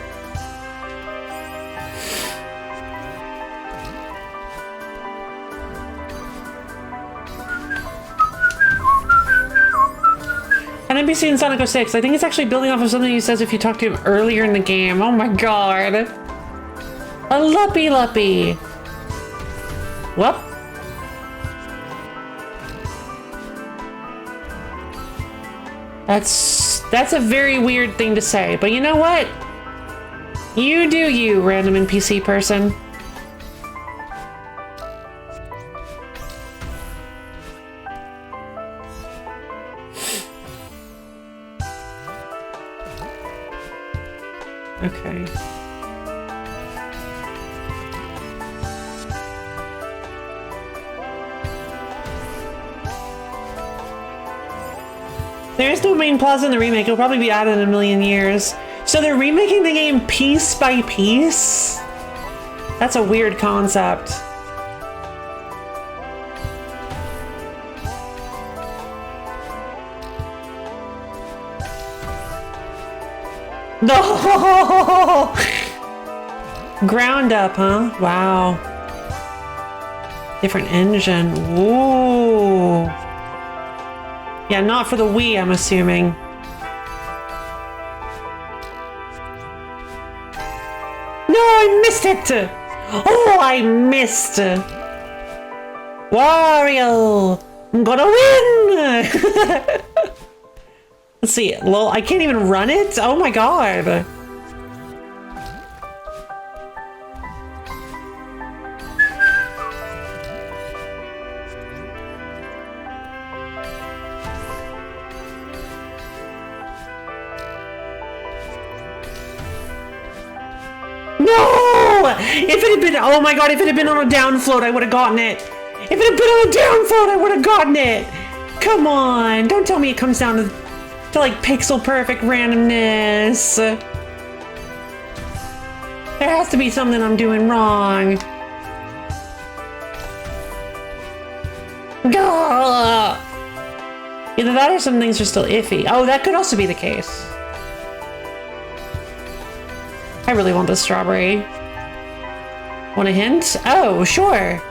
Speaker 1: An NPC in Sonic 06. I think it's actually building off of something he says if you talk to him earlier in the game. Oh my god. A Luppy. Whoop. That's a very weird thing to say, but you know what? You do you, random NPC person. Okay. There's no main plaza in the remake. It'll probably be added in a million years. So they're remaking the game piece by piece? That's a weird concept. No! Ground up, huh? Wow. Different engine. Ooh. Yeah, not for the Wii, I'm assuming. No, I missed it! Oh, I missed! Wario! I'm gonna win! Let's see. Lol, I can't even run it? Oh my god. No! If it had been, oh my god, if it had been on a down float, I would have gotten it. If it had been on a down float, I would have gotten it. Come on, don't tell me it comes down to like pixel perfect randomness. There has to be something I'm doing wrong. Gah! Either that or some things are still iffy. Oh, that could also be the case. I really want this strawberry. Want a hint? Oh, sure.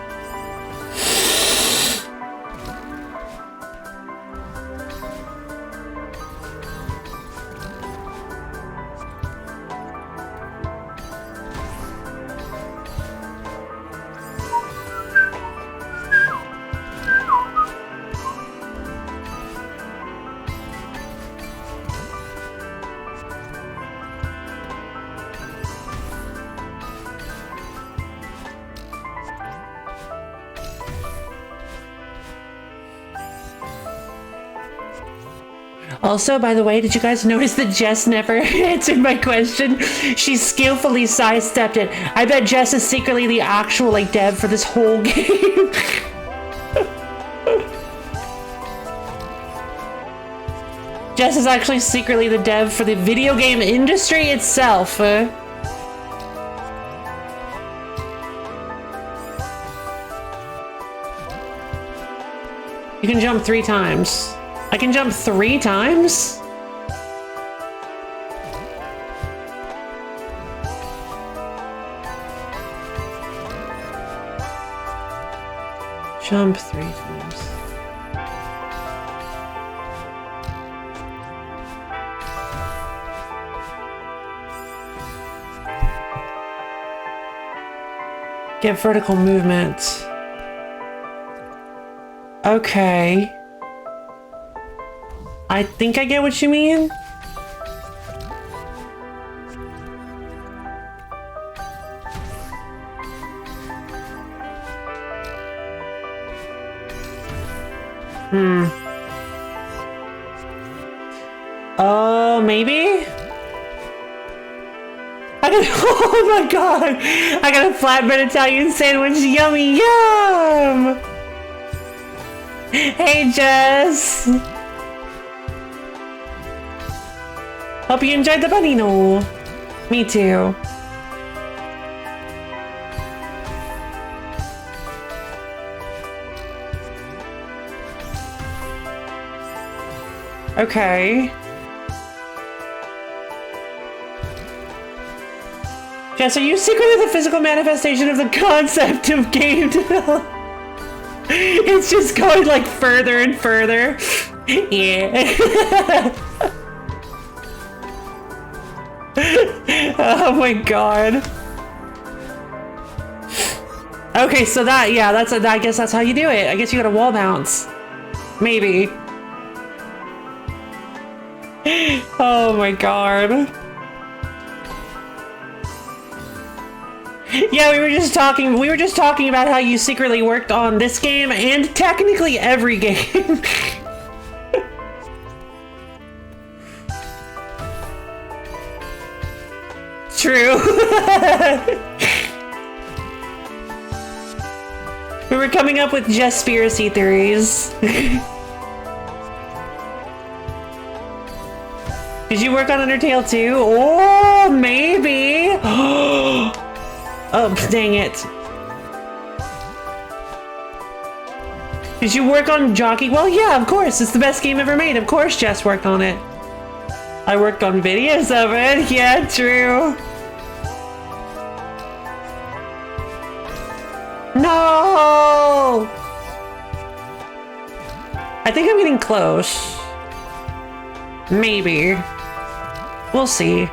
Speaker 1: Also, by the way, did you guys notice that Jess never answered my question? She skillfully sidestepped it. I bet Jess is secretly the actual, like, dev for this whole game. Jess is actually secretly the dev for the video game industry itself. You can jump 3 times. I can jump 3 times? Jump 3 times. Get vertical movement. Okay. I think I get what you mean. Oh, maybe? I got, oh my god! I got a flatbread Italian sandwich. Yummy, yum! Hey, Jess! Hope you enjoyed the panino. Me too. Okay. Jess, are you secretly the physical manifestation of the concept of game development? It's just going like further and further. Yeah. Oh my god. Okay, so that, yeah, I guess that's how you do it. I guess you got a wall bounce. Maybe. Oh my god. Yeah, we were just talking about how you secretly worked on this game and technically every game. True. We were coming up with Jespiracy theories. Did you work on Undertale too? Oh, maybe. Oh, dang it. Did you work on Jockey? Well, yeah, of course. It's the best game ever made. Of course Jess worked on it. I worked on videos of it. Yeah, true. No! I think I'm getting close. Maybe. We'll see.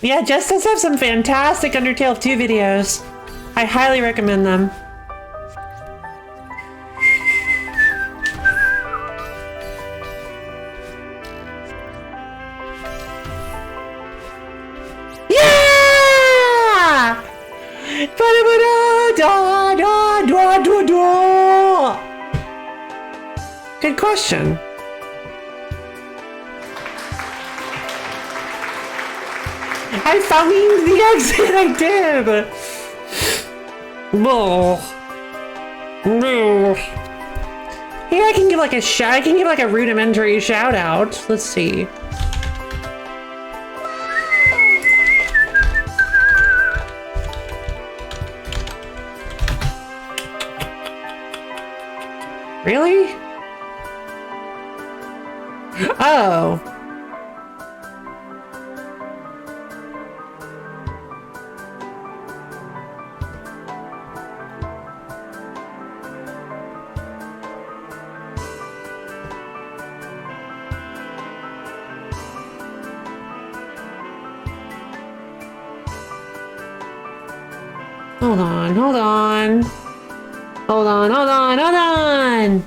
Speaker 1: Yeah, Jess does have some fantastic Undertale 2 videos. I highly recommend them. Yeah! Good question. I found the exit. I did. Oh. No. Here I can give like a rudimentary shout out. Let's see. Really? Oh. Hold on, hold on. Hold on, hold on, hold on!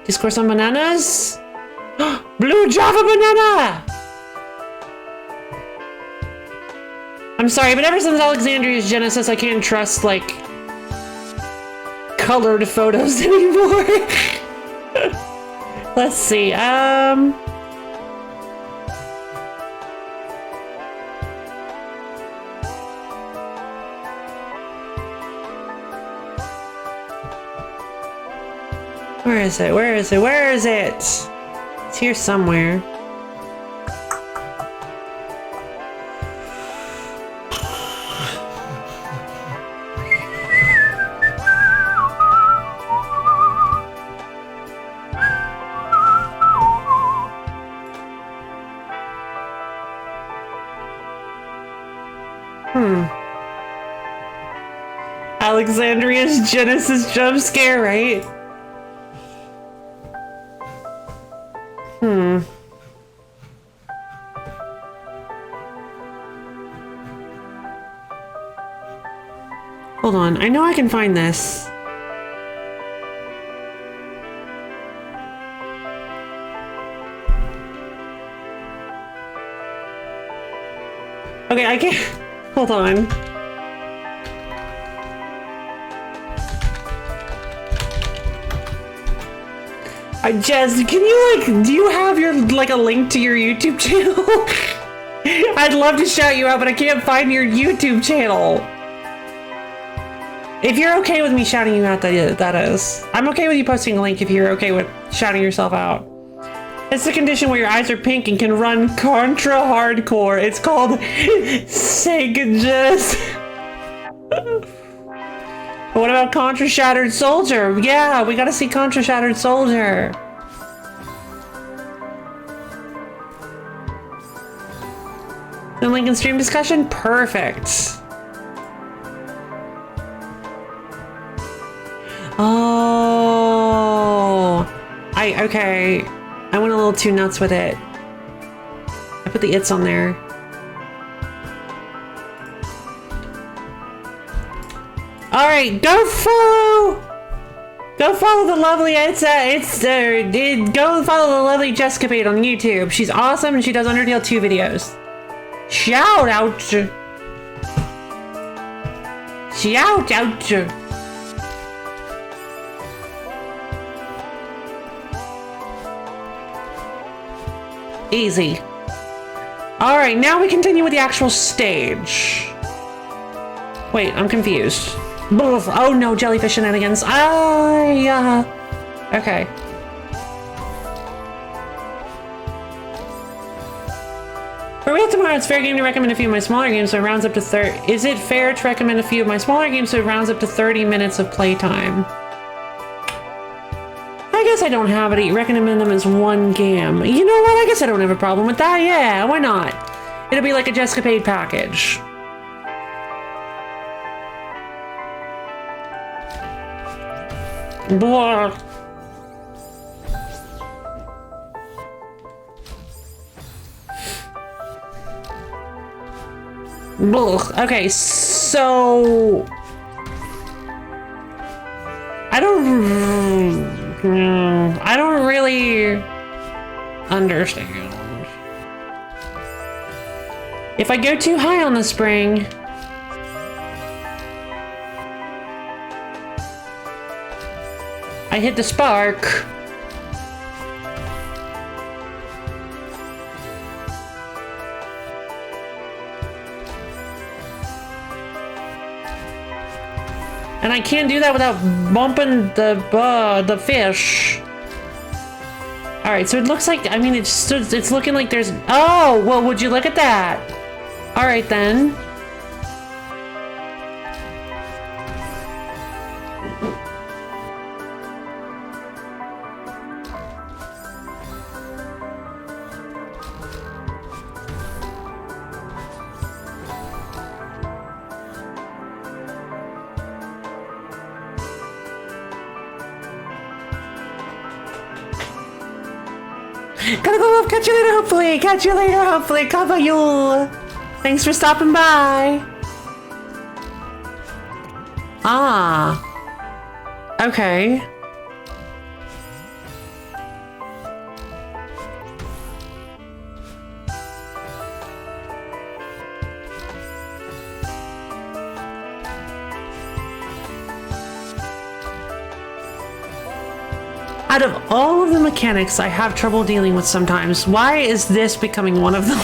Speaker 1: Discourse on bananas? Blue Java banana! I'm sorry, but ever since Alexandria's Genesis, I can't trust, like, colored photos anymore. Let's see, where is it? Where is it? Where is it? It's here somewhere. Alexandria's Genesis jump scare, right? Hold on, I know I can find this. Okay, I can't. Hold on. Jess, can you do you have your, a link to your YouTube channel? I'd love to shout you out, but I can't find your YouTube channel. If you're okay with me shouting you out, that is. I'm okay with you posting a link if you're okay with shouting yourself out. It's a condition where your eyes are pink and can run contra hardcore. It's called Jess. What about Contra Shattered Soldier? Yeah, we gotta see Contra Shattered Soldier. The link in stream discussion? Perfect. Oh, okay. I went a little too nuts with it. I put the its on there. All right, go follow the lovely go follow the lovely Jessicapade on YouTube. She's awesome and she does Undertale 2 videos. Shout out. Shout out. Easy. All right, now we continue with the actual stage. Wait, I'm confused. Oh no, jellyfish shenanigans. Okay. For real tomorrow, it's fair game to recommend a few of my smaller games so it rounds up to 30. Is it fair to recommend a few of my smaller games so it rounds up to 30 minutes of playtime? I guess I don't have it. Recommend them as one game. You know what? I guess I don't have a problem with that. Yeah, why not? It'll be like a Jessicapade package. Blah. Ugh. Okay, so I don't really understand. If I go too high on the spring, I hit the spark. And I can't do that without bumping the fish. All right, so it looks like, I mean, it's looking like there's, oh, well, would you look at that? All right, then. Gotta go up. Catch you later, hopefully. Catch you later, hopefully. Kabayul. Thanks for stopping by. Ah. Okay. Out of all of the mechanics I have trouble dealing with sometimes, why is this becoming one of them?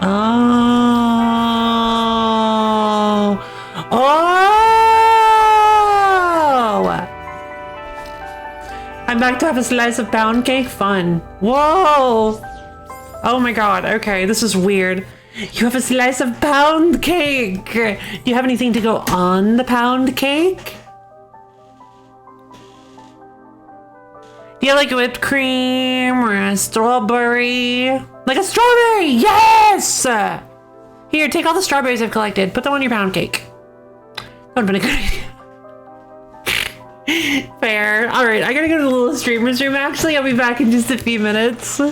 Speaker 1: Oh. Oh! I'm back to have a slice of pound cake. Fun. Whoa! Oh my god. Okay, this is weird. You have a slice of pound cake. Do you have anything to go on the pound cake? Do you like whipped cream or a strawberry? Like a strawberry! Yes! Here, take all the strawberries I've collected. Put them on your pound cake. That would have been a good idea. Fair. Alright, I gotta go to the little streamer's room. Actually, I'll be back in just a few minutes.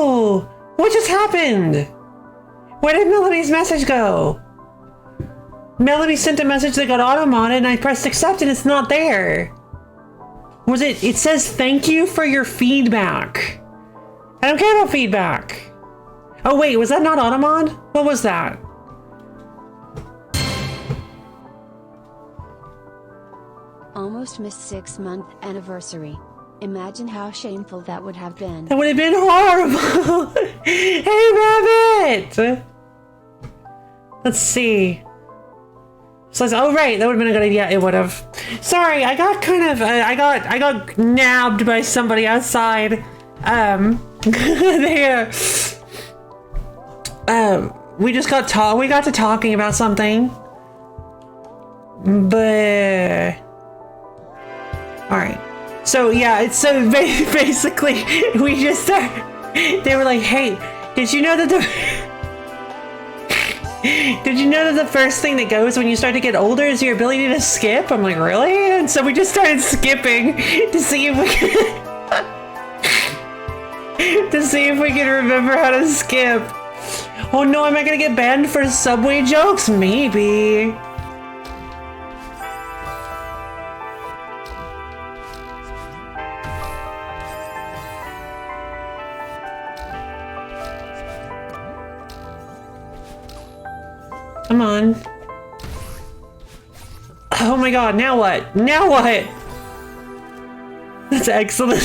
Speaker 1: no! What just happened? Where did Melanie's message go? Melanie sent a message that got auto-modded and I pressed accept and it's not there. Was it? It says thank you for your feedback. I don't care about feedback. Oh wait, was that not auto-mod? What was that?
Speaker 3: Almost missed 6-month anniversary. Imagine how shameful that would have been.
Speaker 1: That would have been horrible. Hey, Rabbit! Let's see. So, oh right, that would have been a good idea. It would have. Sorry, I got kind of, I got nabbed by somebody outside. There. We just we got to talking about something. But, all right. So yeah, it's so basically we just they were like, hey, did you know that the first thing that goes when you start to get older is your ability to skip? I'm like, really? And so we just started skipping to see if we could remember how to skip. Oh no, am I gonna get banned for Subway jokes? Maybe. Come on. Oh my god, now what? Now what? That's excellent.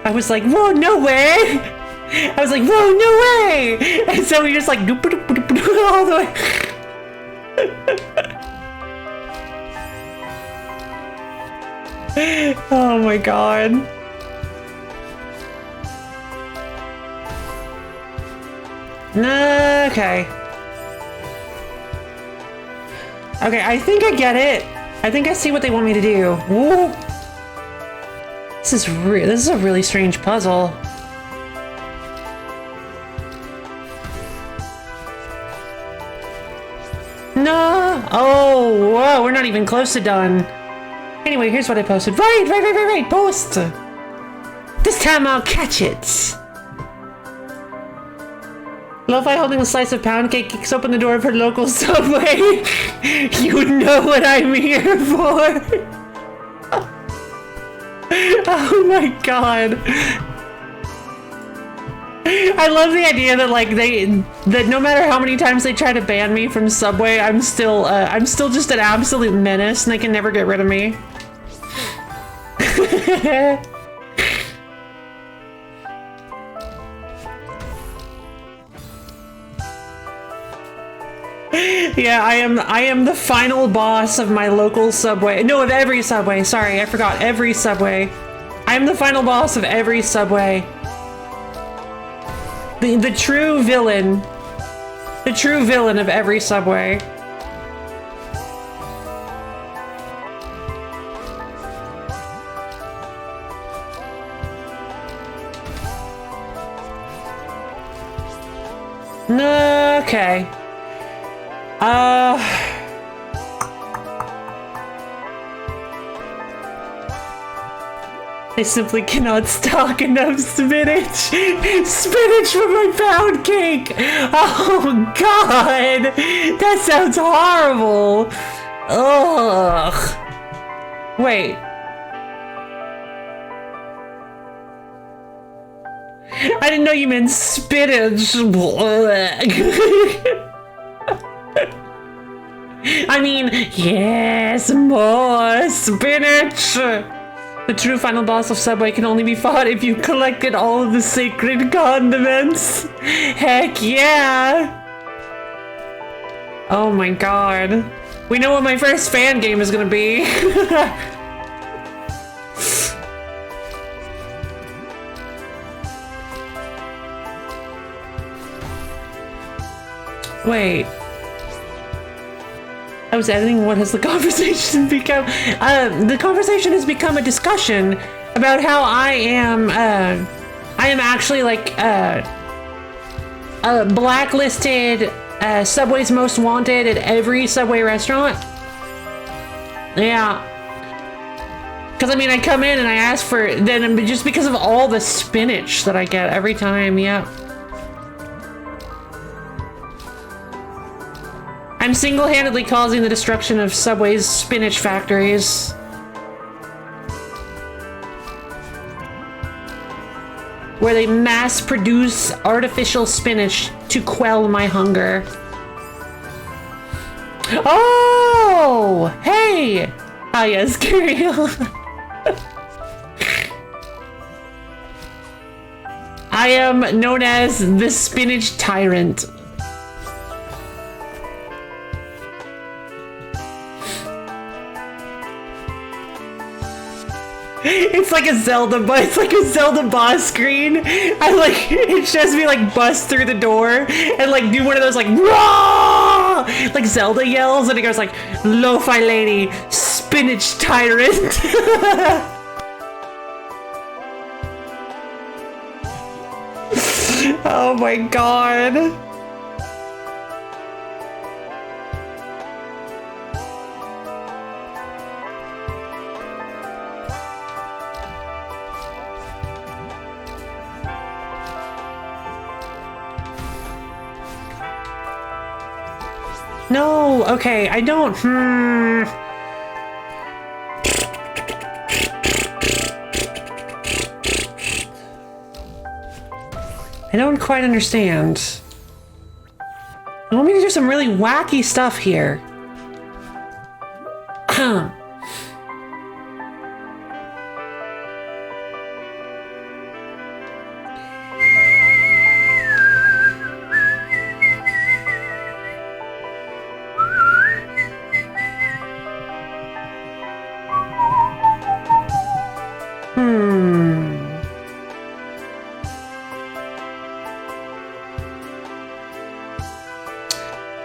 Speaker 1: I was like, whoa, no way! I was like, whoa, no way! And so we just like, doop, doop, doop, doop, all the way. Oh my god. Okay. Okay, I think I get it. I think I see what they want me to do. Whoa. This is a really strange puzzle. No. Oh, whoa, we're not even close to done. Anyway, here's what I posted. Right, post. This time I'll catch it. Lo-fi holding a slice of pound cake kicks open the door of her local Subway. You know what I'm here for. Oh my god. I love the idea that like that no matter how many times they try to ban me from Subway, I'm still just an absolute menace and they can never get rid of me. Yeah, I am the final boss of my local Subway. No, of every Subway. Sorry, I forgot. Every Subway. I am the final boss of every Subway. The true villain. The true villain of every Subway. Okay. I simply cannot stock enough spinach. Spinach for my pound cake. Oh god, that sounds horrible. Ugh. Wait. I didn't know you meant spinach. I mean, yes, more spinach! The true final boss of Subway can only be fought if you collected all of the sacred condiments. Heck yeah! Oh my god. We know what my first fan game is gonna be. Wait. I was editing. What has the conversation become? The conversation has become a discussion about how I am actually like blacklisted Subway's most wanted at every Subway restaurant. Yeah. Because, I mean, I come in and I ask for... Then just because of all the spinach that I get every time, yeah. I'm single-handedly causing the destruction of Subway's spinach factories. Where they mass-produce artificial spinach to quell my hunger. Oh! Hey! Ah, yes, Curiel. I am known as the Spinach Tyrant. It's like a Zelda, but it's like a Zelda boss screen. I like it shows me like bust through the door and like do one of those like raw like Zelda yells, and it goes like lo-fi lady, spinach tyrant. Oh my god. No, okay, I don't, I don't quite understand. You want me to do some really wacky stuff here.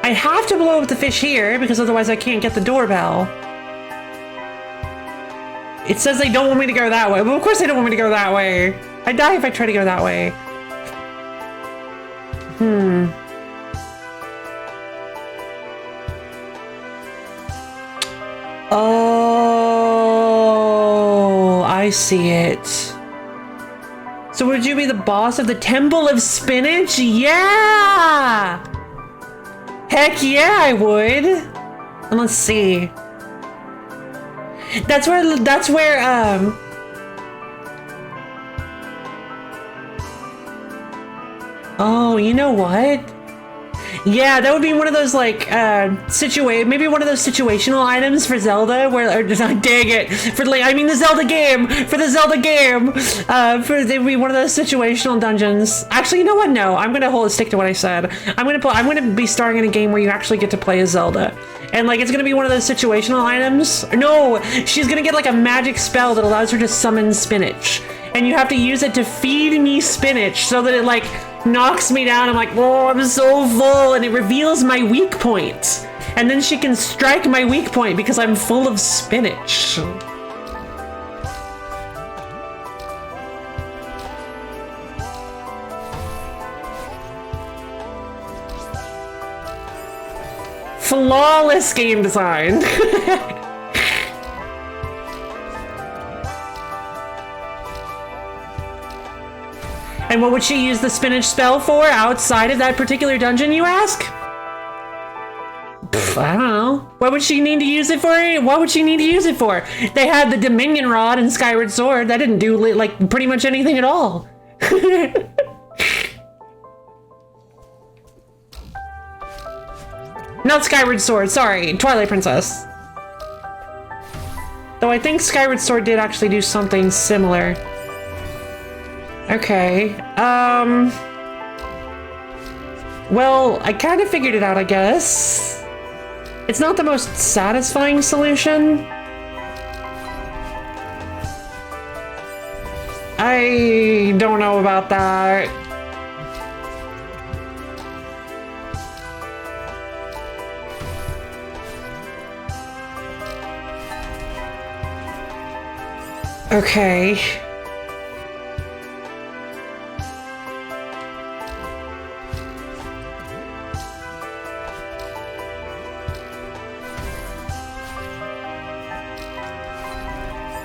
Speaker 1: I have to blow up the fish here because otherwise I can't get the doorbell. It says they don't want me to go that way. Well, of course they don't want me to go that way. I die if I try to go that way. Oh, I see it. So would you be the boss of the Temple of Spinach? Yeah! Heck yeah, I would. And let's see. That's where, oh, you know what? Yeah, that would be one of those, like, maybe one of those situational items for Zelda, where, or, dang it, for, like, I mean the Zelda game, they'd be one of those situational dungeons. Actually, you know what, no, I'm gonna stick to what I said. I'm gonna be starring in a game where you actually get to play as Zelda. And, like, it's gonna be one of those situational items. No, she's gonna get, like, a magic spell that allows her to summon spinach. And you have to use it to feed me spinach so that it, like, knocks me down. I'm like, oh, I'm so full, and it reveals my weak point. And then she can strike my weak point because I'm full of spinach. Flawless game design. And what would she use the spinach spell for outside of that particular dungeon, you ask? Pff, I don't know. What would she need to use it for? What would she need to use it for? They had the Dominion Rod and Skyward Sword. That didn't do, like, pretty much anything at all. Not Skyward Sword, sorry. Twilight Princess. Though I think Skyward Sword did actually do something similar. Okay, well, I kind of figured it out, I guess. It's not the most satisfying solution. I don't know about that. Okay.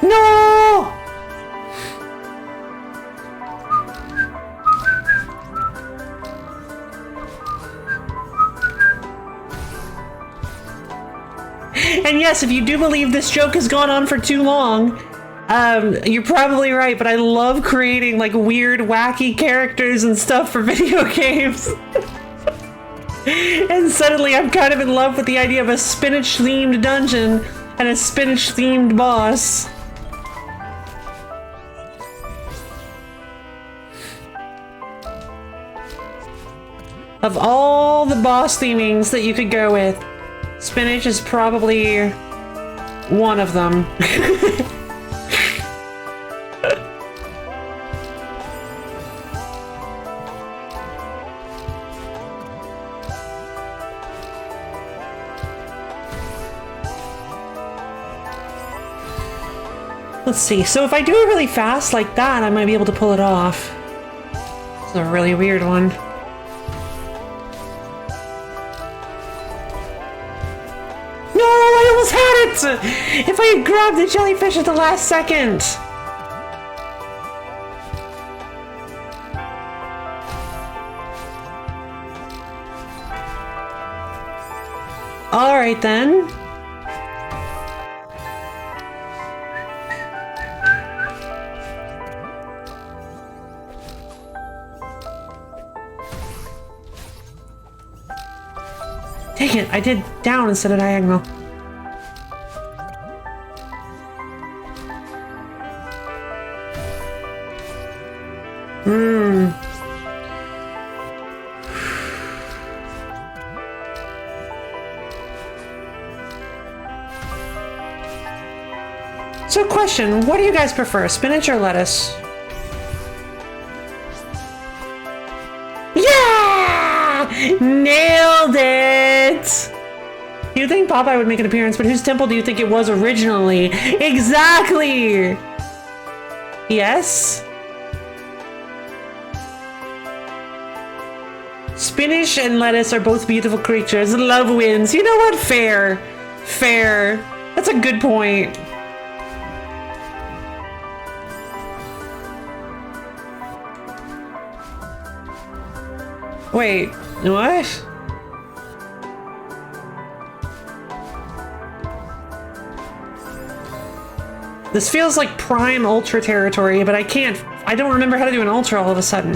Speaker 1: No! And yes, if you do believe this joke has gone on for too long, you're probably right, but I love creating like weird, wacky characters and stuff for video games. And suddenly I'm kind of in love with the idea of a spinach-themed dungeon and a spinach-themed boss. Of all the boss themings that you could go with, spinach is probably one of them. Let's see, so if I do it really fast like that, I might be able to pull it off. It's a really weird one. No, I almost had it! If I had grabbed the jellyfish at the last second! Alright then. Dang it, I did down instead of diagonal. So question, what do you guys prefer, spinach or lettuce? Yeah! Nailed it! You think Popeye would make an appearance, but whose temple do you think it was originally? Exactly! Yes? Spinach and lettuce are both beautiful creatures. Love wins. You know what? Fair. Fair. That's a good point. Wait, what? This feels like prime ultra territory, but I don't remember how to do an ultra all of a sudden.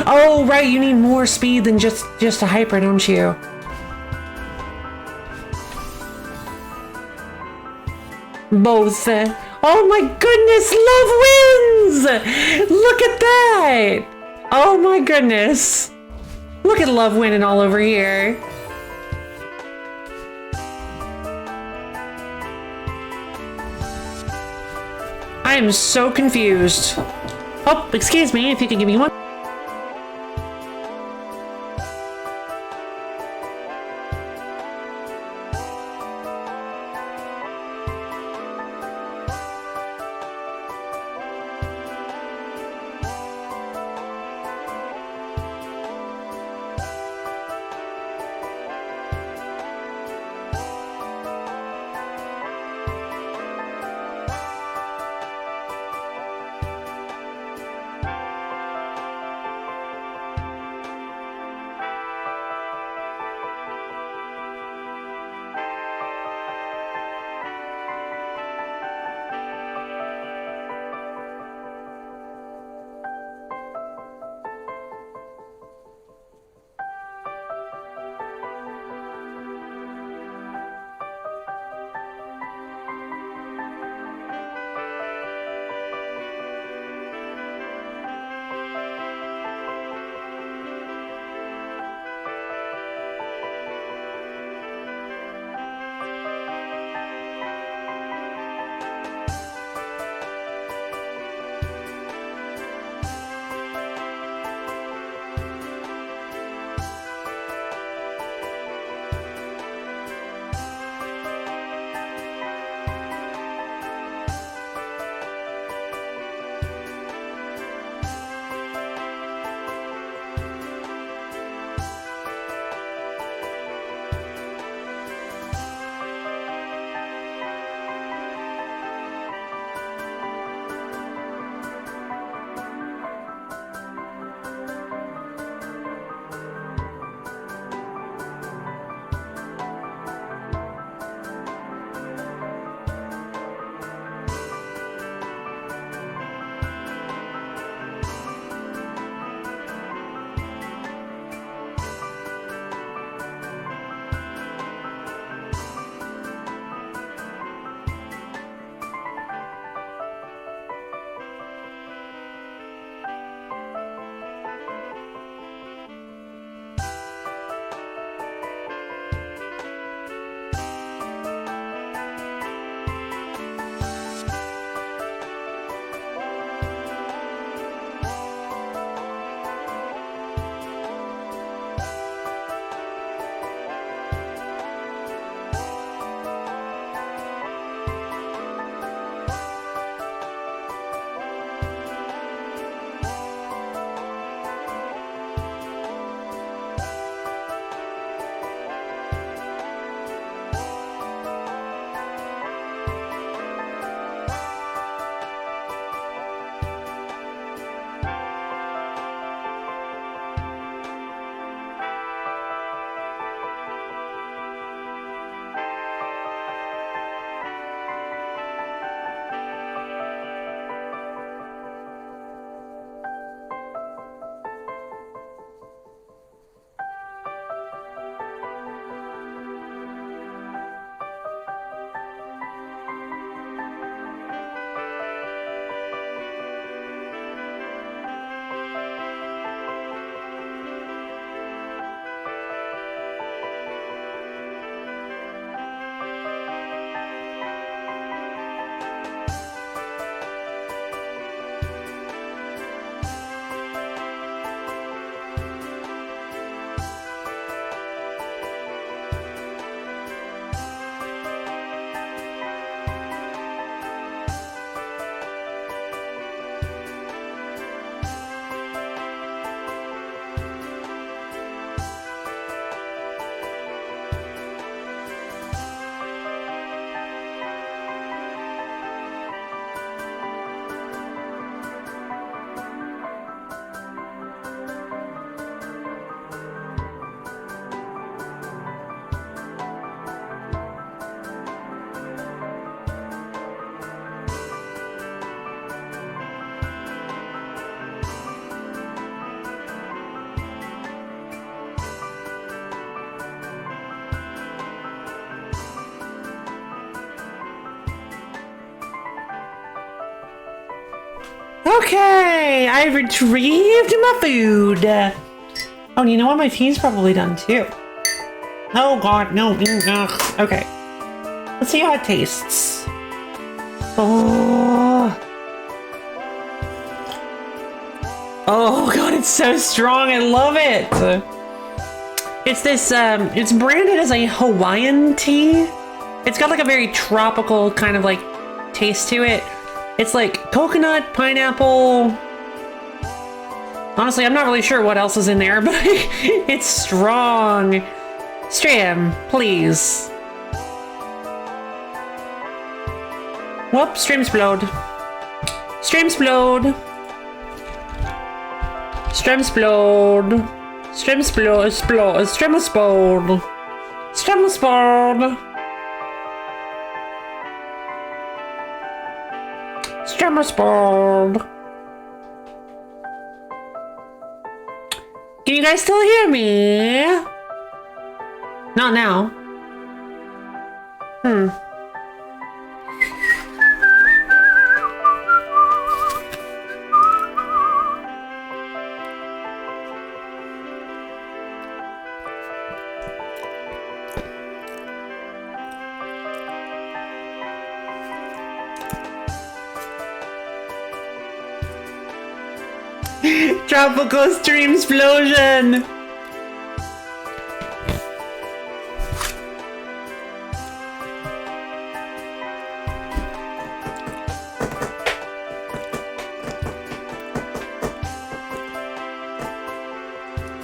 Speaker 1: Oh, right, you need more speed than just a hyper, don't you? Both. Oh my goodness, love wins! Look at that! Oh my goodness. Look at love winning all over here. I am so confused. Oh, excuse me, if you could give me one. Okay, I've retrieved my food. Oh, you know what? My tea's probably done too. Oh god, no. Ugh. Okay. Let's see how it tastes. Oh. Oh god, it's so strong. I love it. It's this, it's branded as a Hawaiian tea. It's got like a very tropical kind of like taste to it. It's like coconut, pineapple. Honestly, I'm not really sure what else is in there, but it's strong. Stream, please. Whoop, streams blowed. Streams blowed. Streams blowed. Streams blowed. Streams blowed. Streams blowed. Streams blowed. Can you guys still hear me? Not now. Tropical stream explosion.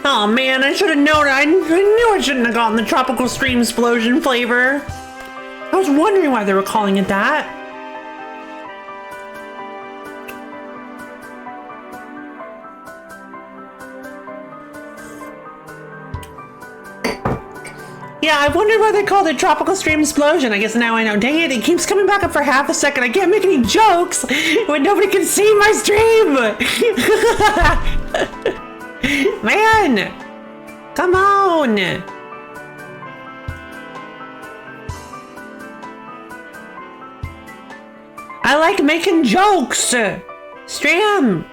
Speaker 1: Oh man, I should have known. I knew I shouldn't have gotten the tropical stream explosion flavor. I was wondering why they were calling it that. Yeah, I wondered why they called it Tropical Stream Explosion. I guess now I know. Dang it, it keeps coming back up for half a second. I can't make any jokes when nobody can see my stream. Man, come on. I like making jokes. Stream.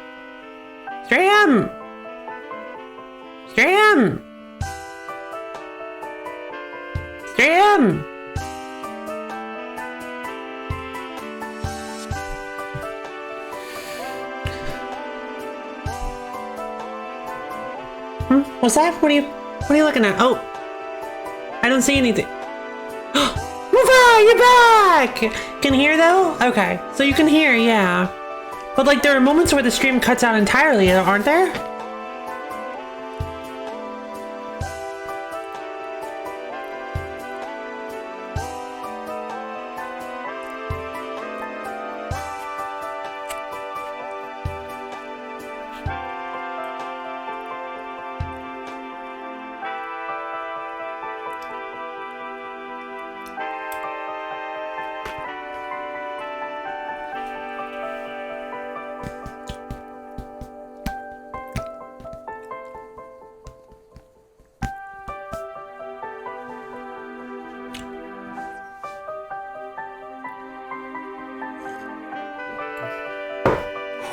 Speaker 1: Stream. Stream. Stream! What's that? What are you looking at? Oh, I don't see anything. Mufa, you're back! Can hear though? Okay, so you can hear, yeah. But like there are moments where the stream cuts out entirely, aren't there?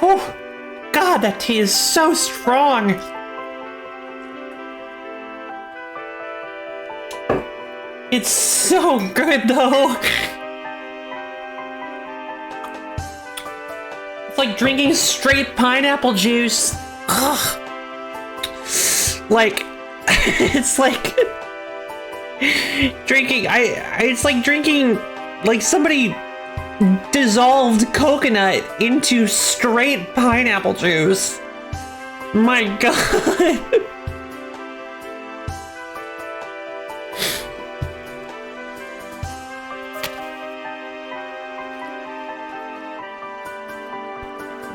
Speaker 1: Oh, God, that tea is so strong. It's so good, though. It's like drinking straight pineapple juice. Ugh. Like, it's like drinking, it's like drinking, like somebody dissolved coconut into straight pineapple juice. My God.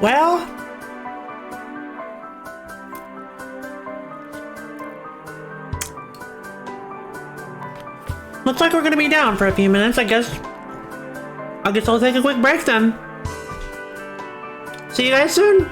Speaker 1: Well, looks like we're gonna be down for a few minutes, I guess I'll take a quick break then. See you guys soon.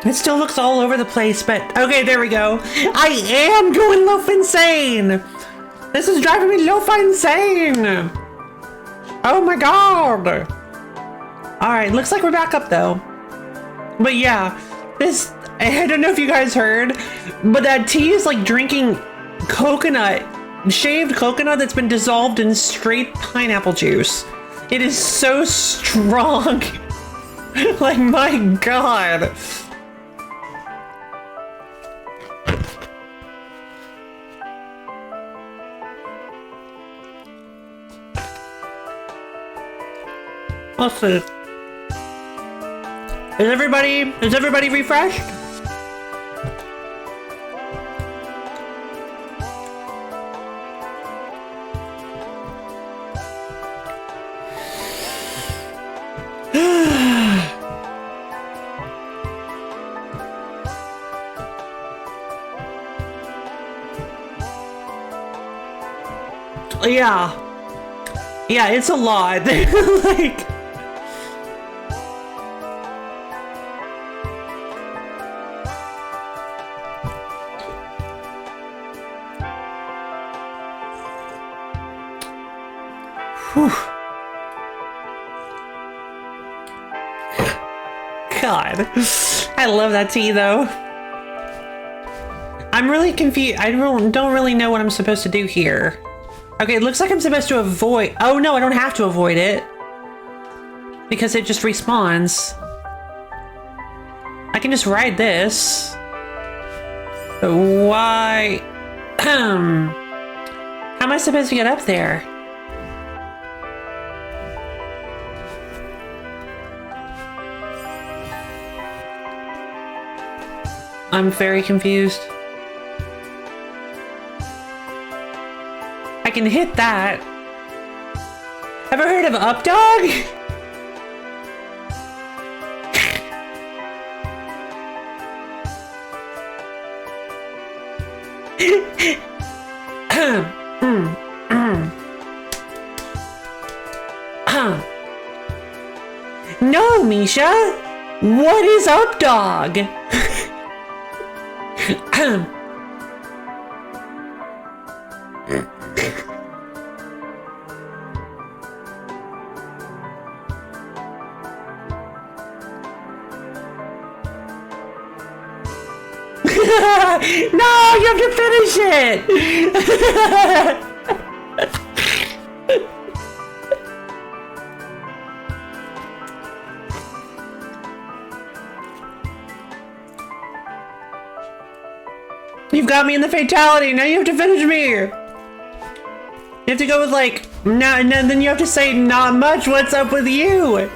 Speaker 1: It still looks all over the place, but okay, there we go. I am going loaf insane. This is driving me loaf insane. Oh my god. All right, looks like we're back up though. But yeah, this, I don't know if you guys heard, but that tea is like drinking coconut, shaved coconut that's been dissolved in straight pineapple juice. It is so strong. Like, my god. Let's see. Is everybody refreshed? Yeah. Yeah, it's a lot. Like, whew. God. I love that tea though. I'm really confused. I don't really know what I'm supposed to do here. Okay, it looks like I'm supposed to avoid. Oh no, I don't have to avoid it. Because it just respawns. I can just ride this. But why? How am I supposed to get up there? I'm very confused. I can hit that. Ever heard of Updog? No, Misha. What is Updog? No, you have to finish it. You've got me in the fatality. Now you have to finish me. You have to go with like, no, and then you have to say, not much. What's up with you?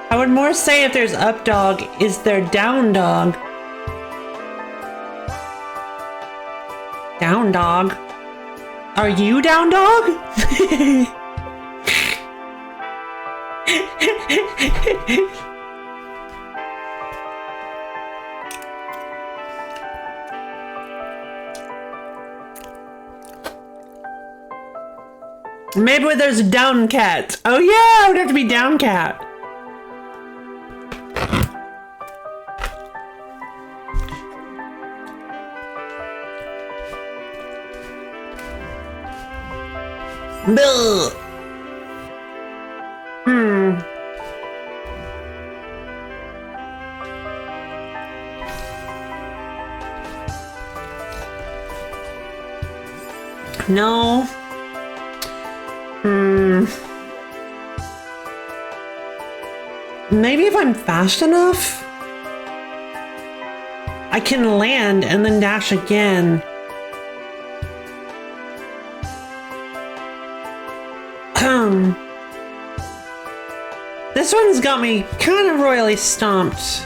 Speaker 1: I would more say if there's up dog, is there down dog? Down dog? Are you down dog? Maybe there's a down cat. Oh yeah, I would have to be down cat. Bill. No. Maybe if I'm fast enough, I can land and then dash again. This one's got me kind of royally stomped.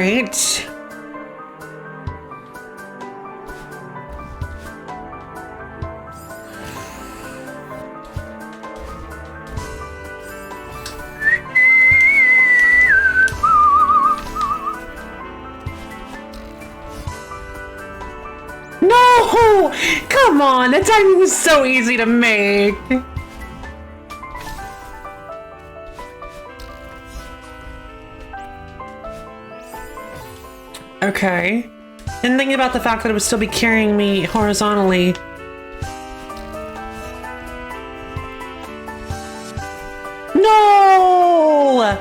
Speaker 1: right. No! Come on, that timing was so easy to make. Okay. And thinking about the fact that it would still be carrying me horizontally. No!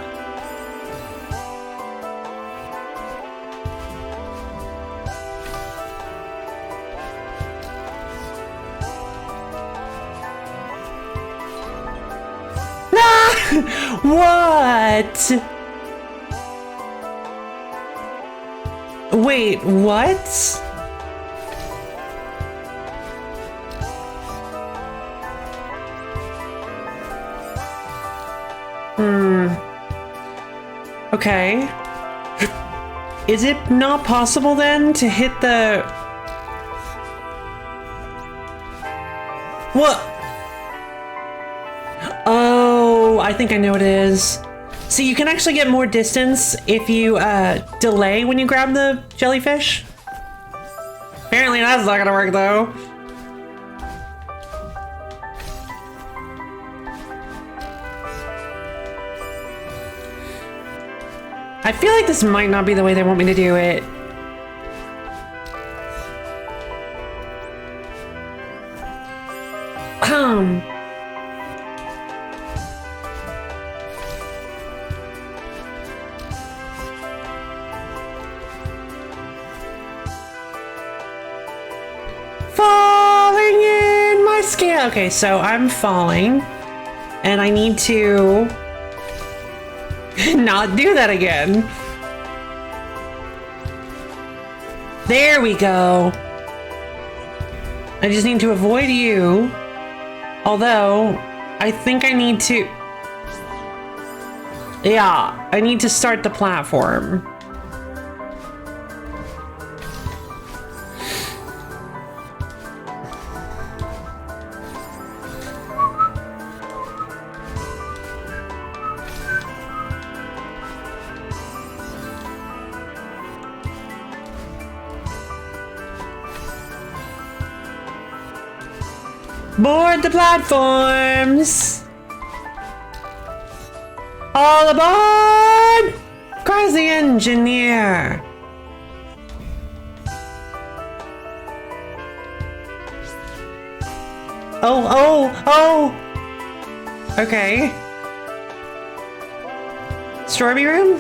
Speaker 1: What? Wait, what? Okay. Is it not possible then to hit the... What? Oh, I think I know what it is. So you can actually get more distance if you delay when you grab the jellyfish. Apparently that's not gonna work though. I feel like this might not be the way they want me to do it. Falling in my scale. Okay, so I'm falling and I need to not do that again. There we go. I just need to avoid you. Although, I think I need to... Yeah, I need to start the platform. Board the platforms! All aboard! Cries the engineer. Oh! Okay. Strawberry room?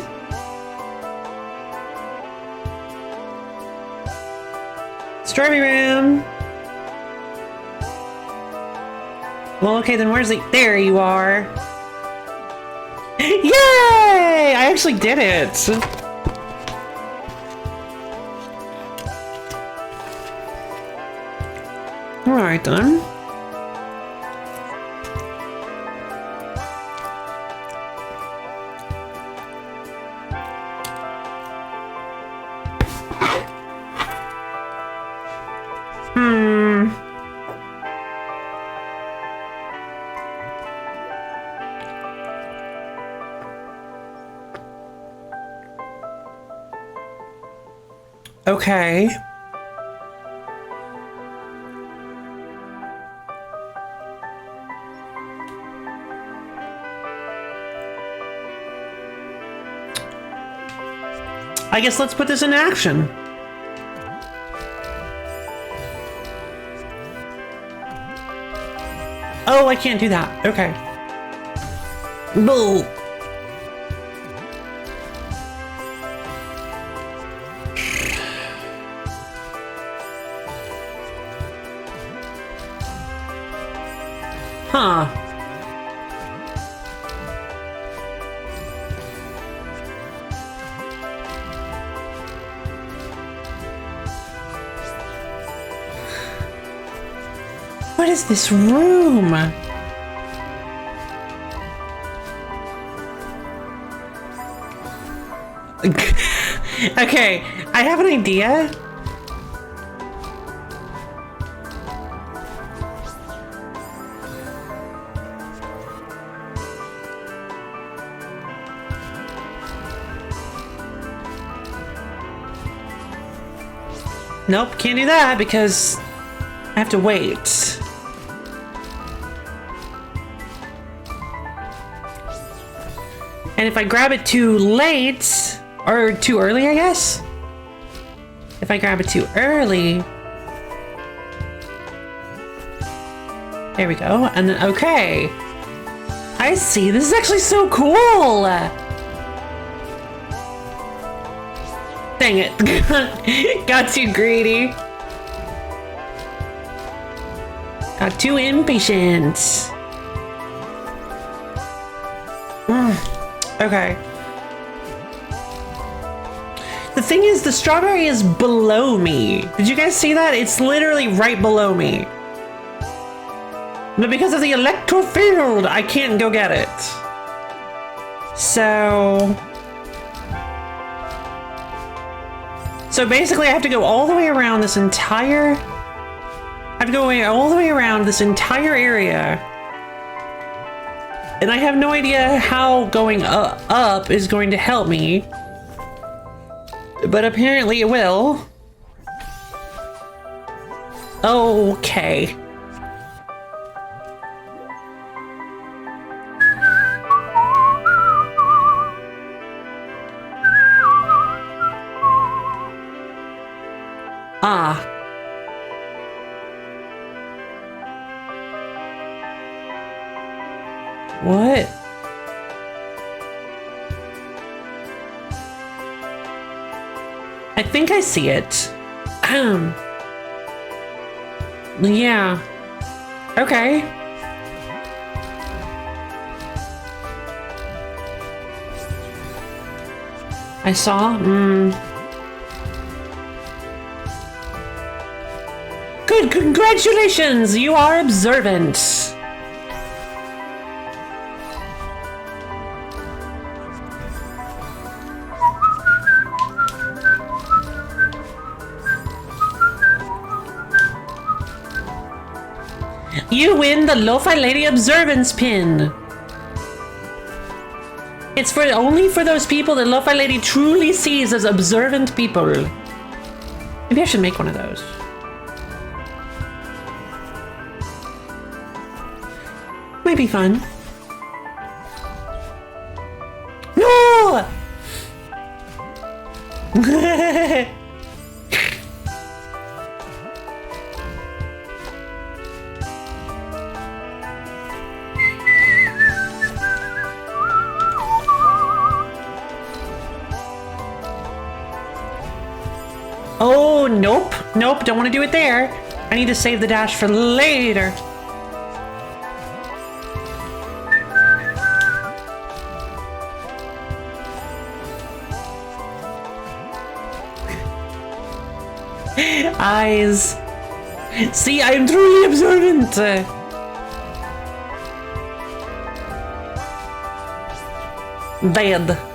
Speaker 1: Strawberry room. Well, okay, then where's the... There you are. Yay! I actually did it. All right, then. Okay. I guess let's put this in action. Oh, I can't do that. Okay. Boo. Huh. What is this room? Okay, I have an idea. Nope, can't do that because I have to wait. And if I grab it too late, or too early, I guess? If I grab it too early... There we go, and then, okay. I see, this is actually so cool! Dang it, got too greedy. Got too impatient. Okay. The thing is, the strawberry is below me. Did you guys see that? It's literally right below me. But because of the electro field, I can't go get it. So basically I have to go all the way around this entire... I have to go all the way around this entire area. And I have no idea how going up is going to help me. But apparently it will. Okay. Ah. What? I think I see it. Yeah. Okay. I saw. Good, congratulations! You are observant. You win the Lo-Fi Lady Observance pin. It's only for those people that Lo-Fi Lady truly sees as observant people. Maybe I should make one of those. Might be fun. No! Oh, nope. Nope, don't want to do it there. I need to save the dash for later. Eyes. See, I am truly observant. Bad.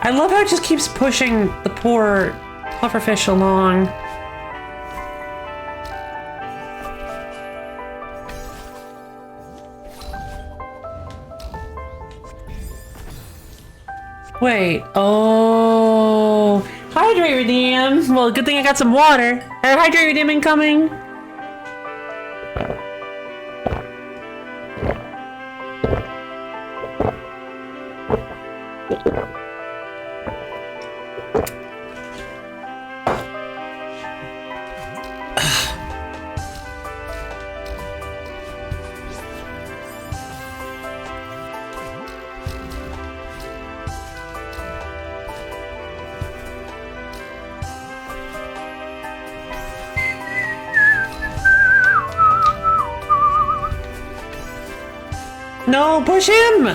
Speaker 1: I love how it just keeps pushing the poor pufferfish along. Wait, oh. Hydrate redeem. Well, good thing I got some water. Hydrate redeem incoming. No, push him!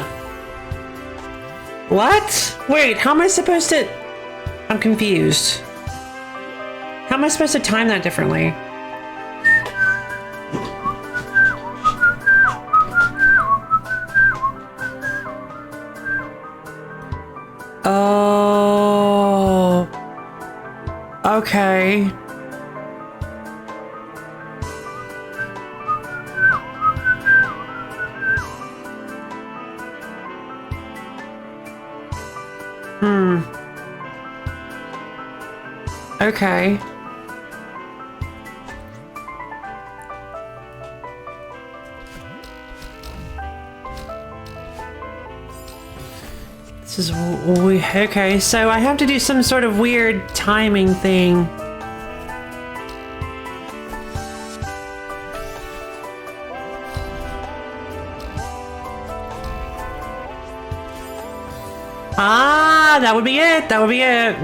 Speaker 1: What? Wait, how am I supposed to... I'm confused. How am I supposed to time that differently? Okay. Okay. This is okay, so I have to do some sort of weird timing thing. Ah, that would be it. That would be it.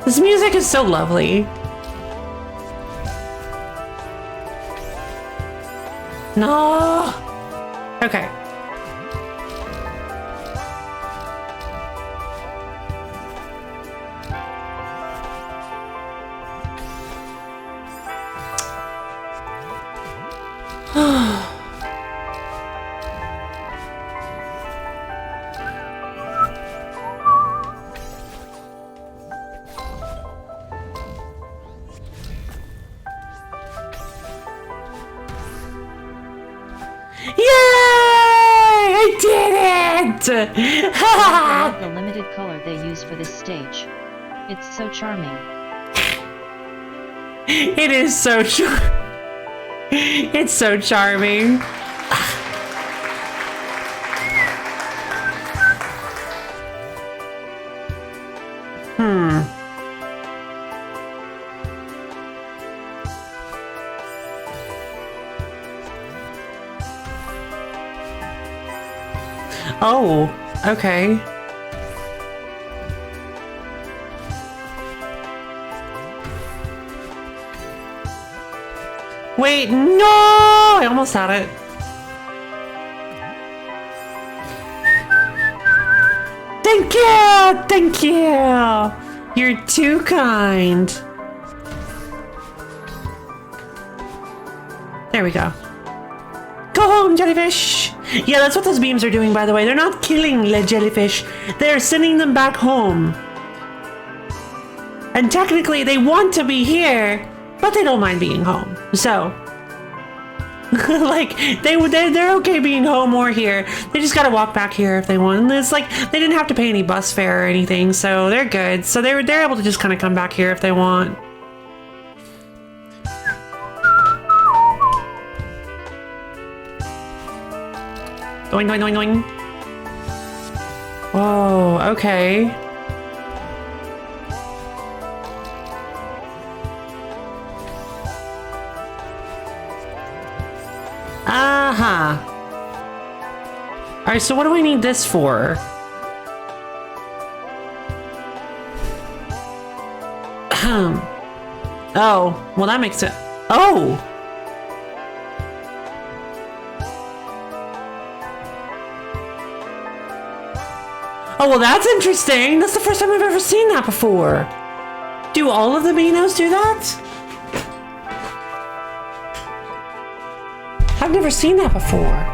Speaker 1: This music is so lovely. No. Okay.
Speaker 2: I love the limited color they use for this stage. It's so charming.
Speaker 1: It is so it's so charming. Oh, okay. Wait, no! I almost had it. Thank you! Thank you! You're too kind. There we go. Go home, jellyfish! Yeah, that's what those beams are doing, by the way. They're not killing the jellyfish. They're sending them back home. And technically, they want to be here, but they don't mind being home. So, like, they're okay being home or here. They just gotta walk back here if they want. And it's like, they didn't have to pay any bus fare or anything, so they're good. So they're able to just kind of come back here if they want. Going, going, going, going. Oh, okay. Aha. Alright, so what do I need this for? Oh, well that makes it. Oh! Oh, well, that's interesting. That's the first time I've ever seen that before. Do all of the Beanos do that? I've never seen that before.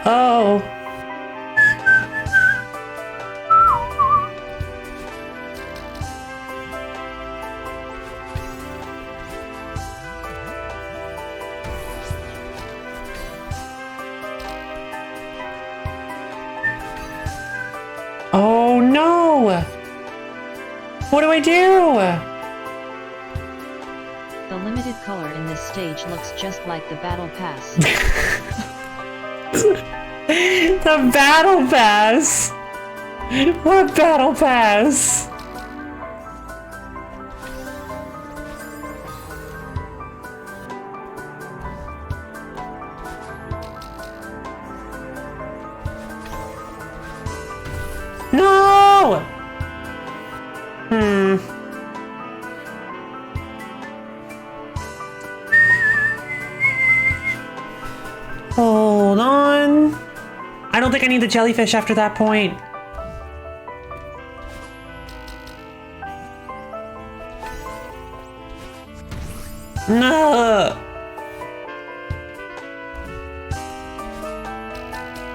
Speaker 1: Oh. Oh no! What do I do?
Speaker 2: The limited color in this stage looks just like the battle pass.
Speaker 1: The battle pass! What battle pass? Hold on. I don't think I need the jellyfish after that point. No.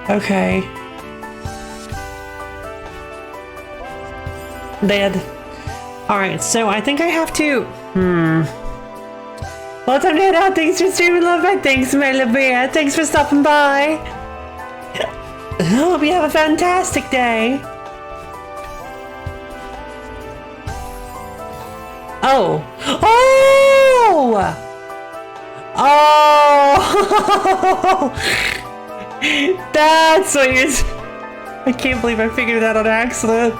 Speaker 1: Okay. Dead. Alright, so I think I have to... Well, time to head out. Thanks for streaming, love. Thanks, Melabia. Thanks for stopping by. Hope you have a fantastic day. Oh. Oh! Oh! That's what you're... I can't believe I figured it out on accident.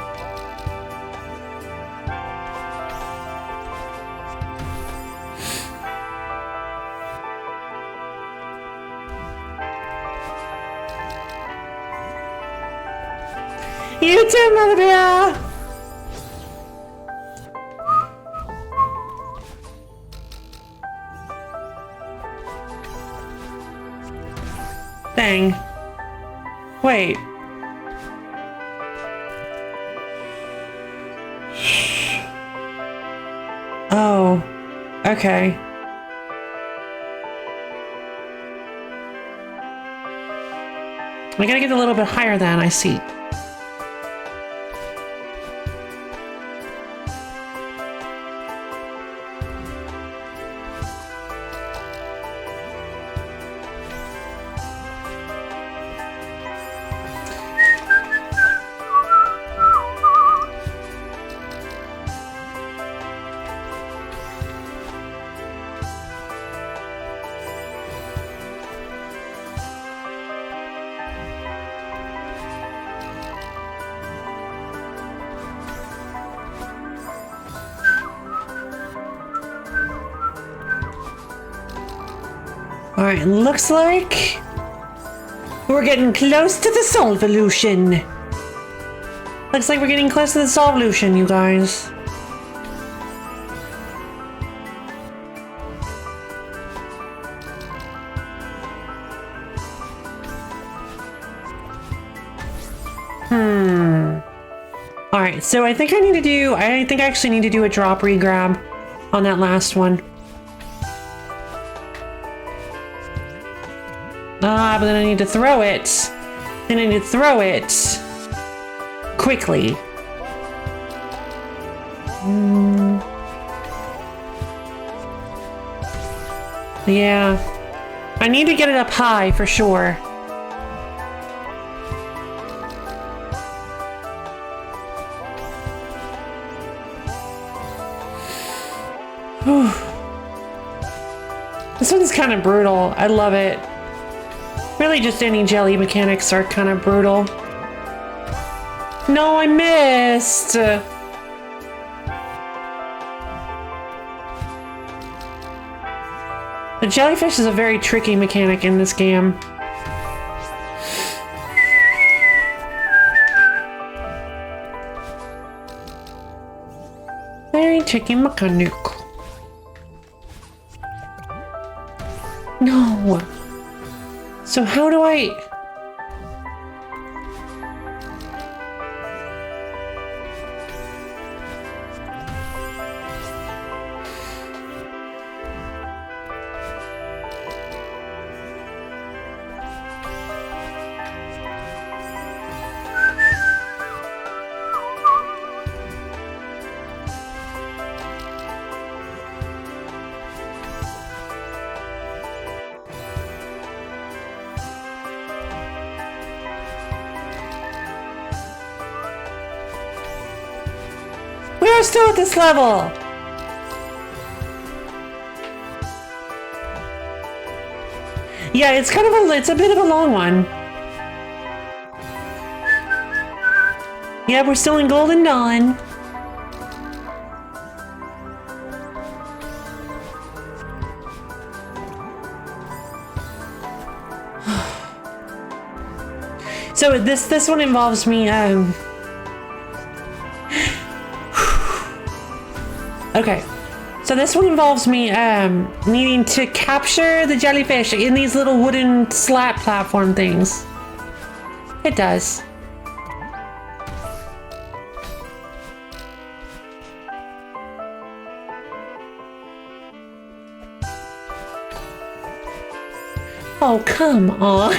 Speaker 1: You too, Melabia! Dang. Wait. Oh. Okay. I gotta get a little bit higher than I see. Alright, looks like we're getting close to the solvolution. Looks like we're getting close to the solvolution, you guys. Alright, so I think I actually need to do a drop regrab on that last one. But then I need to throw it. Then I need to throw it quickly. Yeah. I need to get it up high for sure. This one's kind of brutal. I love it. Really, just any jelly mechanics are kind of brutal. No, I missed! The jellyfish is a very tricky mechanic in this game. Very tricky mechanic. No! So how do I... We're still at this level! Yeah, it's kind of it's a bit of a long one. Yeah, we're still in Golden Dawn. So this one involves me, Okay, So this one involves me needing to capture the jellyfish in these little wooden slat platform things. It does. Oh, come on.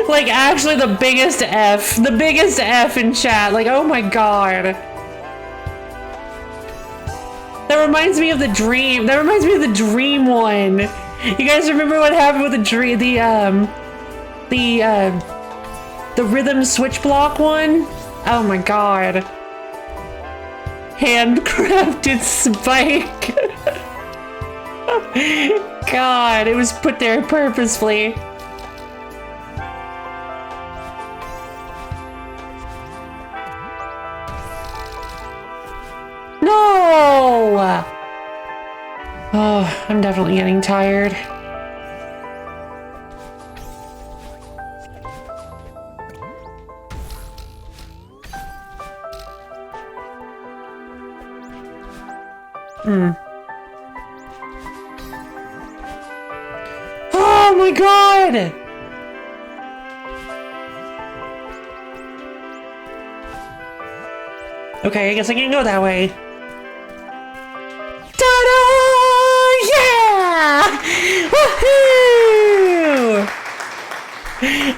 Speaker 1: Like, actually the biggest F in chat. Like, oh my god. That reminds me of the dream. That reminds me of the dream one. You guys remember what happened with the dream, the rhythm switch block one? Oh my god. Handcrafted spike. God, it was put there purposefully. No! Oh, I'm definitely getting tired. Oh my god! Okay, I guess I can't go that way. Ta-da! Yeah! Woohoo!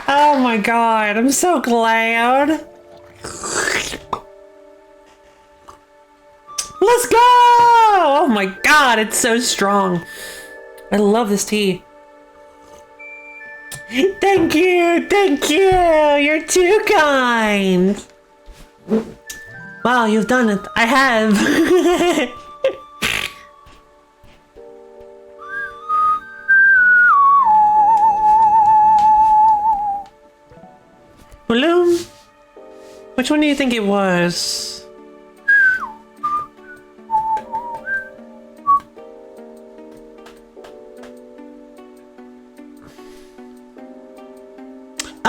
Speaker 1: Oh my god, I'm so glad. Let's go! Oh my god, it's so strong. I love this tea. Thank you, thank you. You're too kind. Wow, you've done it. I have. Balloon? Which one do you think it was?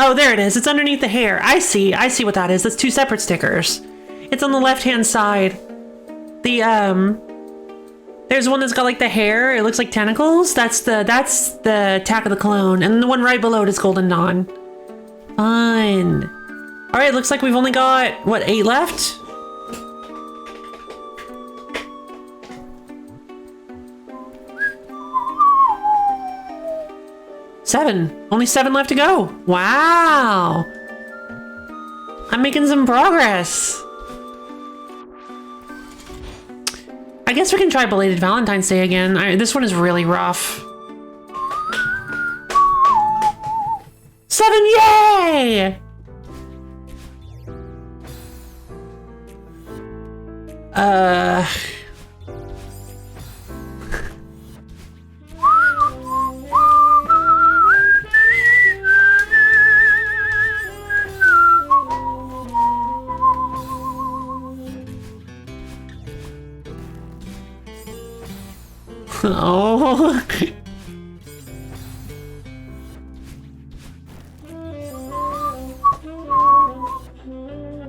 Speaker 1: Oh, there it is. It's underneath the hair. I see what that is. That's two separate stickers. It's on the left-hand side. There's one that's got like the hair. It looks like tentacles. That's the Attack of the Clone. And the one right below it is Golden Dawn. Fun. All right, looks like we've only got, what, 8 left? Seven. Only 7 left to go. Wow. I'm making some progress. I guess we can try Belated Valentine's Day again. This one is really rough. 7, yay! Oh.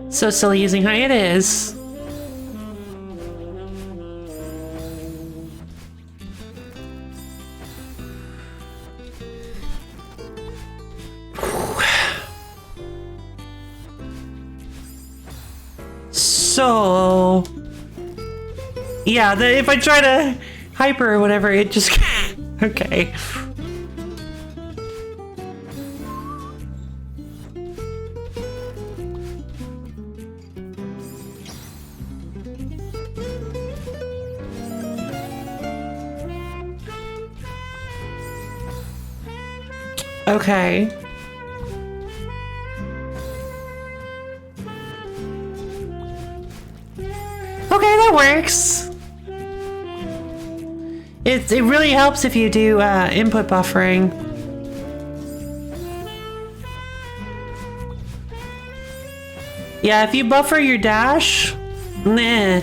Speaker 1: So silly using how it is. So yeah, if I try to hyper or whatever, it just okay. Okay. Okay, that works. It really helps if you do input buffering. Yeah, if you buffer your dash, nah.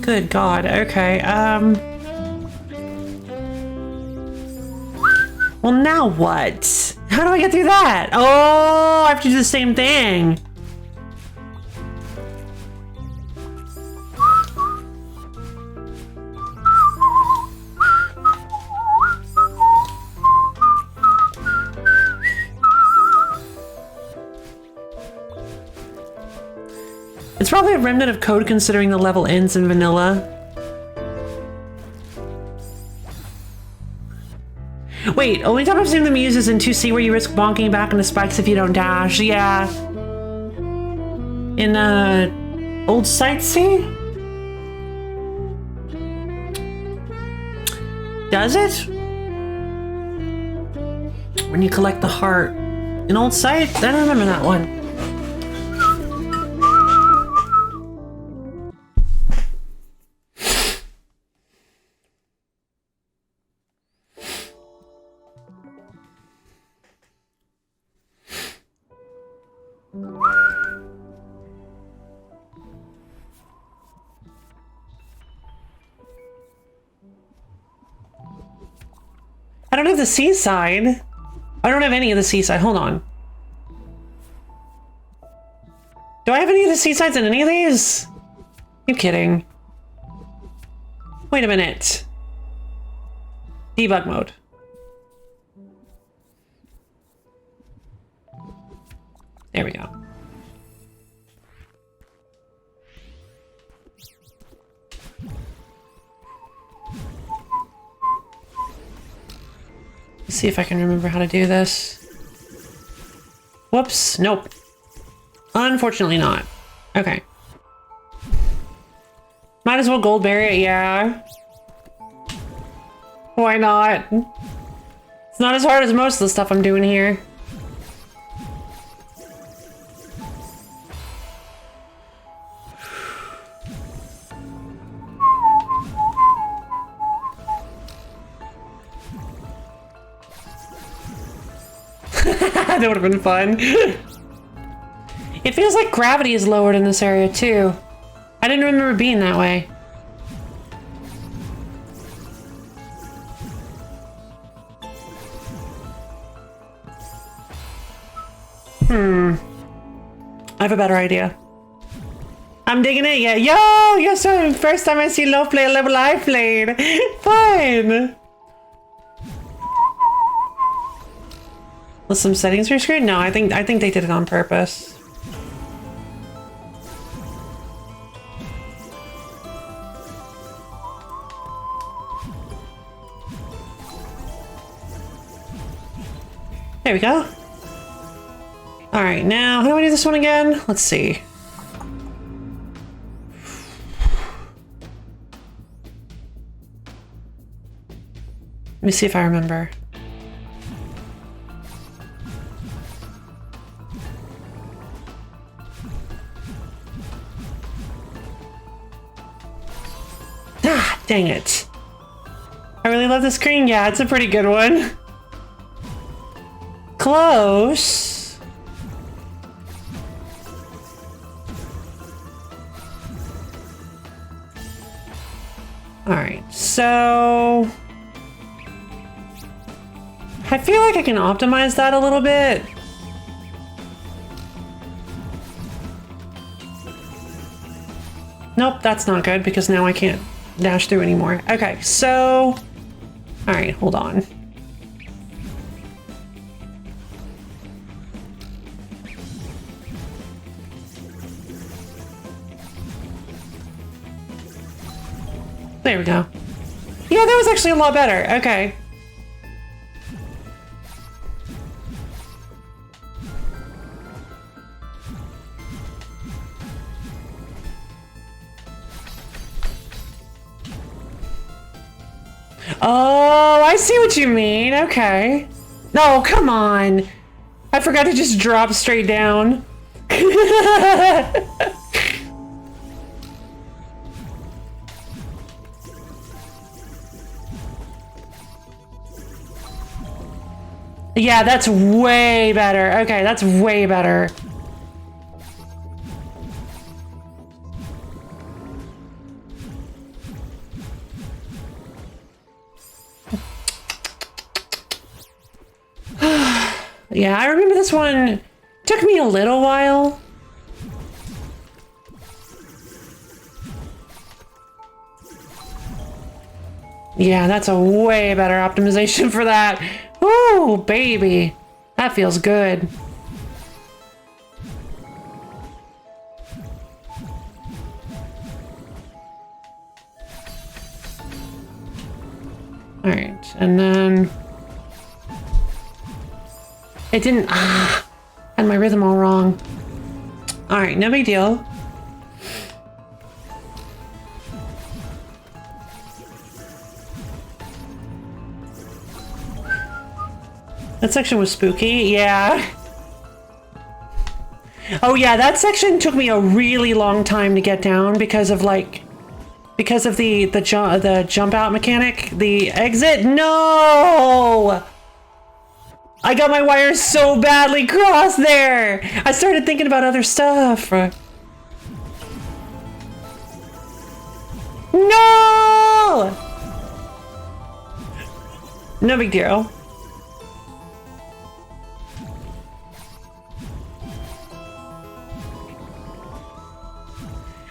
Speaker 1: Good God, okay, Well, now what? How do I get through that? Oh, I have to do the same thing. It's probably a remnant of code considering the level ends in vanilla. Wait, only time I've seen them use is in 2C where you risk bonking back into spikes if you don't dash. Yeah. In old Sight C? Does it? When you collect the heart. In old Sight? I don't remember that one. I don't have the seaside. I don't have any of the seaside. Hold on. Do I have any of the seasides in any of these? You kidding? Wait a minute. Debug mode. There we go. Let's see if I can remember how to do this. Whoops, nope. Unfortunately not. Okay. Might as well gold berry it, yeah. Why not? It's not as hard as most of the stuff I'm doing here. That would have been fun. It feels like gravity is lowered in this area too. I didn't remember it being that way. I have a better idea. I'm digging it, yeah. Yo, you're so first time I see Love play a level I played. Fine. Was some settings rescrewed? No, I think they did it on purpose. There we go. All right, now how do I do this one again? Let's see. Let me see if I remember. Ah, dang it. I really love the screen. Yeah, it's a pretty good one. Close. All right, so I feel like I can optimize that a little bit. Nope, that's not good because now I can't dash through anymore. Okay, so, all right, hold on. There we go. Yeah, that was actually a lot better. Okay. Oh, I see what you mean. Okay. No, come on. I forgot to just drop straight down. Yeah, that's way better. Okay, that's way better. Yeah, I remember this one took me a little while. Yeah, that's a way better optimization for that. Ooh, baby. That feels good. All right, and then it didn't, had my rhythm all wrong. All right, no big deal. That section was spooky, yeah. Oh yeah, that section took me a really long time to get down because of like, because of the jump out mechanic, the exit. No! I got my wires so badly crossed there. I started thinking about other stuff. No! No big deal.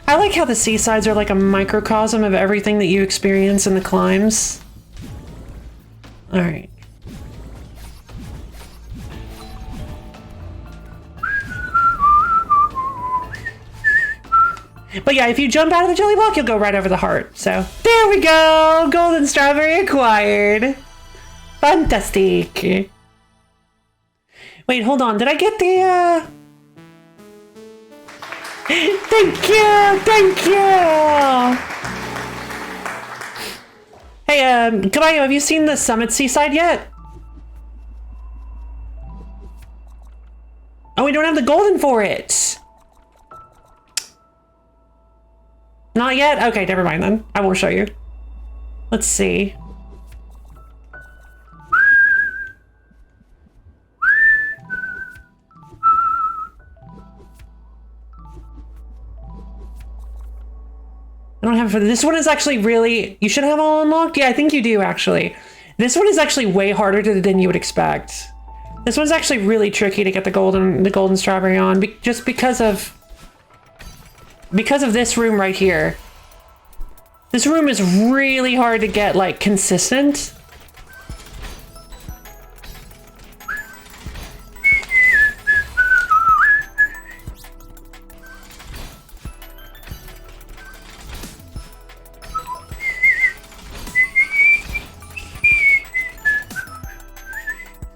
Speaker 1: I like how the seasides are like a microcosm of everything that you experience in the climbs. All right. But yeah, if you jump out of the jelly block, you'll go right over the heart. So there we go. Golden strawberry acquired. Fantastic. Wait, hold on. Did I get the, Thank you! Thank you! Hey, Caballo, have you seen the Summit Seaside yet? Oh, we don't have the golden for it! Not yet? Okay, never mind then. I won't show you. Let's see. I don't have it for this one. Is actually really, you should have all unlocked. Yeah, I think you do actually. This one is actually way harder than you would expect. This one's actually really tricky to get the golden strawberry on, just because of this room right here. This room is really hard to get like consistent.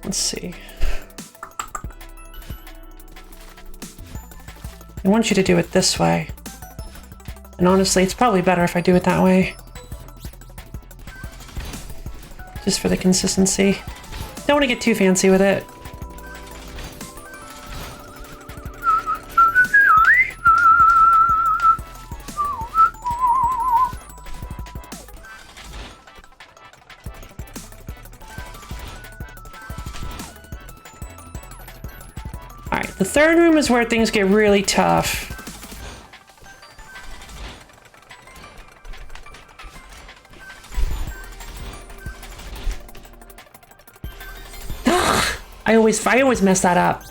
Speaker 1: Let's see. I want you to do it this way. And honestly, it's probably better if I do it that way. Just for the consistency. Don't want to get too fancy with it. The third room is where things get really tough. I always mess that up.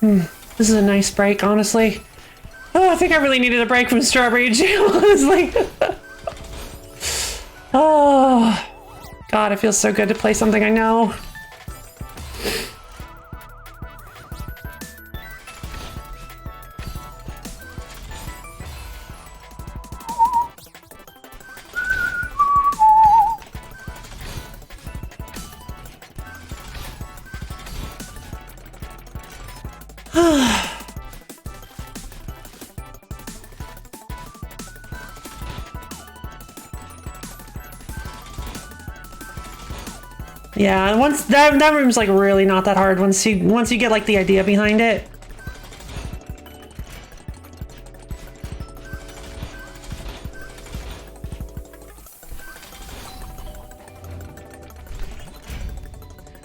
Speaker 1: This is a nice break, honestly. Oh, I think I really needed a break from Strawberry Jam, honestly. Oh, God, it feels so good to play something I know. Yeah, once that room's like really not that hard once you get like the idea behind it.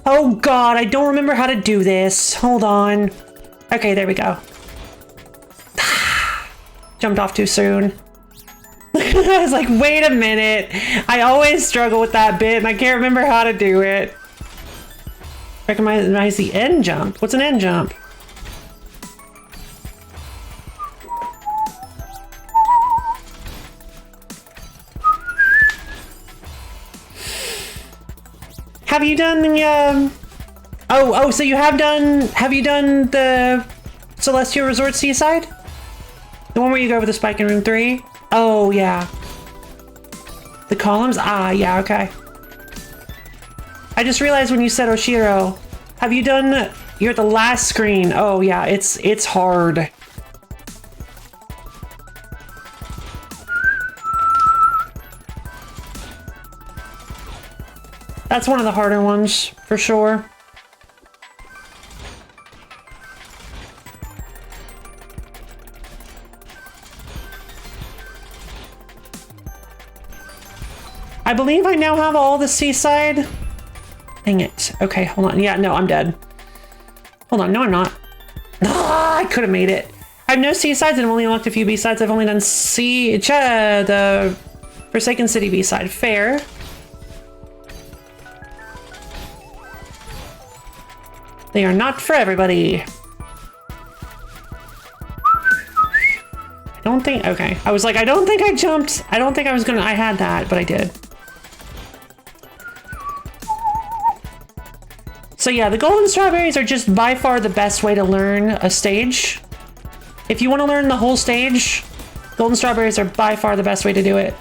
Speaker 1: Oh God, I don't remember how to do this. Hold on. Okay, there we go. Jumped off too soon. I was like, wait a minute. I always struggle with that bit and I can't remember how to do it. Recognize the end jump. What's an end jump? Have you done the, so you have you done the Celestial Resort Seaside? The one where you go over the spike in room 3? Oh, yeah. The columns? Ah, yeah, okay. I just realized when you said Oshiro, have you done, you're at the last screen. Oh, yeah, it's hard. That's one of the harder ones, for sure. I believe I now have all the seaside. Dang it. Okay, hold on. Yeah, no, I'm dead. Hold on, no, I'm not. Ah, I could have made it. I have no seasides and I've only unlocked a few B-sides. I've only done the Forsaken City B-side. Fair. They are not for everybody. I don't think, okay. I was like, I don't think I jumped. I don't think I was gonna, I had that, but I did. So yeah, the golden strawberries are just by far the best way to learn a stage. If you want to learn the whole stage, golden strawberries are by far the best way to do it.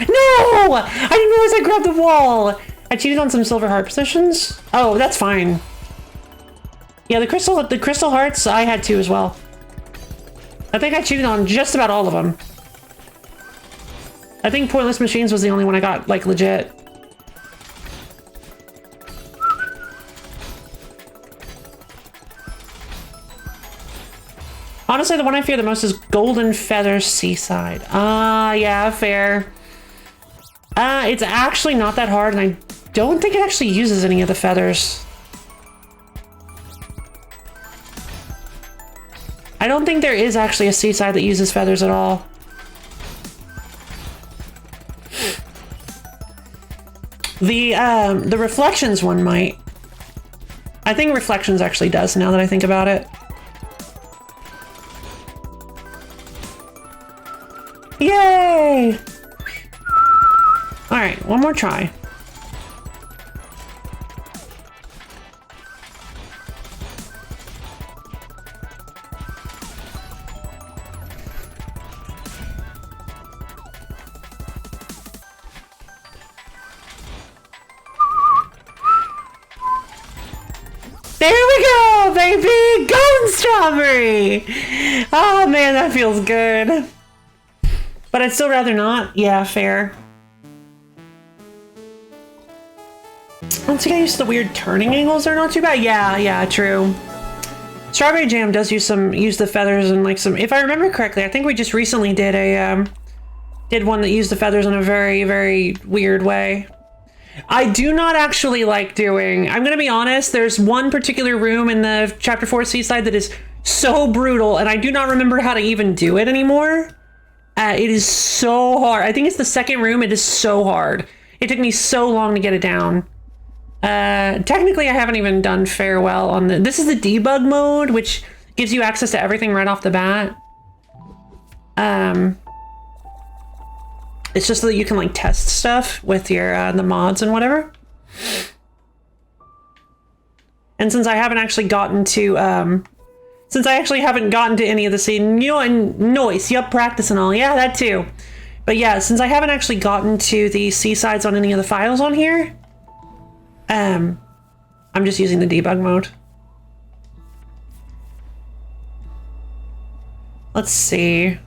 Speaker 1: No! I didn't realize I grabbed the wall! I cheated on some silver heart positions. Oh, that's fine. Yeah, the crystal hearts, I had 2 as well. I think I cheated on just about all of them. I think Pointless Machines was the only one I got, like, legit. Honestly, the one I fear the most is Golden Feather Seaside. Ah, yeah, fair. It's actually not that hard, and I don't think it actually uses any of the feathers. I don't think there is actually a seaside that uses feathers at all. The Reflections one might. I think Reflections actually does, now that I think about it. Yay! Alright, one more try. There we go, baby! Golden strawberry! Oh man, that feels good. But I'd still rather not. Yeah, fair. Once you get used to the weird turning angles, they're not too bad. Yeah, true. Strawberry Jam does use the feathers and like some, if I remember correctly, I think we just recently did a, did one that used the feathers in a very, very weird way. I do not actually like doing, I'm gonna be honest, there's one particular room in the Chapter 4 Seaside that is so brutal, and I do not remember how to even do it anymore. It is so hard. I think it's the second room, it is so hard. It took me so long to get it down. Technically I haven't even done farewell on this is the debug mode, which gives you access to everything right off the bat. It's just so that you can like test stuff with your the mods and whatever. And since I haven't actually gotten to any of the scene, you know, and noise, yup, practice and all, yeah, that too. But yeah, since I haven't actually gotten to the seasides on any of the files on here, I'm just using the debug mode. Let's see.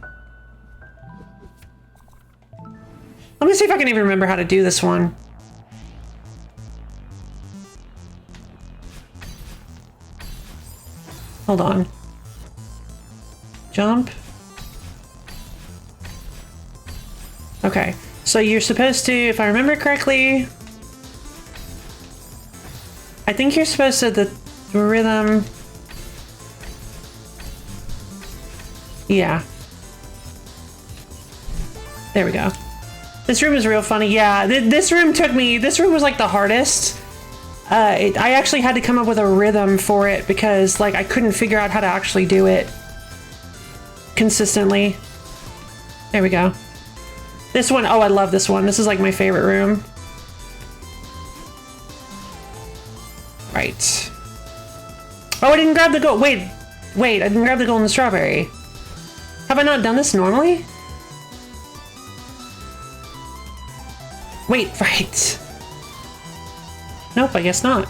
Speaker 1: Let me see if I can even remember how to do this one. Hold on. Jump. Okay, so you're supposed to, if I remember correctly, I think you're supposed to, Do a rhythm. Yeah. There we go. This room is real funny. Yeah, this room was like the hardest. I actually had to come up with a rhythm for it because like I couldn't figure out how to actually do it consistently. There we go. This one, oh, I love this one. This is like my favorite room. Right. Oh, I didn't grab the gold. Wait, I didn't grab the golden strawberry. Have I not done this normally? Wait, right. Nope, I guess not.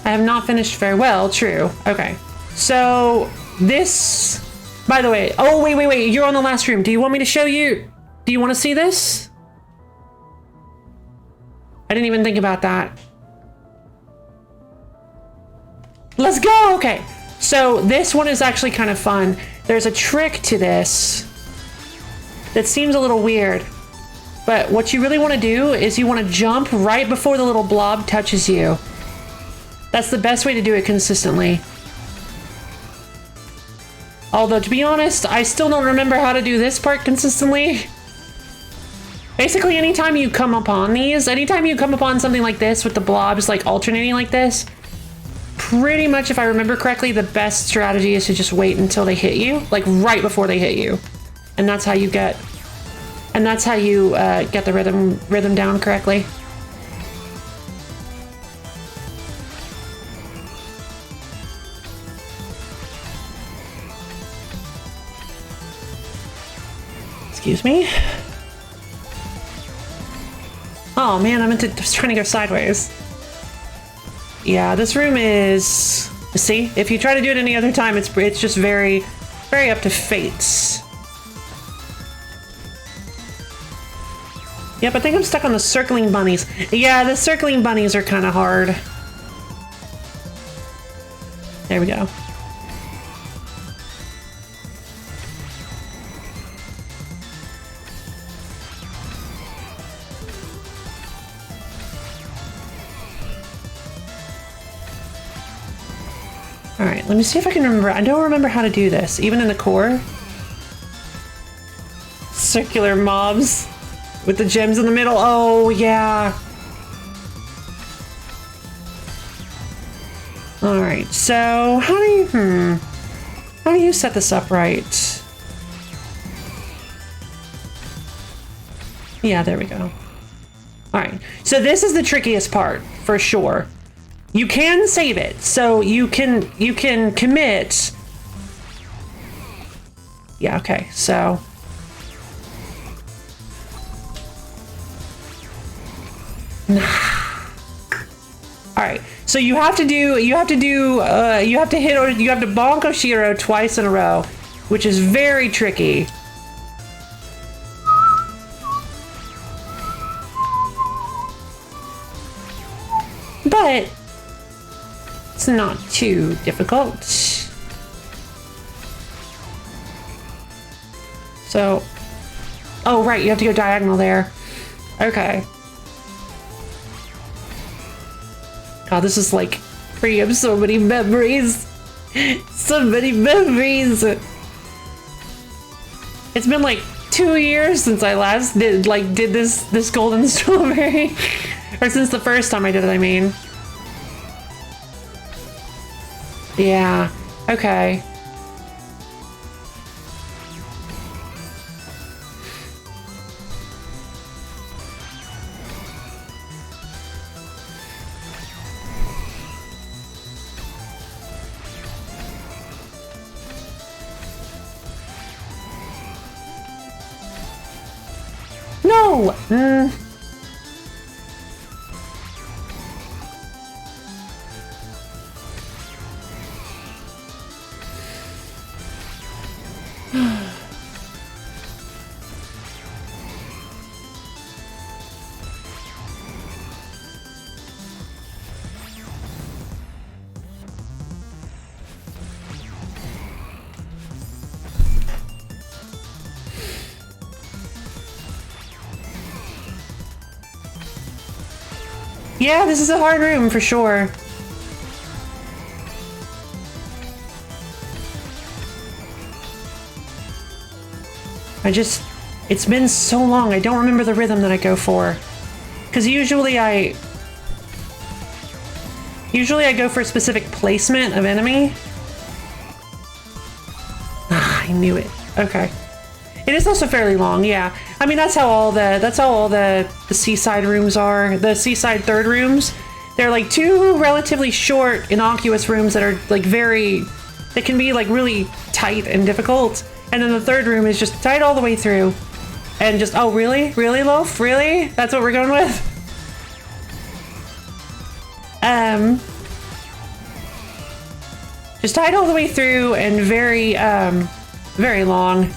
Speaker 1: I have not finished farewell, true. Okay. So, this... By the way, oh, wait, you're on the last room. Do you want me to show you? Do you want to see this? I didn't even think about that. Let's go! Okay. So, this one is actually kind of fun. There's a trick to this that seems a little weird. But what you really want to do is you want to jump right before the little blob touches you. That's the best way to do it consistently. Although, to be honest, I still don't remember how to do this part consistently. Basically, anytime you come upon something like this with the blobs like alternating like this, pretty much, if I remember correctly, the best strategy is to just wait until they hit you, like right before they hit you. And that's how you get the rhythm down correctly. Excuse me. Oh man, I was trying to go sideways. Yeah, this room is... See, if you try to do it any other time, it's just very, very up to fates. Yep, I think I'm stuck on the circling bunnies. Yeah, the circling bunnies are kind of hard. There we go. All right, let me see if I can remember. I don't remember how to do this, even in the core. Circular mobs with the gems in the middle. Oh, yeah. All right, so how do you set this up right? Yeah, there we go. All right, so this is the trickiest part for sure. You can save it, so you can commit. Yeah, okay, so. All right, so you have to bonk Oshiro twice in a row, which is very tricky. But it's not too difficult. So, oh right, you have to go diagonal there. Okay. God, this is like bringing up so many memories. So many memories. It's been like 2 years since I last did this golden strawberry. Or since the first time I did it, I mean. Yeah, okay. No! Yeah, this is a hard room for sure. It's been so long, I don't remember the rhythm that I go for. Because usually I go for a specific placement of enemy. Ah, I knew it. Okay. It is also fairly long, yeah. I mean, that's how all the seaside rooms are. The seaside third rooms. They're like two relatively short, innocuous rooms that are like they can be like really tight and difficult. And then the third room is just tight all the way through. And just, oh, really? Really, Loaf? Really? That's what we're going with? Just tight all the way through and very, very long.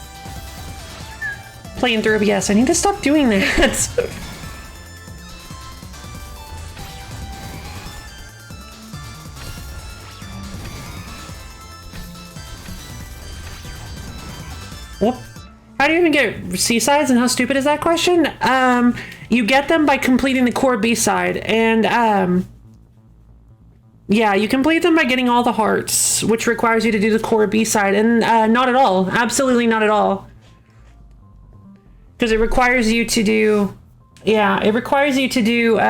Speaker 1: Playing through OBS. I need to stop doing that. Whoop. How do you even get C-sides, and how stupid is that question? You get them by completing the core B-side, and yeah, you complete them by getting all the hearts, which requires you to do the core B-side, and not at all. Absolutely not at all. Because it requires you to do, yeah, it requires you to do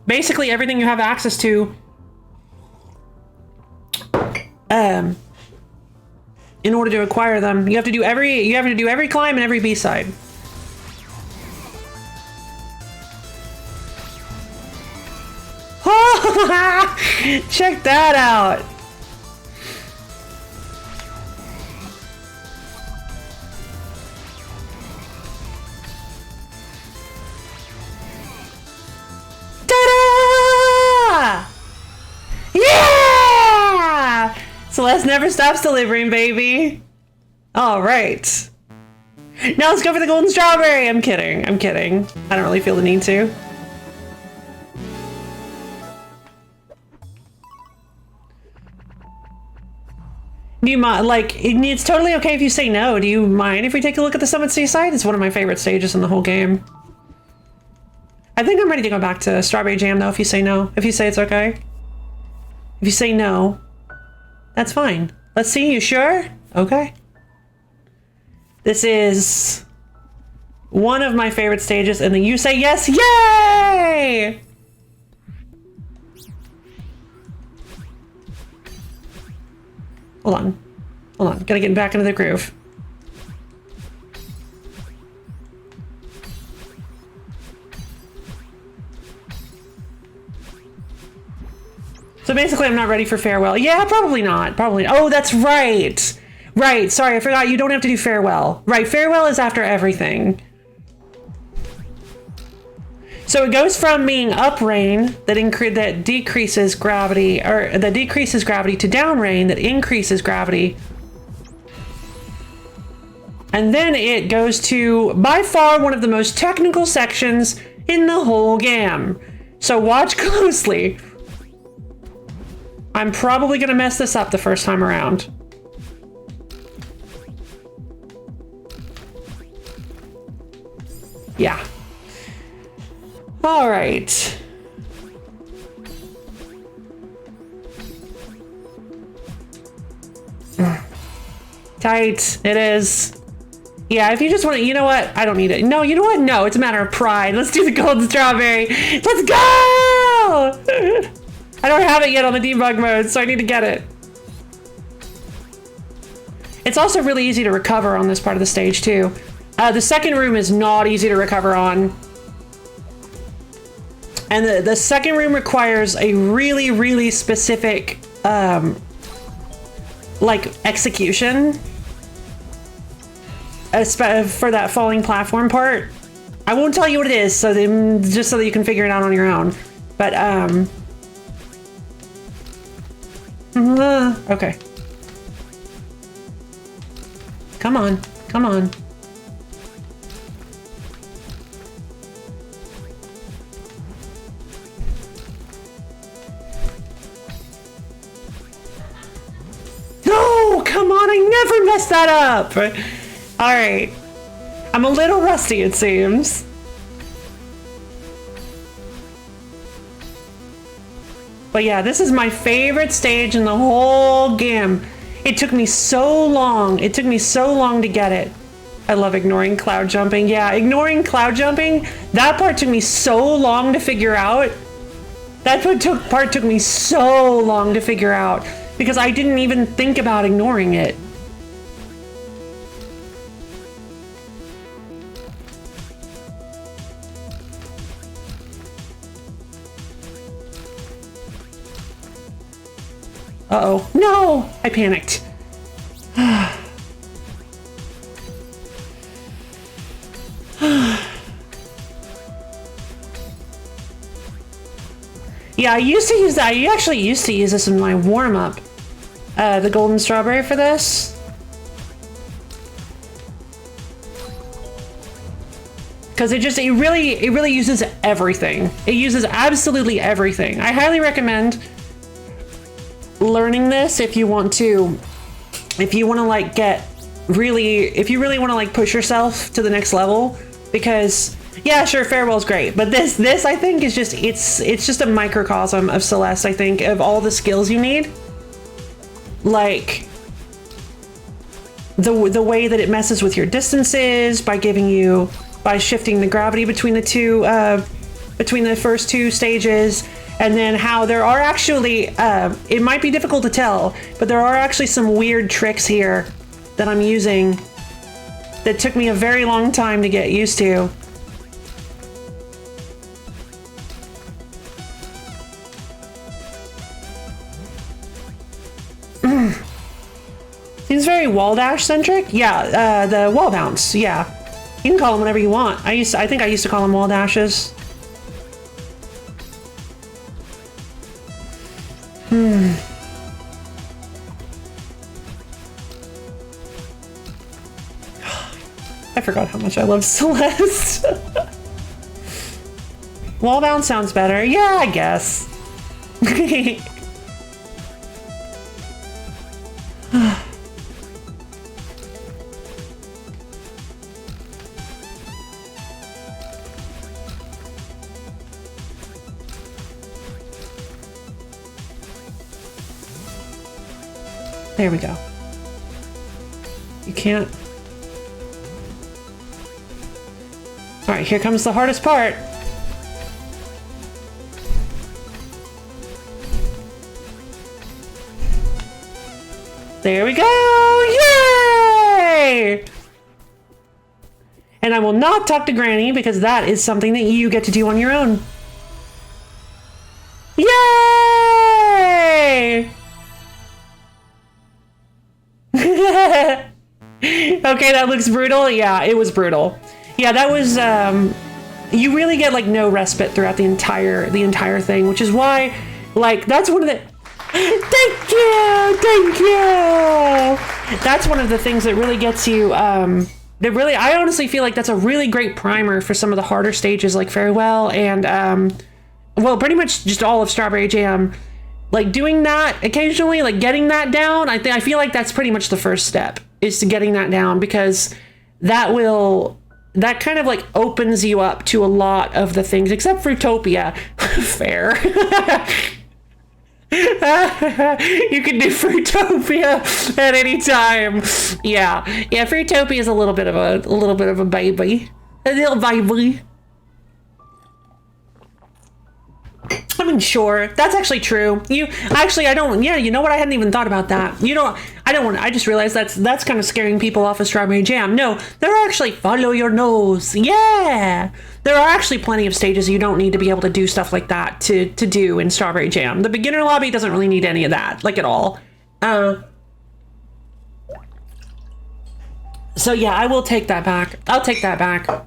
Speaker 1: basically everything you have access to in order to acquire them. You have to do every climb and every B-side. Check that out. Ta-da! Yeah! Celeste never stops delivering, baby. All right. Now let's go for the golden strawberry. I'm kidding. I'm kidding. I don't really feel the need to. Do you mind, like, it's totally okay if you say no. Do you mind if we take a look at the Summit Seaside? It's one of my favorite stages in the whole game. I think I'm ready to go back to Strawberry Jam, though, if you say no. If you say it's okay. If you say no, that's fine. Let's see, you sure? Okay. This is one of my favorite stages, and then you say yes, yay! Hold on. Hold on. Gotta get back into the groove. So basically, I'm not ready for farewell. Yeah, probably not. Probably. Oh, that's right. Right. Sorry, I forgot. You don't have to do farewell. Right. Farewell is after everything. So it goes from being up rain that decreases gravity, or that decreases gravity, to down rain that increases gravity. And then it goes to, by far, one of the most technical sections in the whole game. So watch closely. I'm probably gonna mess this up the first time around. Yeah. All right. Tight, it is. Yeah, if you just want to, you know what? I don't need it. No, you know what? No, it's a matter of pride. Let's do the golden strawberry. Let's go! I don't have it yet on the debug mode, so I need to get it. It's also really easy to recover on this part of the stage, too. The second room is not easy to recover on. And the second room requires a really, really specific, like, execution. For that falling platform part. I won't tell you what it is, so just so that you can figure it out on your own. But, okay. Come on, come on. No, come on, I never messed that up. All right. I'm a little rusty, it seems. But yeah, this is my favorite stage in the whole game. It took me so long. It took me so long to get it. I love ignoring cloud jumping. Yeah, ignoring cloud jumping, that part took me so long to figure out. That part took me so long to figure out because I didn't even think about ignoring it. Uh-oh. No! I panicked. Yeah, I used to use that. I actually used to use this in my warm-up. The golden strawberry for this. Because it really uses everything. It uses absolutely everything. I highly recommend learning this if you want to like if you really want to like push yourself to the next level, because yeah, sure, Farewell's great, but this I think is just it's just a microcosm of Celeste. I think of all the skills you need, like the way that it messes with your distances by shifting the gravity between the first two stages. And then how there are actually, it might be difficult to tell, but there are actually some weird tricks here that I'm using that took me a very long time to get used to. Seems very wall dash centric. Yeah, the wall bounce. Yeah, you can call them whatever you want. I think I used to call them wall dashes. I forgot how much I love Celeste. Wall bounce sounds better. Yeah, I guess. There we go. You can't. All right, here comes the hardest part. There we go! Yay! And I will not talk to Granny because that is something that you get to do on your own. Yay! Okay, that looks brutal. Yeah, it was brutal. Yeah, that was you really get like no respite throughout the entire thing, which is why like that's one of the thank you. That's one of the things that really gets you that really, I honestly feel like that's a really great primer for some of the harder stages like Farewell and well, pretty much just all of Strawberry Jam. Like doing that occasionally, like getting that down, I feel like that's pretty much the first step, is to getting that down, because that kind of like opens you up to a lot of the things, except Fruitopia. Fair. You can do Fruitopia at any time. Yeah, Fruitopia is a little bit of a baby. A little baby. I mean, sure, that's actually true. I don't, yeah, you know what? I hadn't even thought about that. I just realized that's kind of scaring people off of Strawberry Jam. No, there are actually, follow your nose. Yeah. There are actually plenty of stages you don't need to be able to do stuff like that to do in Strawberry Jam. The beginner lobby doesn't really need any of that, like at all. So yeah, I will take that back. I'll take that back.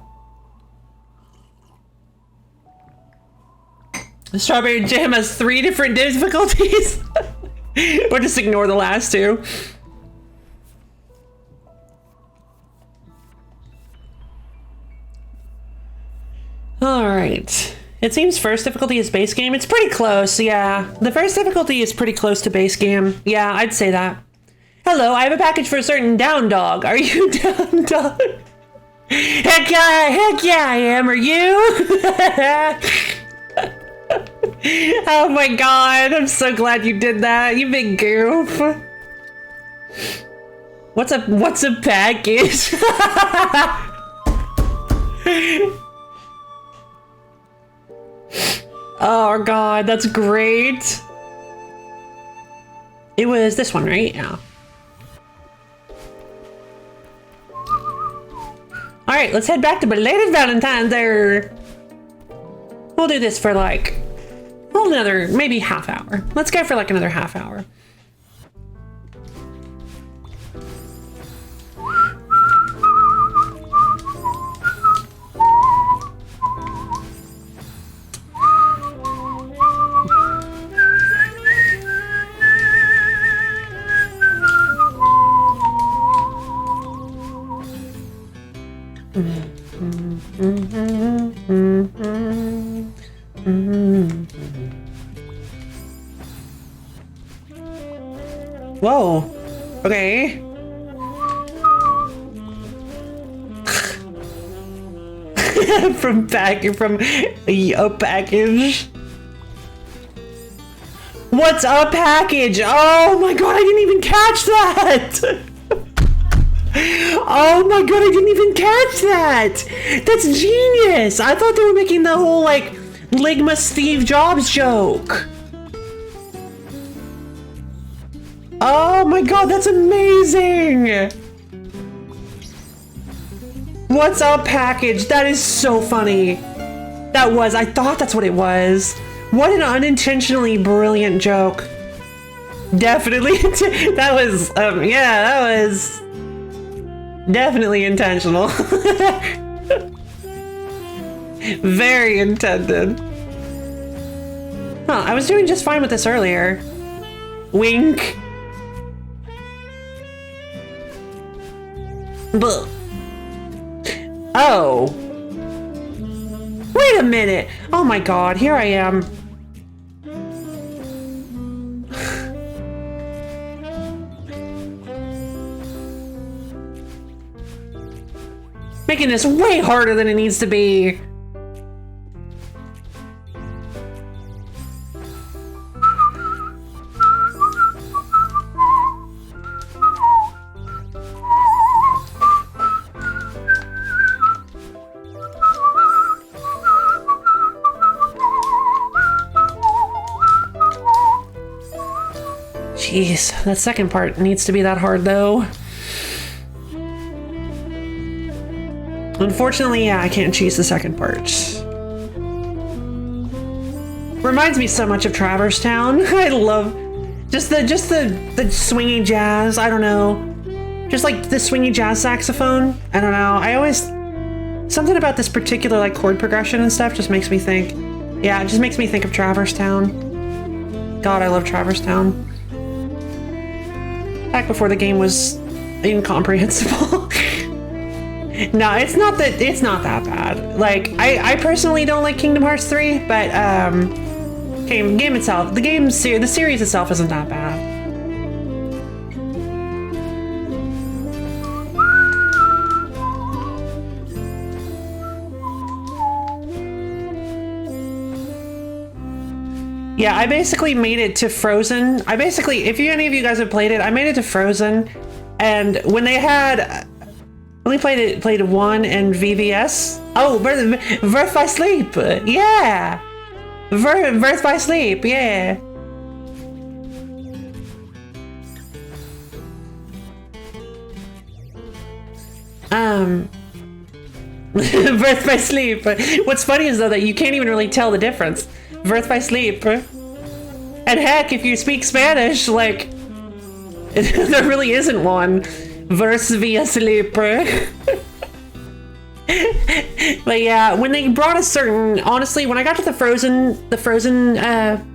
Speaker 1: Strawberry Jam has 3 different difficulties. Or just ignore the last 2. Alright. It seems first difficulty is base game. It's pretty close, yeah. The first difficulty is pretty close to base game. Yeah, I'd say that. Hello, I have a package for a certain down dog. Are you down dog? Heck yeah, I am. Are you? Oh my god, I'm so glad you did that, you big goof. What's a package? Oh god, that's great. It was this one, right? Yeah. Alright, let's head back to belated Valentine's there. We'll do this for like, well, another, maybe half hour. Let's go for like another half hour. Whoa. Okay. from a package. What's a package? Oh my god, I didn't even catch that. Oh my god, I didn't even catch that! That's genius! I thought they were making the whole, like, Ligma Steve Jobs joke. Oh my god, that's amazing! What's a package? That is so funny. I thought that's what it was. What an unintentionally brilliant joke. Definitely, that was, yeah, that was definitely intentional. Very intended. Huh, I was doing just fine with this earlier. Wink. But oh. Wait a minute. Oh my god, here I am. Making this way harder than it needs to be. Jeez, that second part needs to be that hard though. Unfortunately, yeah, I can't choose the second part. Reminds me so much of Traverse Town. I love just the swinging jazz. I don't know, just like the swinging jazz saxophone. I don't know. I always something about this particular like chord progression and stuff just makes me think. Yeah, it just makes me think of Traverse Town. God, I love Traverse Town. Back before the game was incomprehensible. No, it's not that bad. Like, I personally don't like Kingdom Hearts 3, but game itself, the series itself isn't that bad. Yeah, I basically made it to Frozen. If any of you guys have played it, I made it to Frozen, and when they had only played 1 and VVS. Oh, Birth by Sleep. Yeah. Birth by Sleep. Yeah. Birth by Sleep. What's funny is though that you can't even really tell the difference. Birth by Sleep. And heck, if you speak Spanish, like there really isn't one. Verse via sleep. But yeah, when they brought a certain, honestly, when I got to the Frozen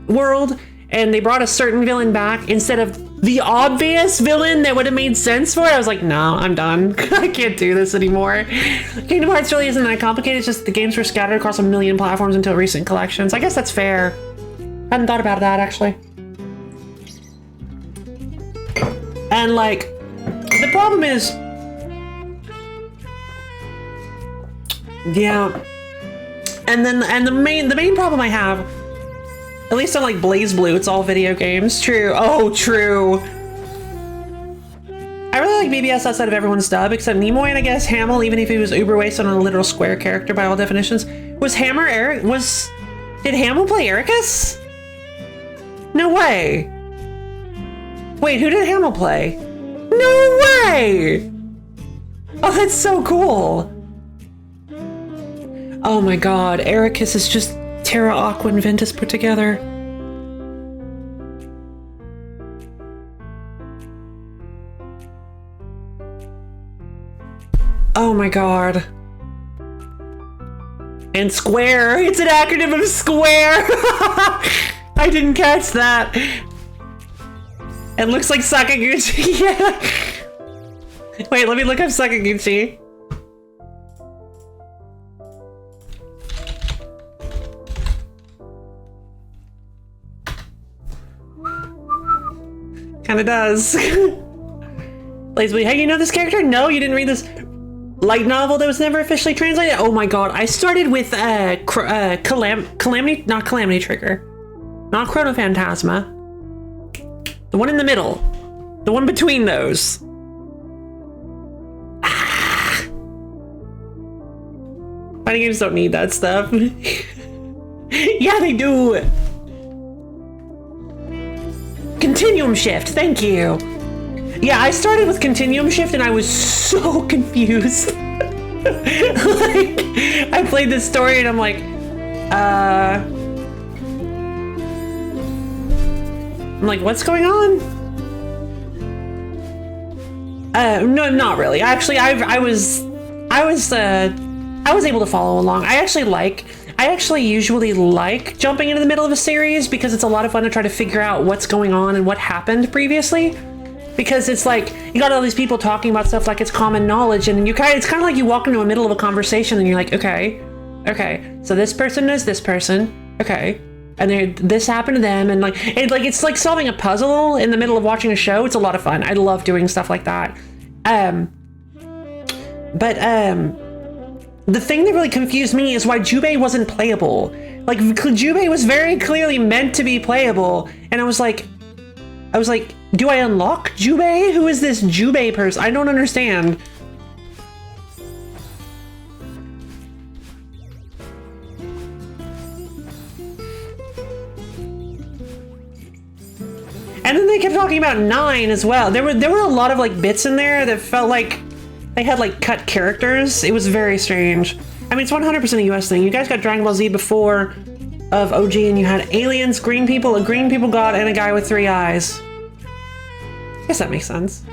Speaker 1: world, and they brought a certain villain back instead of the obvious villain that would have made sense for it, I was like, no, I'm done. I can't do this anymore. Kingdom Hearts really isn't that complicated. It's just the games were scattered across a million platforms until recent collections. I guess that's fair. Hadn't thought about that actually. And like, the problem is, yeah, and the main problem I have At least on like Blaze Blue, it's all video games. True. Oh, true. I really like BBS outside of everyone's dub, except Nimoy and I guess Hamill, even if he was uber wasted on a literal square character by all definitions. Was Hammer Eric? Did Hamill play Ericus? No way. Wait, who did Hamill play? No way! Oh, that's so cool. Oh my god, Ericus is just Terra, Aqua, and Ventus put together. Oh my god. And Square! It's an acronym of Square! I didn't catch that. It looks like Sakaguchi. Yeah. Wait, let me look up Sakaguchi. Kinda does. Lazily, hey, you know this character? No, you didn't read this light novel that was never officially translated? Oh my god, I started with Calamity, not Calamity Trigger. Not Chronophantasma. The one in the middle. The one between those. Ah. Fighting games don't need that stuff. Yeah, they do. Continuum Shift, thank you. Yeah, I started with Continuum Shift and I was so confused. Like, I played this story and I'm like, what's going on? No, not really. Actually, I was able to follow along. I actually usually like jumping into the middle of a series because it's a lot of fun to try to figure out what's going on and what happened previously. Because it's like, you got all these people talking about stuff like it's common knowledge, and it's kind of like you walk into the middle of a conversation and you're like, okay, so this person knows this person, okay, and this happened to them, and it's like solving a puzzle in the middle of watching a show. It's a lot of fun. I love doing stuff like that. The thing that really confused me is why Jubei wasn't playable. Like, Jubei was very clearly meant to be playable, and I was like, do I unlock Jubei? Who is this Jubei person? I don't understand. And then they kept talking about 9 as well. There were a lot of like bits in there that felt like they had like cut characters. It was very strange. I mean, it's 100% a US thing. You guys got Dragon Ball Z before of OG, and you had aliens, green people, a green people god, and a guy with 3 eyes. I guess that makes sense.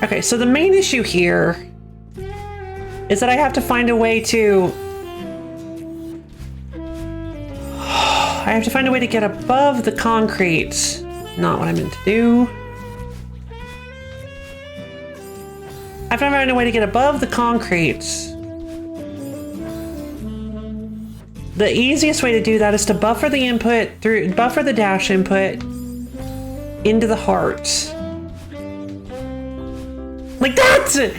Speaker 1: Okay, so the main issue here is that I have to find a way to... I have to find a way to get above the concrete. Not what I meant to do. I have to find a way to get above the concrete. The easiest way to do that is to buffer the input buffer the dash input into the heart. Like that!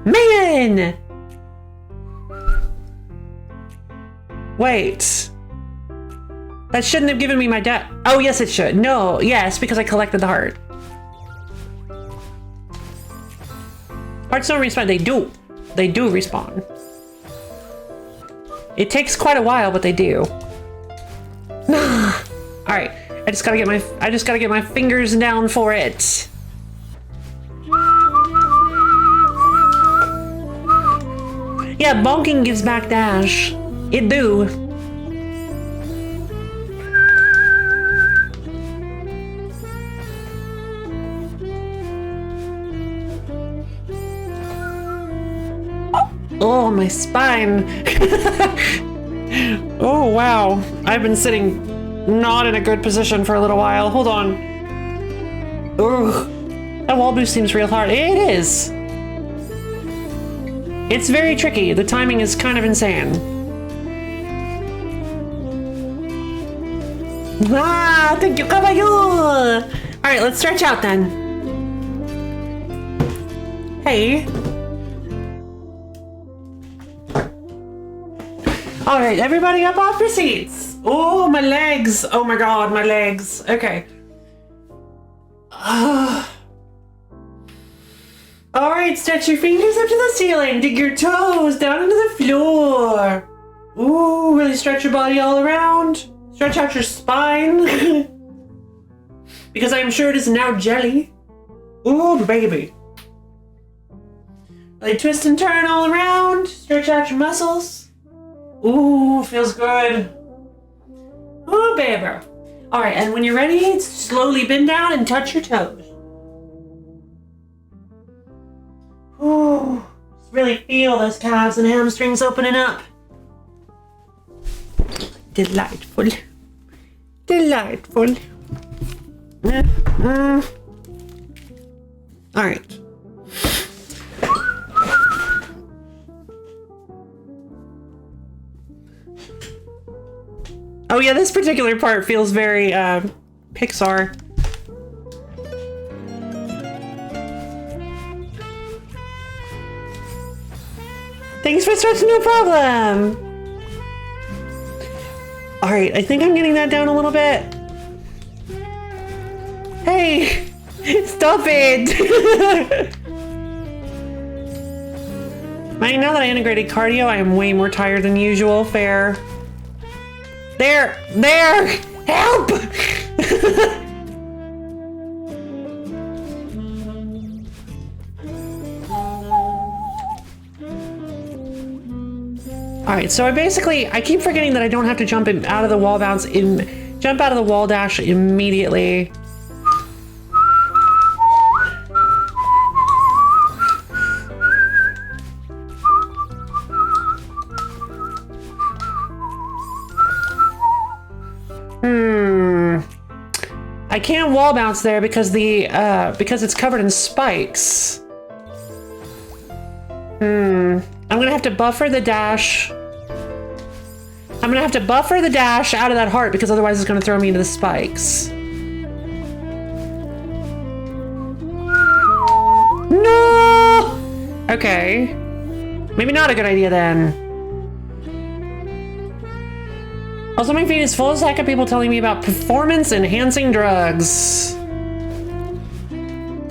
Speaker 1: Man! Wait. That shouldn't have given me my dash. Oh, yes, it should. No, yes, because I collected the heart. Hearts don't respawn. They do. They do respawn. It takes quite a while, but they do. All right, I just gotta get my fingers down for it. Yeah, bonking gives back dash. It do. Oh, my spine. Oh, wow. I've been sitting not in a good position for a little while. Hold on. Ugh. That wall boost seems real hard. It is. It's very tricky. The timing is kind of insane. Ah, thank you, Caballo. All right, let's stretch out then. Hey. All right, everybody up off your seats. Oh, my legs. Oh my God, my legs. Okay. All right, stretch your fingers up to the ceiling. Dig your toes down into the floor. Ooh, really stretch your body all around. Stretch out your spine. Because I am sure it is now jelly. Ooh, baby. Really twist and turn all around. Stretch out your muscles. Ooh, feels good. Ooh, baby. All right, and when you're ready, slowly bend down and touch your toes. Ooh, really feel those calves and hamstrings opening up. Delightful. Delightful. All right. Oh yeah, this particular part feels very Pixar. Thanks for stretching, no problem. All right, I think I'm getting that down a little bit. Hey, stop it. Right, now that I integrated cardio, I am way more tired than usual. Fair. There, help! All right, so I keep forgetting that I don't have to jump out of the wall bounce jump out of the wall dash immediately. I can't wall bounce there because because it's covered in spikes. I'm gonna have to buffer the dash. I'm gonna have to buffer the dash out of that heart because otherwise it's gonna throw me into the spikes. No! Okay. Maybe not a good idea then. Also, my feed is full as heck of people telling me about performance-enhancing drugs.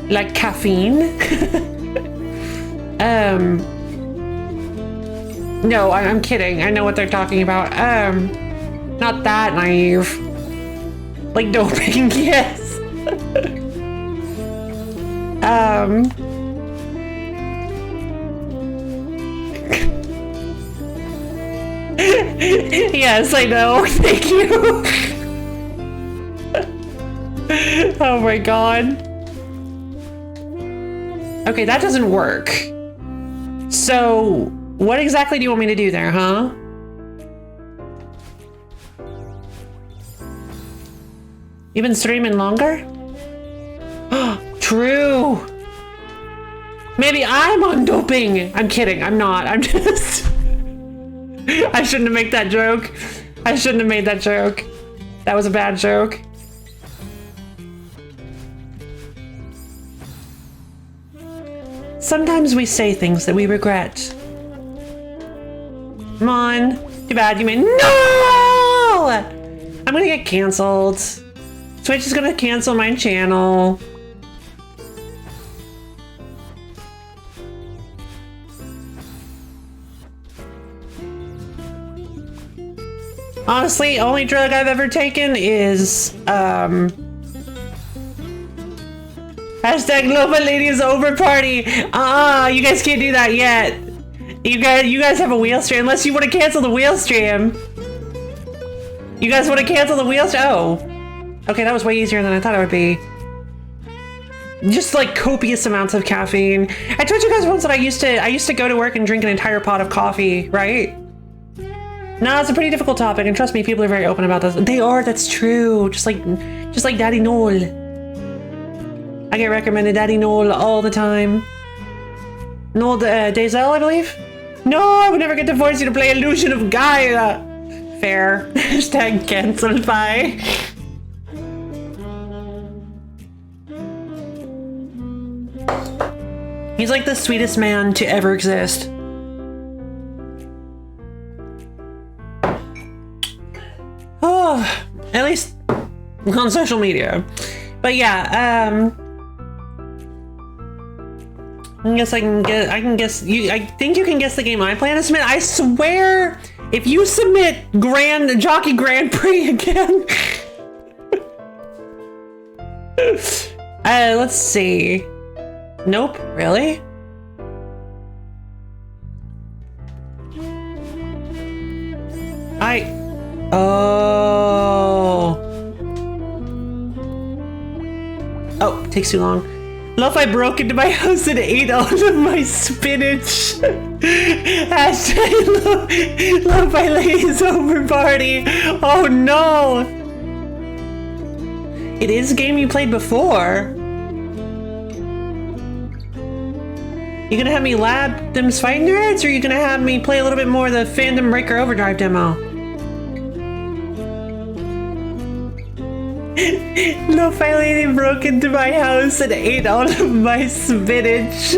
Speaker 1: Like caffeine. No, I'm kidding. I know what they're talking about. Not that naive. Like doping, yes. Yes, I know. Thank you. Oh my god. Okay, that doesn't work. So, what exactly do you want me to do there, huh? You've been streaming longer? True. Maybe I'm on doping. I'm kidding. I'm not. I'm just... I shouldn't have made that joke. I shouldn't have made that joke. That was a bad joke. Sometimes we say things that we regret. Come on. Too bad you made... No! I'm gonna get canceled. Twitch is gonna cancel my channel. Honestly, only drug I've ever taken is, hashtag Loba Ladies Over Party. You guys can't do that yet. You guys have a wheel stream, unless you want to cancel the wheel stream. You guys want to cancel the wheel stream? Oh. Okay, that was way easier than I thought it would be. Just like copious amounts of caffeine. I told you guys once that I used to go to work and drink an entire pot of coffee, right? No, it's a pretty difficult topic, and trust me, people are very open about this. They are, that's true. Just like Daddy Noel. I get recommended Daddy Noel all the time. Noel Dazel, I believe? No, I would never get to force you to play Illusion of Gaia. Fair. Hashtag cancelled by. He's like the sweetest man to ever exist. At least on social media. But yeah, I can guess you. I think you can guess the game I plan to submit. I swear, if you submit Jockey Grand Prix again, let's see. Nope, really? Oh, takes too long. Lo-Fi broke into my house and ate all of my spinach. Hashtag Lo-Fi Ladies Over Party. Oh no! It is a game you played before. You gonna have me lab them Fight Nerds, or you gonna have me play a little bit more of the Fandom Breaker Overdrive demo? Lo-Fi Lady broke into my house and ate all of my spinach.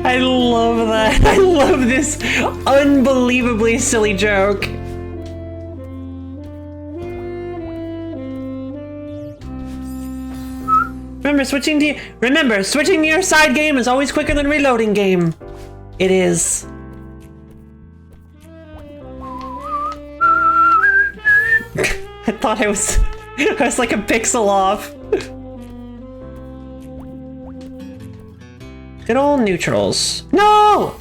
Speaker 1: I love that. I love this unbelievably silly joke. Remember, switching to your side game is always quicker than reloading game. It is. I thought I was like a pixel off. Good old neutrals. No!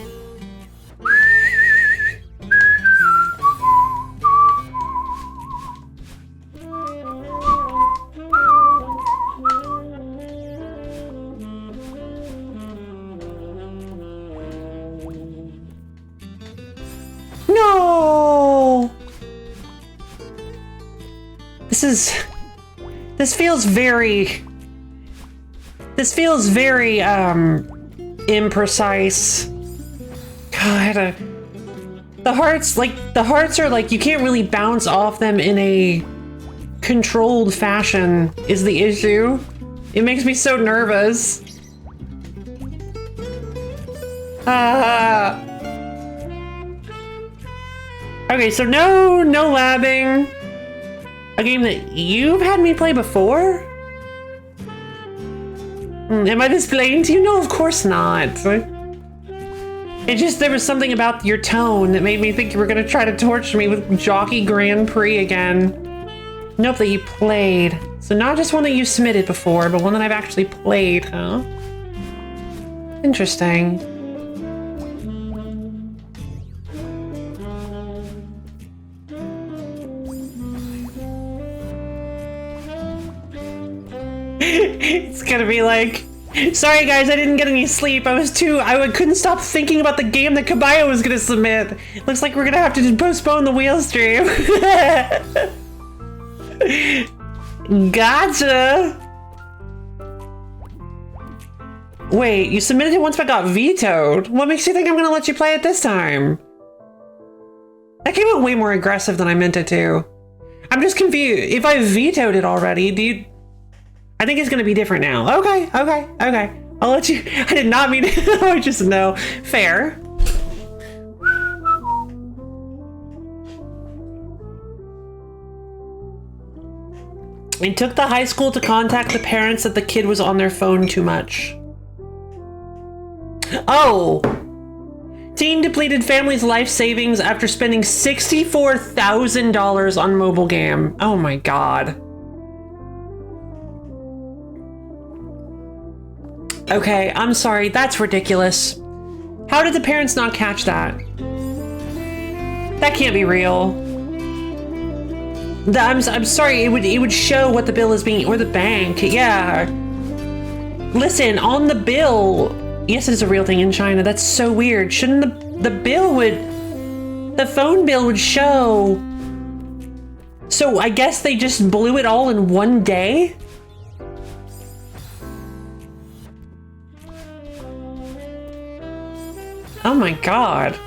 Speaker 1: No! This feels very imprecise. God, the hearts are like, you can't really bounce off them in a controlled fashion is the issue. It makes me so nervous. Okay, so no labbing. A game that you've had me play before? Am I displaying to you? No, of course not. It just, there was something about your tone that made me think you were gonna try to torture me with Jockey Grand Prix again. Nope, that you played. So not just one that you submitted before, but one that I've actually played, huh? Interesting. It's gonna be like, sorry guys, I didn't get any sleep. I couldn't stop thinking about the game that Kabayo was gonna submit. Looks like we're gonna have to just postpone the wheel stream. Gotcha. Wait, you submitted it once but got vetoed. What makes you think I'm gonna let you play it this time? That came out way more aggressive than I meant it to. I'm just confused. If I vetoed it already, I think it's gonna be different now. Okay. I'll let you. I did not mean to. I just know. Fair. It took the high school to contact the parents that the kid was on their phone too much. Oh! Teen depleted family's life savings after spending $64,000 on mobile game. Oh my god. Okay, I'm sorry, that's ridiculous. How did the parents not catch that? That can't be real. I'm sorry, it would show what the bill is being, or the bank, yeah. Listen, on the bill, yes, it's a real thing in China, that's so weird. Shouldn't the phone bill would show. So I guess they just blew it all in one day? Oh my god.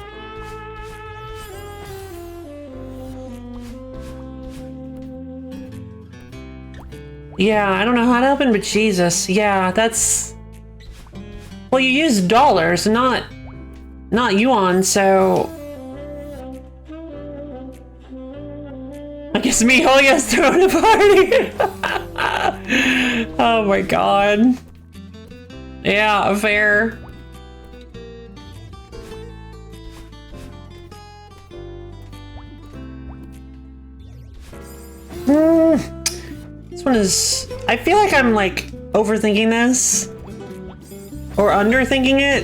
Speaker 1: Yeah, I don't know how it happened, but Jesus. Yeah, that's... Well, you used dollars, not yuan, so... I guess Mihoya's throwing a party. Oh my god. Yeah, fair. This one is... I feel like I'm like overthinking this. Or underthinking it.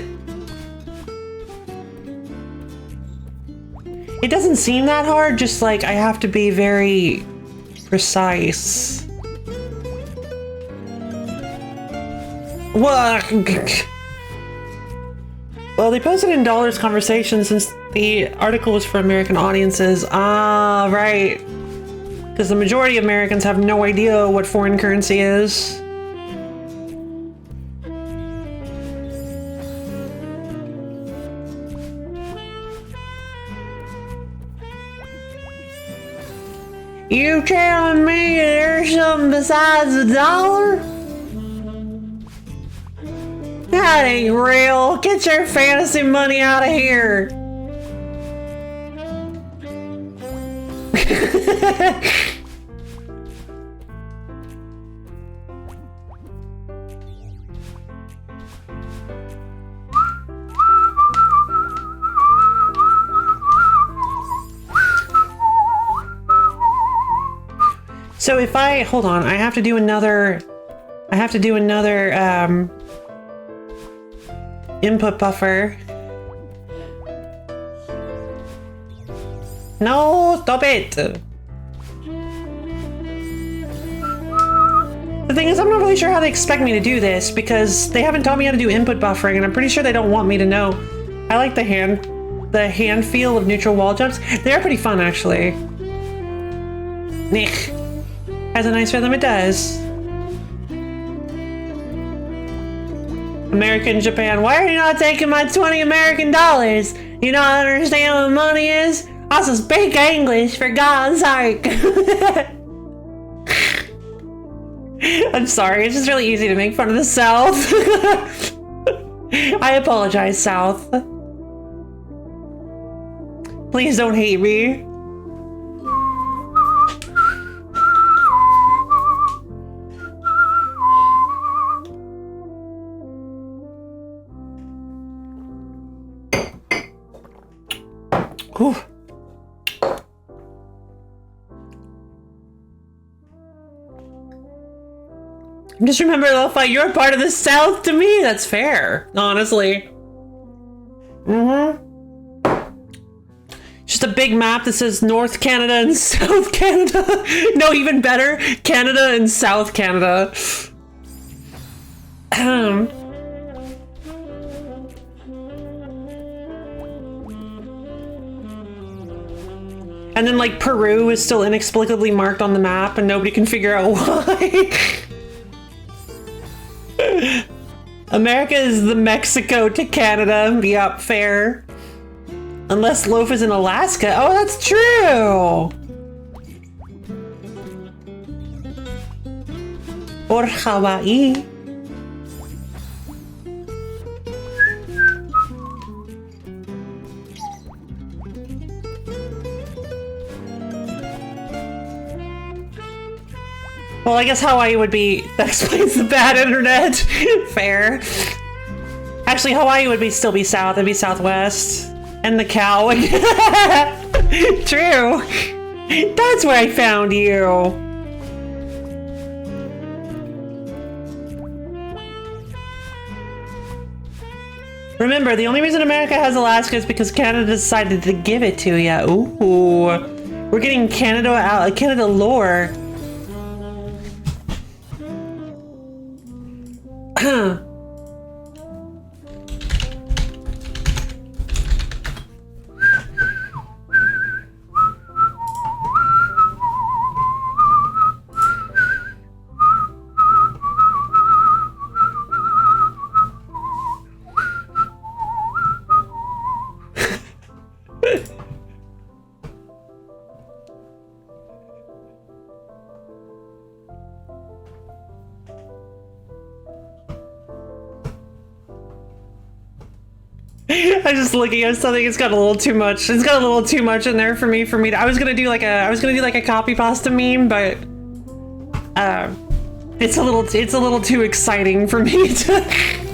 Speaker 1: It doesn't seem that hard, just like I have to be very precise. Well, they posted in Dollar's conversation since the article was for American audiences. Ah, right. Because the majority of Americans have no idea what foreign currency is. You telling me there's something besides a dollar? That ain't real. Get your fantasy money out of here. So if I, hold on, I have to do another input buffer. No, stop it. The thing is, I'm not really sure how they expect me to do this because they haven't taught me how to do input buffering, and I'm pretty sure they don't want me to know. I like the hand feel of neutral wall jumps. They're pretty fun, actually. Nick. Has a nice rhythm, it does. American Japan, why are you not taking my 20 American dollars? You don't understand what money is? I also speak English, for God's sake. I'm sorry, it's just really easy to make fun of the South. I apologize, South. Please don't hate me. Whew. Just remember, Lo-Fi, you're a part of the South to me. That's fair, honestly. Just a big map that says North Canada and South Canada. No, even better, Canada and South Canada. And then, like, Peru is still inexplicably marked on the map and nobody can figure out why. America is the Mexico to Canada. Yup, fair. Unless Loaf is in Alaska. Oh, that's true! Or Hawaii. Well, I guess Hawaii would be... That explains the bad internet. Fair. Actually, Hawaii would still be south. It'd be southwest. And the cow. True. That's where I found you. Remember, the only reason America has Alaska is because Canada decided to give it to you. Ooh. We're getting Canada out. Canada lore. I just looking at something. It's got a little too much. It's got a little too much in there for me. To, I was gonna do like a copy pasta meme, but it's a little too exciting for me to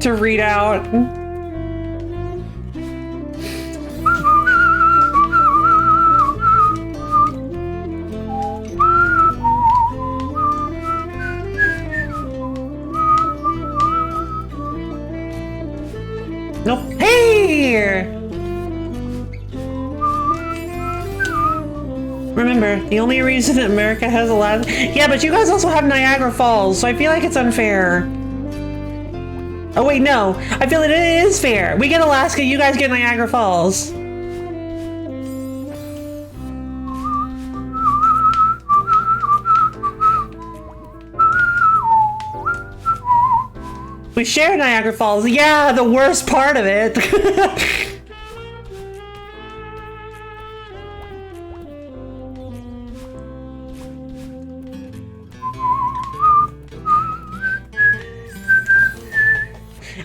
Speaker 1: to read out. Nope. Hey! Remember, the only reason that America has a lot. Yeah, but you guys also have Niagara Falls, so I feel like it's unfair. Oh wait, no. I feel that it is fair. We get Alaska, you guys get Niagara Falls. We share Niagara Falls. Yeah, the worst part of it.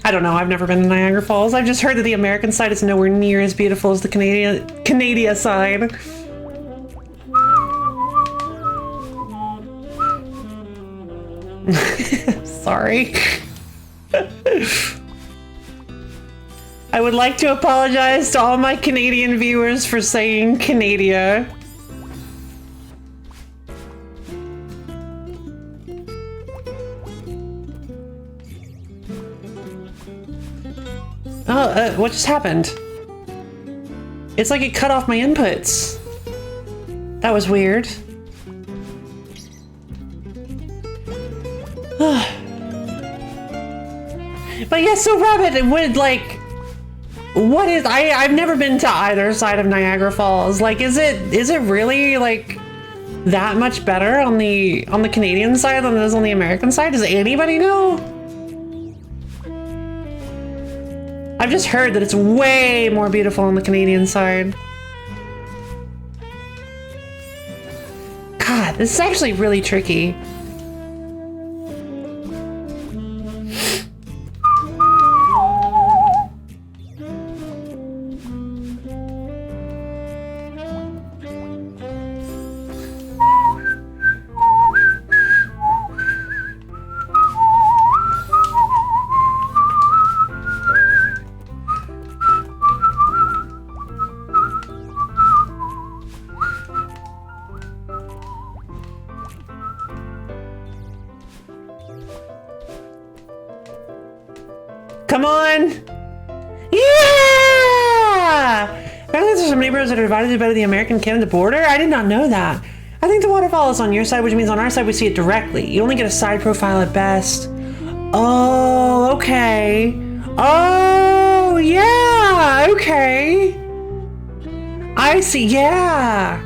Speaker 1: I don't know. I've never been to Niagara Falls. I've just heard that the American side is nowhere near as beautiful as the Canadian side. Sorry. I would like to apologize to all my Canadian viewers for saying Canada. Oh, what just happened? It's like it cut off my inputs. That was weird. But yeah, so Rabbit, it would like, what is, I've never been to either side of Niagara Falls. Like, is it really like that much better on the Canadian side than it is on the American side? Does anybody know? I've just heard that it's way more beautiful on the Canadian side. God, this is actually really tricky. Come on! Yeah! Apparently there's some neighborhoods that are divided by the American-Canada border. I did not know that. I think the waterfall is on your side, which means on our side we see it directly. You only get a side profile at best. Oh, okay. Oh, yeah, okay. I see, yeah.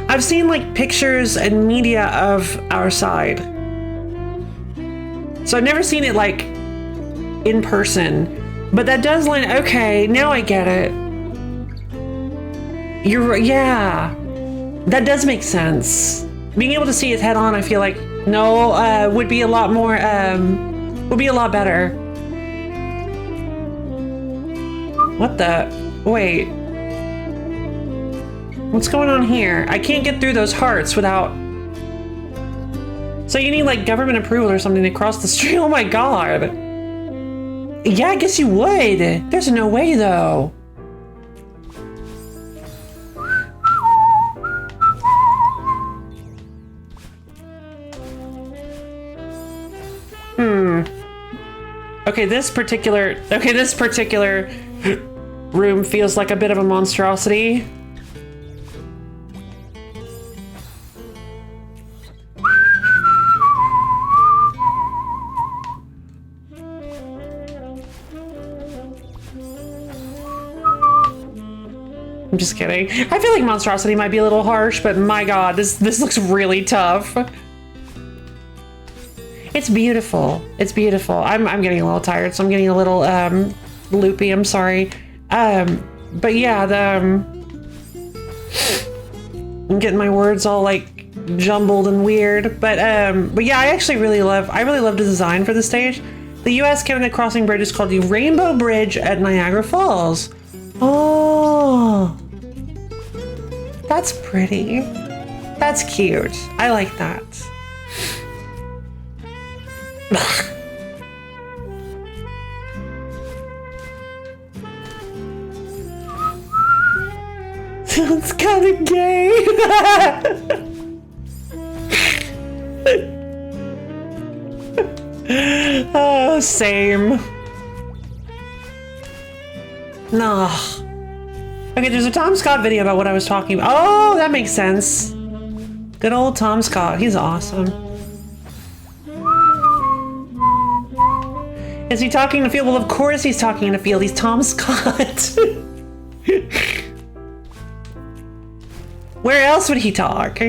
Speaker 1: I've seen like pictures and media of our side. So I've never seen it like in person, but that does line. Okay, now I get it. You're right. Yeah, that does make sense. Being able to see it head on, I feel like would be a lot more. Would be a lot better. What the? Wait. What's going on here? I can't get through those hearts without. So you need like government approval or something to cross the street. Oh my god. Yeah, I guess you would. There's no way, though. Okay, this particular room feels like a bit of a monstrosity. I'm just kidding. I feel like monstrosity might be a little harsh, but my god, this looks really tough. It's beautiful. It's beautiful. I'm getting a little tired, so I'm getting a little loopy. I'm sorry. But yeah, I'm getting my words all like jumbled and weird. But yeah, I really love the design for the stage. The U.S. Canada crossing bridge is called the Rainbow Bridge at Niagara Falls. Oh, that's pretty. That's cute. I like that. It's kind of gay. Oh, same. No. Okay, there's a Tom Scott video about what I was talking about. Oh, that makes sense. Good old Tom Scott. He's awesome. Is he talking in a field? Well, of course he's talking in a field. He's Tom Scott. Where else would he talk?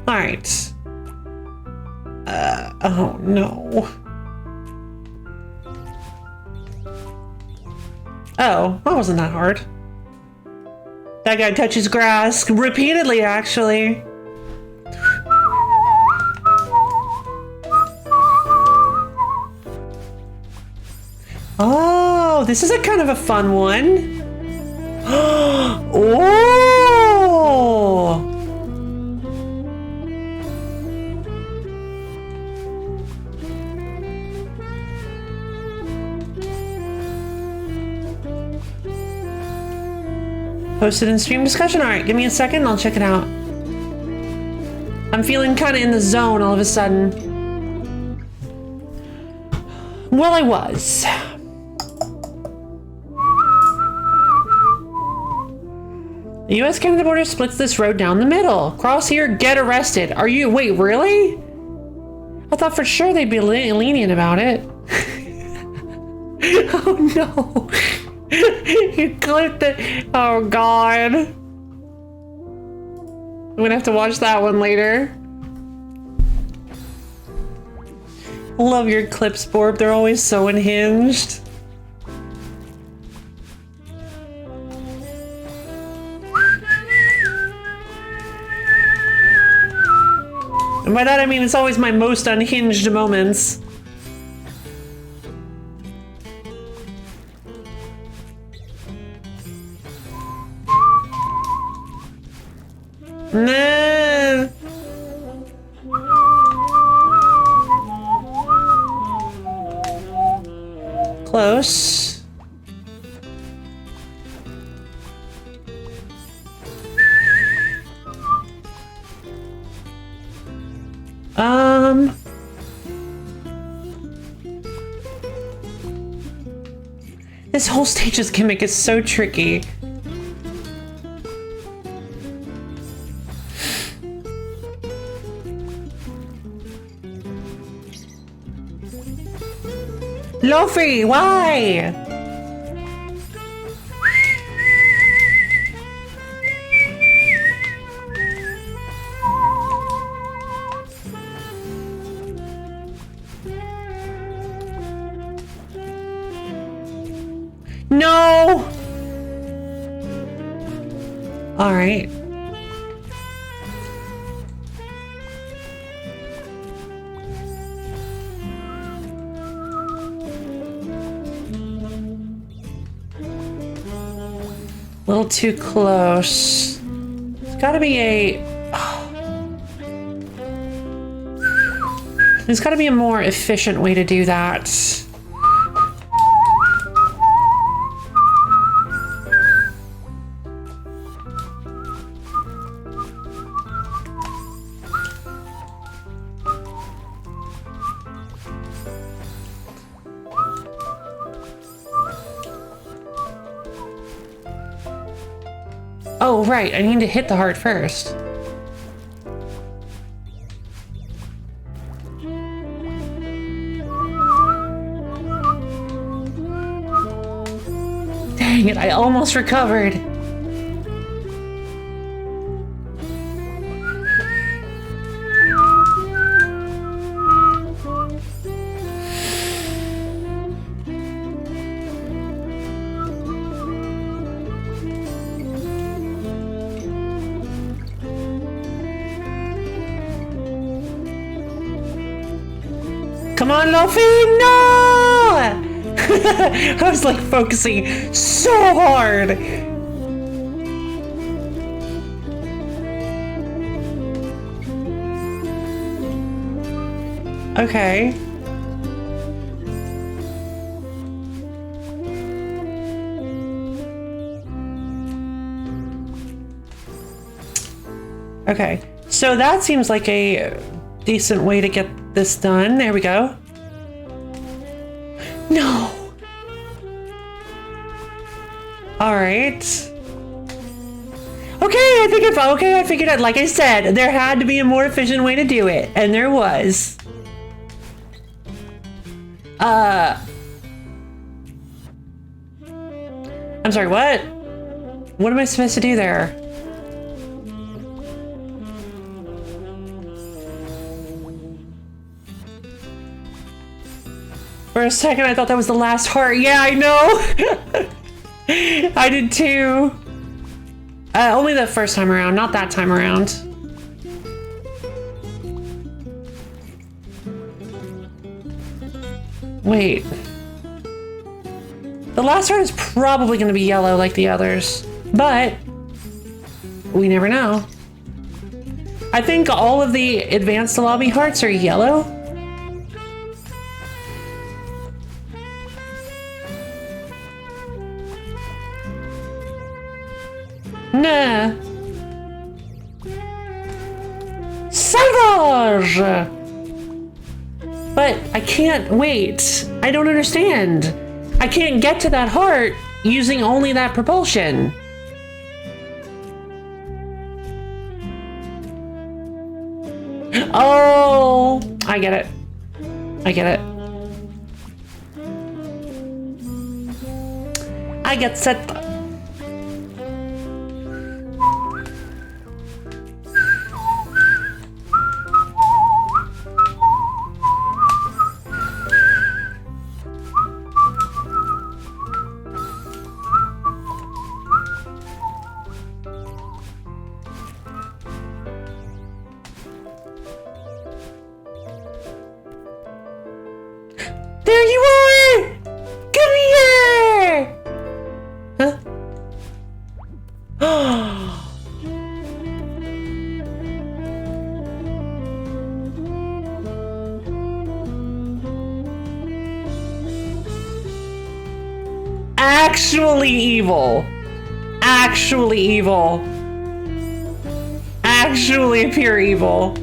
Speaker 1: Alright. Oh no. Oh, that wasn't that hard. That guy touches grass repeatedly, actually. Oh, this is a kind of a fun one. Oh! Posted in stream discussion. All right, give me a second. I'll check it out. I'm feeling kind of in the zone all of a sudden. Well, I was. The U.S.-Canada border splits this road down the middle. Cross here, get arrested. Are you? Wait, really? I thought for sure they'd be lenient about it. Oh no. You clipped it. Oh god. I'm gonna have to watch that one later. Love your clips, Borb. They're always so unhinged. And by that I mean it's always my most unhinged moments. Nah. Close. This whole stage's gimmick is so tricky. Lofi, why? No! All right. A little too close. It's gotta be a... There's gotta be a more efficient way to do that. Oh, right, I need to hit the heart first. Dang it, I almost recovered. Come on, Luffy! No! I was like focusing so hard. Okay. Okay, so that seems like a decent way to get this done. There we go. No! Alright. Okay, I figured out, like I said, there had to be a more efficient way to do it, and there was. I'm sorry, what? What am I supposed to do there? For a second, I thought that was the last heart. Yeah, I know! I did too. Only the first time around, not that time around. Wait. The last heart is probably going to be yellow like the others, but we never know. I think all of the advanced lobby hearts are yellow. Nah. Savage! But I can't wait. I don't understand. I can't get to that heart using only that propulsion. Oh, I get it. I get it. I get set. There you are! Come here! Huh? Actually evil. Actually evil. Actually pure evil.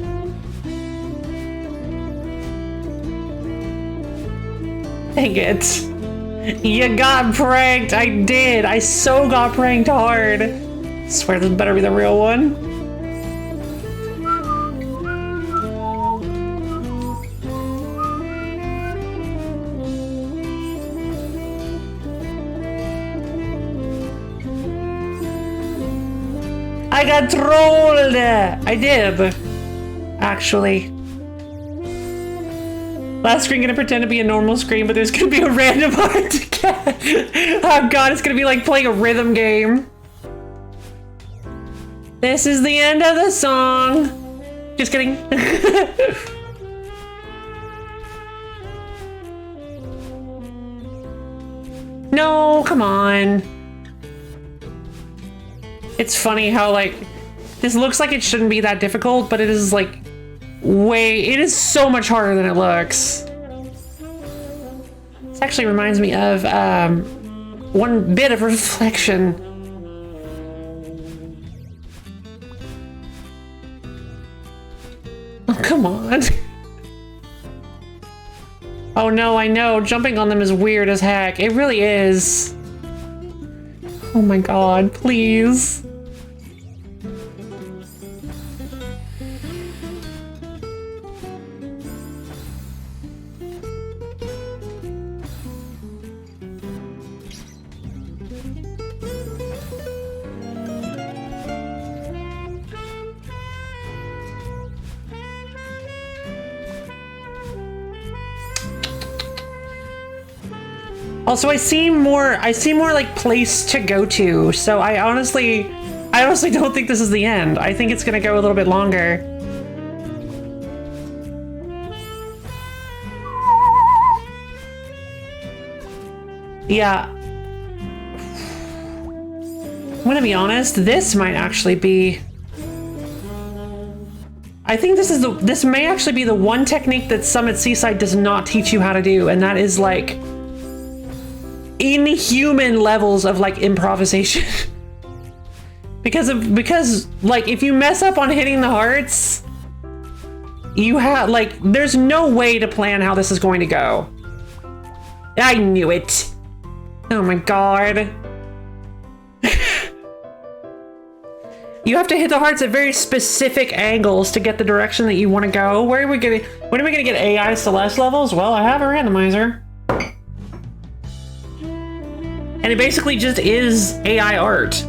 Speaker 1: Dang it. You got pranked. I did. I so got pranked hard. Swear this better be the real one. I got trolled. I did. Actually. Last screen gonna pretend to be a normal screen, but there's gonna be a random heart to get. Oh god, it's gonna be like playing a rhythm game. This is the end of the song. Just kidding. No, come on. It's funny how like, this looks like it shouldn't be that difficult, but it is like, it is so much harder than it looks. This actually reminds me of one bit of reflection. Oh, come on. Oh no, I know, jumping on them is weird as heck. It really is. Oh my god, please. Also, I see more like place to go to, so I honestly don't think this is the end. I think it's gonna go a little bit longer. Yeah. I'm gonna be honest, this might actually be... I think this may actually be the one technique that Summit Seaside does not teach you how to do, and that is like inhuman levels of like improvisation. because like if you mess up on hitting the hearts, you have like there's no way to plan how this is going to go. I knew it. Oh my god. You have to hit the hearts at very specific angles to get the direction that you want to go. When are we gonna get AI Celeste levels? Well, I have a randomizer. And it basically just is AI art.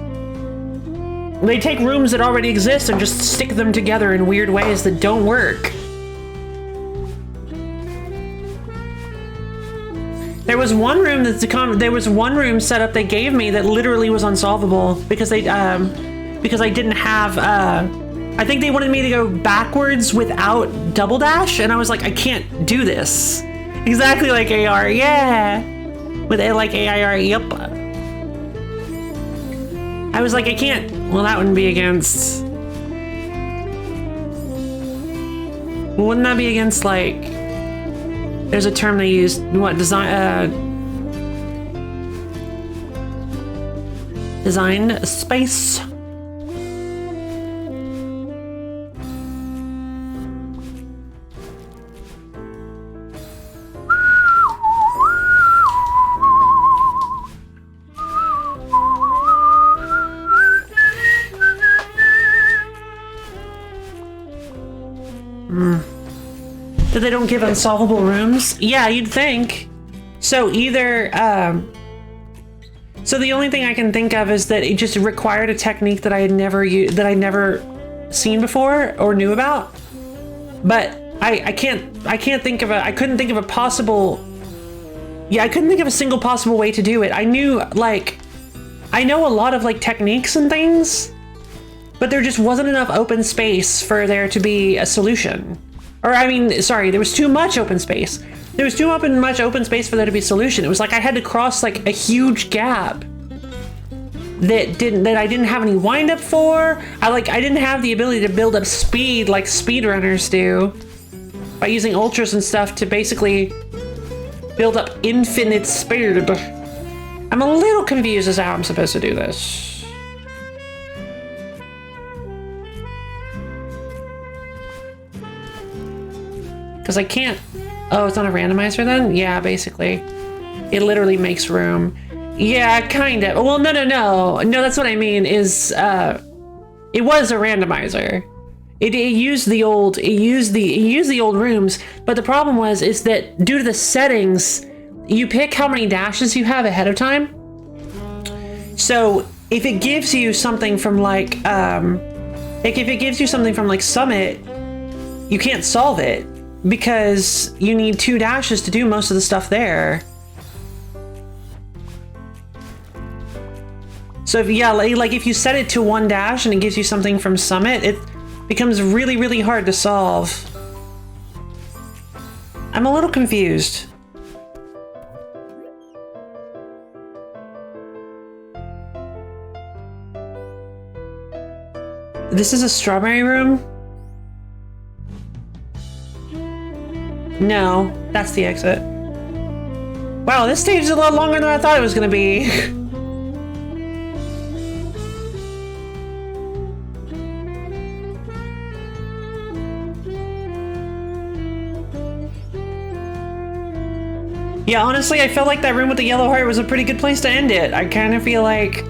Speaker 1: They take rooms that already exist and just stick them together in weird ways that don't work. There was one room setup they gave me that literally was unsolvable because I didn't have, I think they wanted me to go backwards without double dash, and I was like, I can't do this. Exactly like AR, yeah. With like AIR, yep. I was like, I can't, well, that wouldn't be against, wouldn't that be against like, there's a term they use, what, design space? That they don't give unsolvable rooms? Yeah, you'd think. So either, so the only thing I can think of is that it just required a technique that I had never seen before or knew about. But I couldn't think of a possible, yeah, I couldn't think of a single possible way to do it. I know a lot of like techniques and things, but there just wasn't enough open space for there to be a solution. Or I mean, sorry, there was too much open space. There was too much open space for there to be a solution. It was like I had to cross like a huge gap that I didn't have any wind up for. I didn't have the ability to build up speed like speedrunners do by using ultras and stuff to basically build up infinite speed. I'm a little confused as to how I'm supposed to do this. Because I can't, oh, it's not a randomizer then? Yeah, basically. It literally makes room. Yeah, kind of. Well, no, that's what I mean is, it was a randomizer. It used the old rooms, but the problem is that due to the settings, you pick how many dashes you have ahead of time. So if it gives you something from like Summit, you can't solve it. Because you need 2 dashes to do most of the stuff there. So if, yeah, like if you set it to 1 dash and it gives you something from Summit, it becomes really, really hard to solve. I'm a little confused. This is a strawberry room? No, that's the exit. Wow, this stage is a lot longer than I thought it was gonna be. Yeah, honestly, I felt like that room with the yellow heart was a pretty good place to end it. I kind of feel like,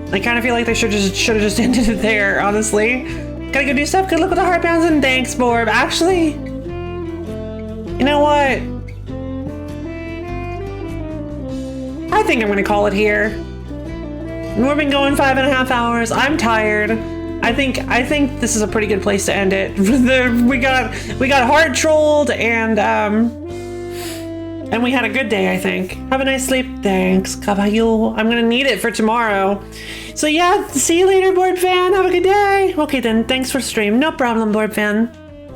Speaker 1: they should have just ended it there, honestly. Gotta go do stuff. Good luck with the heart pounds and thanks, Borb. Actually, you know what? I think I'm gonna call it here. We've been going 5.5 hours. I'm tired. I think this is a pretty good place to end it. we got heart trolled and we had a good day, I think. Have a nice sleep. Thanks, Caballo. I'm gonna need it for tomorrow. So yeah, see you later, Borb fan. Have a good day. Okay then, thanks for stream. No problem, Borb fan.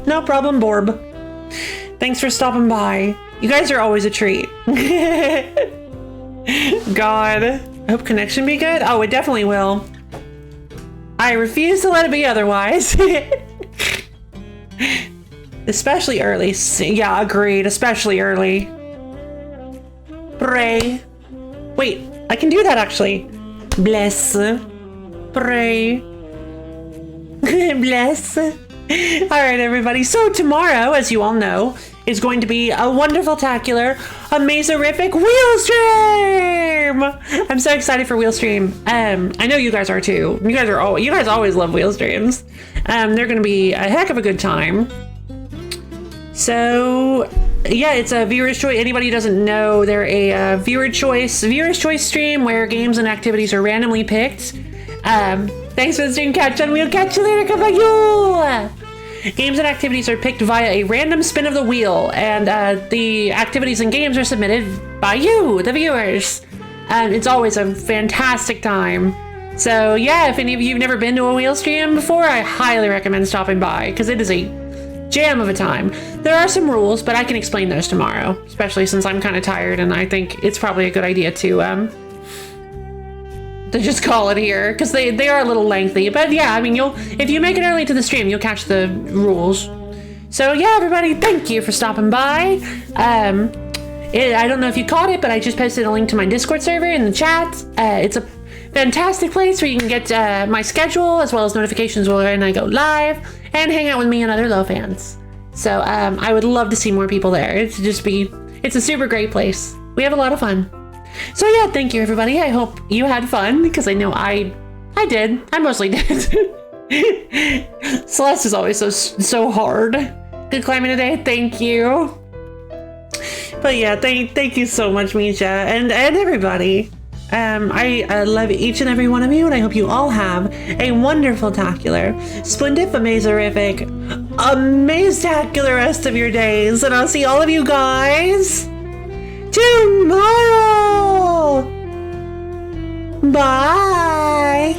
Speaker 1: No problem, Borb. Thanks for stopping by. You guys are always a treat. God. I hope connection be good. Oh, it definitely will. I refuse to let it be otherwise. Especially early. Yeah, agreed. Especially early. Pray. Wait, I can do that actually. Bless. Pray. Bless. Alright, everybody. So tomorrow, as you all know, is going to be a wonderful-tacular, amazorific wheel stream! I'm so excited for wheel stream. I know you guys are too. You guys always love wheel streams. They're gonna be a heck of a good time. So yeah, it's a viewer's choice. Anybody who doesn't know, they're a viewer's choice stream where games and activities are randomly picked. Thanks for the stream, Catch on. We'll catch you later. Goodbye. Games and activities are picked via a random spin of the wheel, and the activities and games are submitted by you, the viewers. It's always a fantastic time. So yeah, if any of you have never been to a wheel stream before, I highly recommend stopping by because it is a jam of a time. There are some rules, but I can explain those tomorrow, especially since I'm kind of tired and I think it's probably a good idea to just call it here because they are a little lengthy. But yeah, I mean, if you make it early to the stream, you'll catch the rules. So yeah, everybody, thank you for stopping by. I don't know if you caught it, but I just posted a link to my Discord server in the chat. It's a fantastic place where you can get my schedule as well as notifications when I go live and hang out with me and other low fans. So I would love to see more people there. It's a super great place. We have a lot of fun. So yeah, thank you everybody. I hope you had fun because I know I did. I mostly did. Celeste is always so hard. Good climbing today. Thank you. But yeah, thank you so much, Misha, and everybody. I love each and every one of you, and I hope you all have a wonderful-tacular, splendid, amazorific, amaze-tacular rest of your days, and I'll see all of you guys tomorrow. Bye.